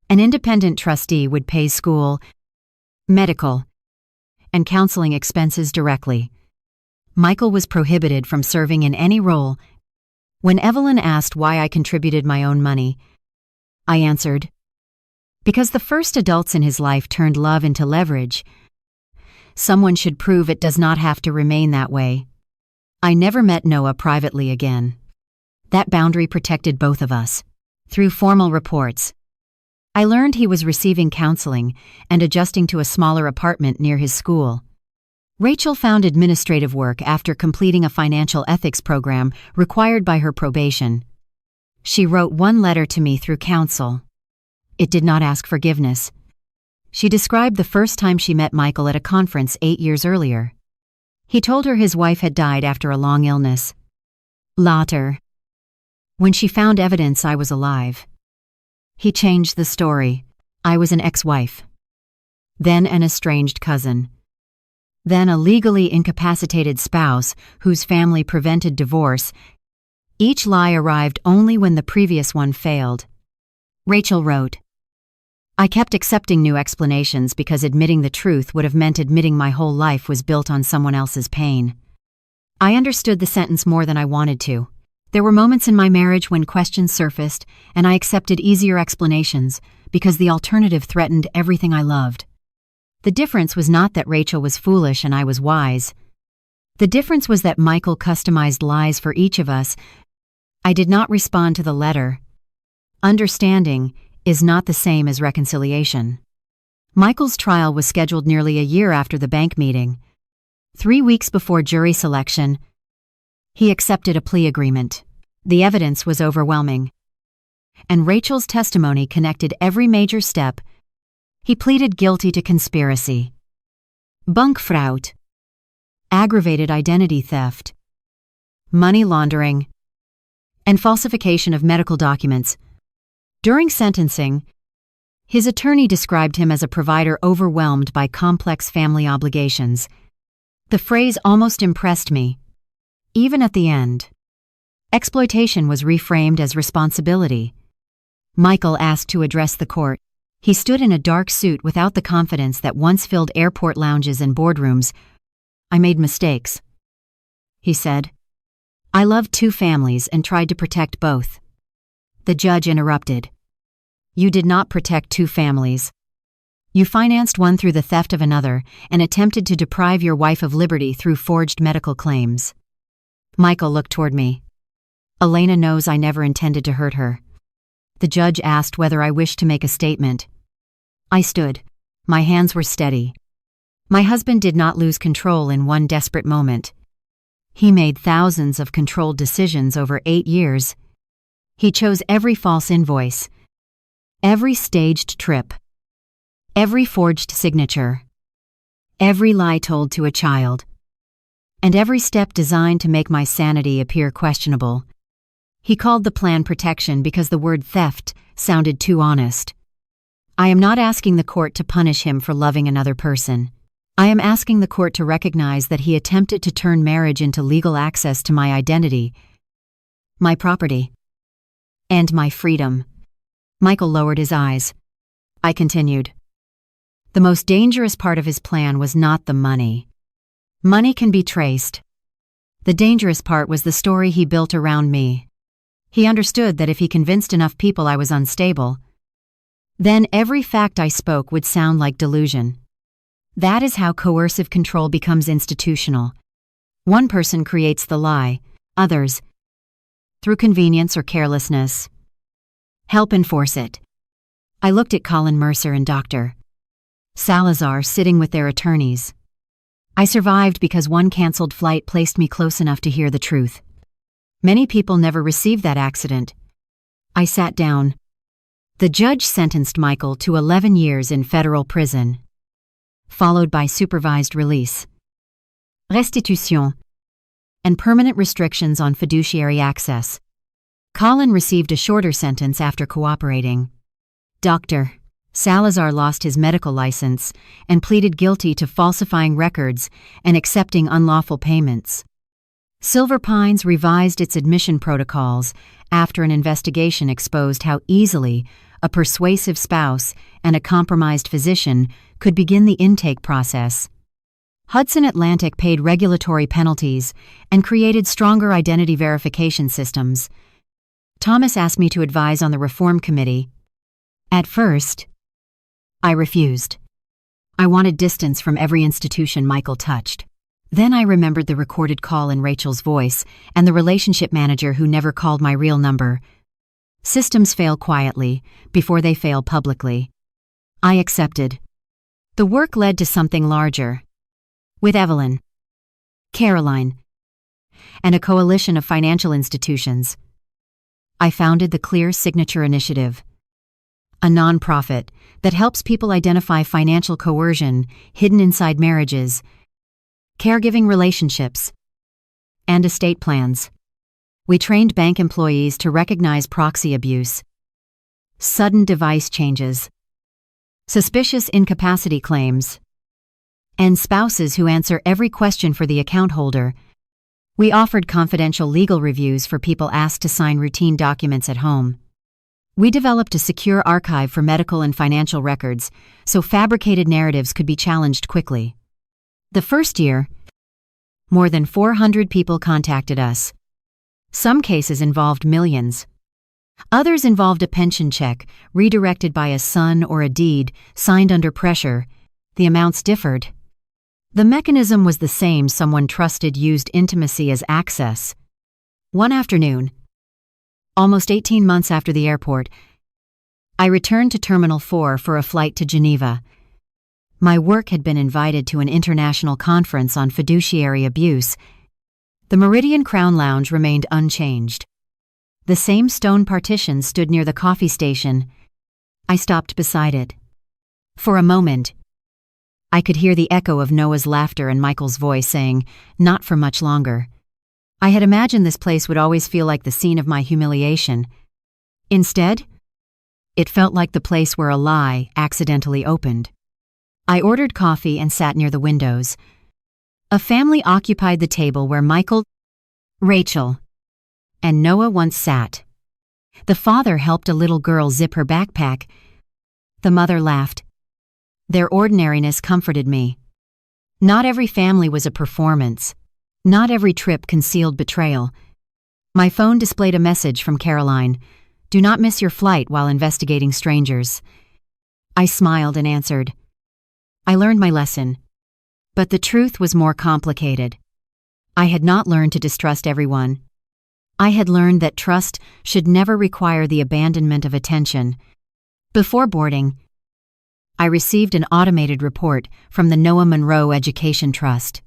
An independent trustee would pay school, medical, and counseling expenses directly. Michael was prohibited from serving in any role. When Evelyn asked why I contributed my own money, I answered, "Because the first adults in his life turned love into leverage. Someone should prove it does not have to remain that way." I never met Noah privately again. That boundary protected both of us. Through formal reports, I learned he was receiving counseling and adjusting to a smaller apartment near his school. Rachel found administrative work after completing a financial ethics program required by her probation. She wrote one letter to me through counsel. It did not ask forgiveness. She described the first time she met Michael at a conference 8 years earlier. He told her his wife had died after a long illness. Later, when she found evidence I was alive, he changed the story. I was an ex-wife, then an estranged cousin, then a legally incapacitated spouse whose family prevented divorce. Each lie arrived only when the previous one failed. Rachel wrote, "I kept accepting new explanations because admitting the truth would have meant admitting my whole life was built on someone else's pain. I understood the sentence more than I wanted to. There were moments in my marriage when questions surfaced, and I accepted easier explanations because the alternative threatened everything I loved. The difference was not that Rachel was foolish and I was wise. The difference was that Michael customized lies for each of us. I did not respond to the letter. Understanding is not the same as reconciliation." Michael's trial was scheduled nearly a year after the bank meeting. 3 weeks before jury selection, he accepted a plea agreement. The evidence was overwhelming, and Rachel's testimony connected every major step. He pleaded guilty to conspiracy, bunkfraud, aggravated identity theft, money laundering, and falsification of medical documents. During sentencing, his attorney described him as a provider overwhelmed by complex family obligations. The phrase almost impressed me. Even at the end, exploitation was reframed as responsibility. Michael asked to address the court. He stood in a dark suit without the confidence that once filled airport lounges and boardrooms. "I made mistakes," he said. "I loved two families and tried to protect both." The judge interrupted. "You did not protect two families. You financed one through the theft of another and attempted to deprive your wife of liberty through forged medical claims." Michael looked toward me. "Elena knows I never intended to hurt her." The judge asked whether I wished to make a statement. I stood. My hands were steady. My husband did not lose control in one desperate moment. He made thousands of controlled decisions over 8 years. He chose every false invoice, every staged trip, every forged signature, every lie told to a child, and every step designed to make my sanity appear questionable. He called the plan protection because the word theft sounded too honest. I am not asking the court to punish him for loving another person. I am asking the court to recognize that he attempted to turn marriage into legal access to my identity, my property, and my freedom. Michael lowered his eyes. I continued. The most dangerous part of his plan was not the money. Money can be traced. The dangerous part was the story he built around me. He understood that if he convinced enough people I was unstable, then every fact I spoke would sound like delusion. That is how coercive control becomes institutional. One person creates the lie, others, through convenience or carelessness, help enforce it. I looked at Colin Mercer and Dr. Salazar sitting with their attorneys. I survived because one canceled flight placed me close enough to hear the truth. Many people never receive that accident. I sat down. The judge sentenced Michael to 11 years in federal prison, followed by supervised release, restitution, and permanent restrictions on fiduciary access. Colin received a shorter sentence after cooperating. Dr. Salazar lost his medical license and pleaded guilty to falsifying records and accepting unlawful payments. Silver Pines revised its admission protocols after an investigation exposed how easily a persuasive spouse and a compromised physician could begin the intake process. Hudson Atlantic paid regulatory penalties and created stronger identity verification systems. Thomas asked me to advise on the reform committee. At first, I refused. I wanted distance from every institution Michael touched. Then I remembered the recorded call in Rachel's voice and the relationship manager who never called my real number. Systems fail quietly before they fail publicly. I accepted. The work led to something larger. With Evelyn, Caroline, and a coalition of financial institutions, I founded the Clear Signature Initiative, a nonprofit that helps people identify financial coercion hidden inside marriages, caregiving relationships, and estate plans. We trained bank employees to recognize proxy abuse, sudden device changes, suspicious incapacity claims, and spouses who answer every question for the account holder. We offered confidential legal reviews for people asked to sign routine documents at home. We developed a secure archive for medical and financial records so fabricated narratives could be challenged quickly. The first year, more than 400 people contacted us. Some cases involved millions. Others involved a pension check redirected by a son or a deed signed under pressure. The amounts differed. The mechanism was the same. Someone trusted used intimacy as access. One afternoon, almost 18 months after the airport, I returned to Terminal 4 for a flight to Geneva. My work had been invited to an international conference on fiduciary abuse. The Meridian Crown Lounge remained unchanged. The same stone partition stood near the coffee station. I stopped beside it. For a moment, I could hear the echo of Noah's laughter and Michael's voice saying, "Not for much longer." I had imagined this place would always feel like the scene of my humiliation. Instead, it felt like the place where a lie accidentally opened. I ordered coffee and sat near the windows. A family occupied the table where Michael, Rachel, and Noah once sat. The father helped a little girl zip her backpack. The mother laughed. Their ordinariness comforted me. Not every family was a performance. Not every trip concealed betrayal. My phone displayed a message from Caroline. "Do not miss your flight while investigating strangers." I smiled and answered. I learned my lesson. But the truth was more complicated. I had not learned to distrust everyone. I had learned that trust should never require the abandonment of attention. Before boarding, I received an automated report from the Noah Monroe Education Trust.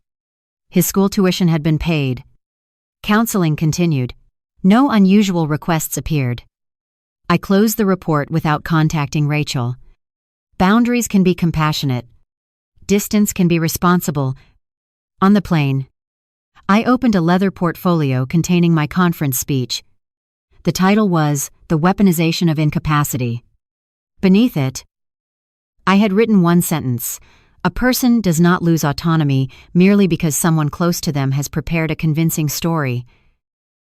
His school tuition had been paid. Counseling continued. No unusual requests appeared. I closed the report without contacting Rachel. Boundaries can be compassionate. Distance can be responsible. On the plane, I opened a leather portfolio containing my conference speech. The title was "The Weaponization of Incapacity." Beneath it, I had written one sentence: "A person does not lose autonomy merely because someone close to them has prepared a convincing story."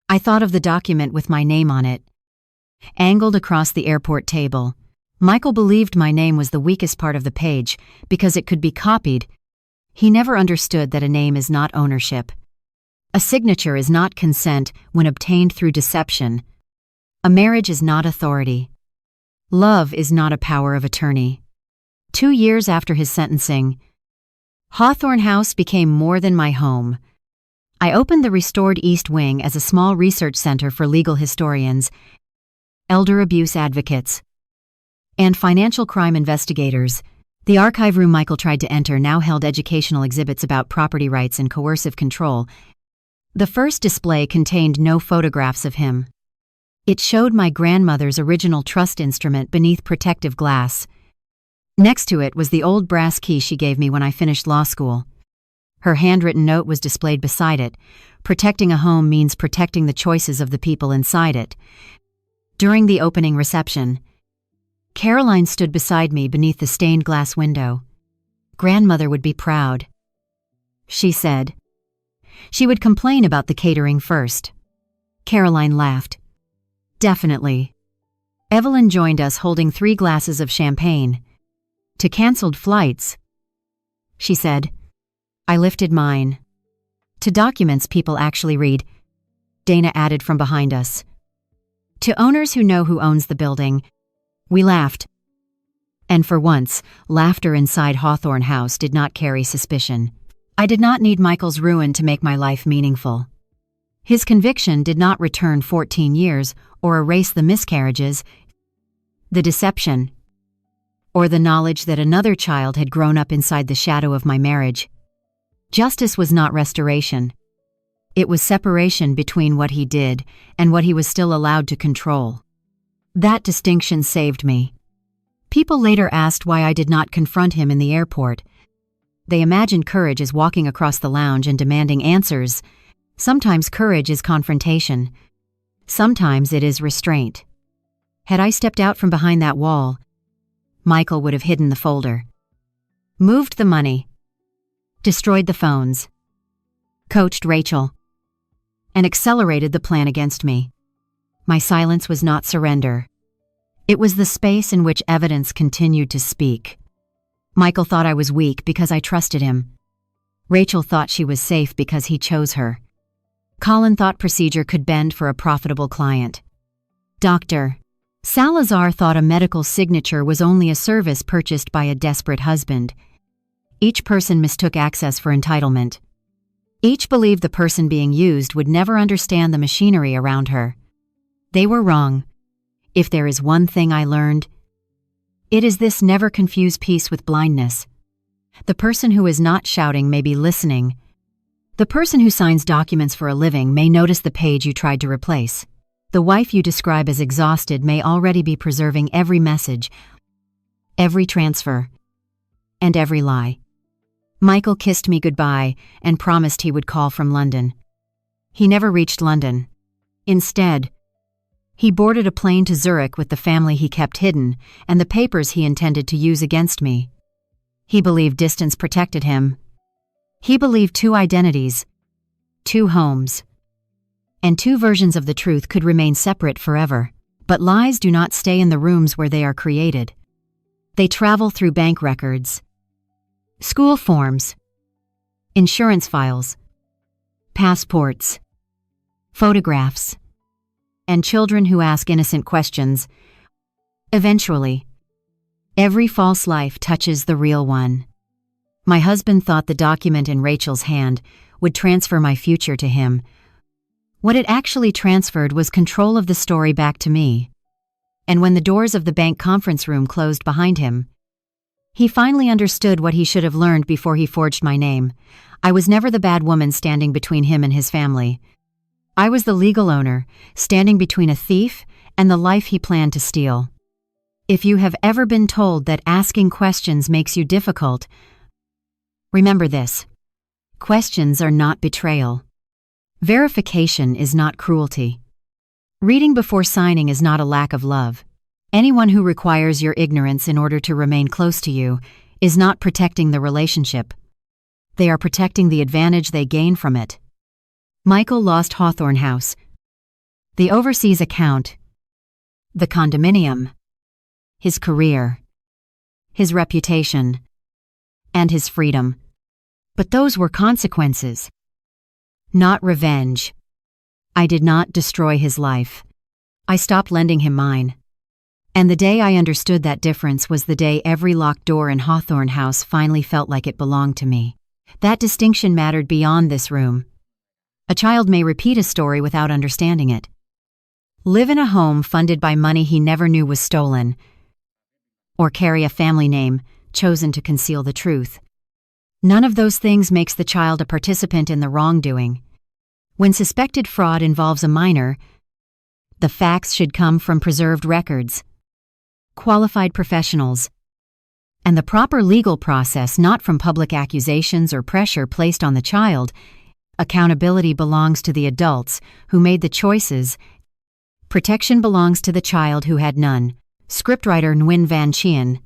I thought of the document with my name on it, angled across the airport table. Michael believed my name was the weakest part of the page because it could be copied. He never understood that a name is not ownership. A signature is not consent when obtained through deception. A marriage is not authority. Love is not a power of attorney. 2 years after his sentencing, Hawthorne House became more than my home. I opened the restored East Wing as a small research center for legal historians, elder abuse advocates, and financial crime investigators. The archive room Michael tried to enter now held educational exhibits about property rights and coercive control. The first display contained no photographs of him. It showed my grandmother's original trust instrument beneath protective glass. Next to it was the old brass key she gave me when I finished law school. Her handwritten note was displayed beside it. Protecting a home means protecting the choices of the people inside it. During the opening reception, Caroline stood beside me beneath the stained glass window. "Grandmother would be proud," she said. "She would complain about the catering first." Caroline laughed. "Definitely." Evelyn joined us holding 3 glasses of champagne. "To canceled flights," she said. I lifted mine. "To documents people actually read," Dana added from behind us. "To owners who know who owns the building." We laughed. And for once, laughter inside Hawthorne House did not carry suspicion. I did not need Michael's ruin to make my life meaningful. His conviction did not return 14 years or erase the miscarriages, the deception, or the knowledge that another child had grown up inside the shadow of my marriage. Justice was not restoration. It was separation between what he did and what he was still allowed to control. That distinction saved me. People later asked why I did not confront him in the airport. They imagined courage as walking across the lounge and demanding answers. Sometimes courage is confrontation. Sometimes it is restraint. Had I stepped out from behind that wall, Michael would have hidden the folder, moved the money, destroyed the phones, coached Rachel, and accelerated the plan against me. My silence was not surrender. It was the space in which evidence continued to speak. Michael thought I was weak because I trusted him. Rachel thought she was safe because he chose her. Colin thought procedure could bend for a profitable client. Dr. Salazar thought a medical signature was only a service purchased by a desperate husband. Each person mistook access for entitlement. Each believed the person being used would never understand the machinery around her. They were wrong. If there is one thing I learned, it is this: never confuse peace with blindness. The person who is not shouting may be listening. The person who signs documents for a living may notice the page you tried to replace. The wife you describe as exhausted may already be preserving every message, every transfer, and every lie. Michael kissed me goodbye and promised he would call from London. He never reached London. Instead, he boarded a plane to Zurich with the family he kept hidden and the papers he intended to use against me. He believed distance protected him. He believed two identities, two homes, and two versions of the truth could remain separate forever. But lies do not stay in the rooms where they are created. They travel through bank records, school forms, insurance files, passports, photographs, and children who ask innocent questions. Eventually, every false life touches the real one. My husband thought the document in Rachel's hand would transfer my future to him. What it actually transferred was control of the story back to me. And when the doors of the bank conference room closed behind him, he finally understood what he should have learned before he forged my name. I was never the bad woman standing between him and his family. I was the legal owner, standing between a thief and the life he planned to steal. If you have ever been told that asking questions makes you difficult, remember this: questions are not betrayal. Verification is not cruelty. Reading before signing is not a lack of love. Anyone who requires your ignorance in order to remain close to you is not protecting the relationship. They are protecting the advantage they gain from it. Michael lost Hawthorne House, the overseas account, the condominium, his career, his reputation, and his freedom. But those were consequences, not revenge. I did not destroy his life. I stopped lending him mine. And the day I understood that difference was the day every locked door in Hawthorne House finally felt like it belonged to me. That distinction mattered beyond this room. A child may repeat a story without understanding it, live in a home funded by money he never knew was stolen, or carry a family name chosen to conceal the truth. None of those things makes the child a participant in the wrongdoing. When suspected fraud involves a minor, the facts should come from preserved records, qualified professionals, and the proper legal process, not from public accusations or pressure placed on the child. Accountability belongs to the adults who made the choices. Protection belongs to the child who had none. Scriptwriter Nguyen Van Chien.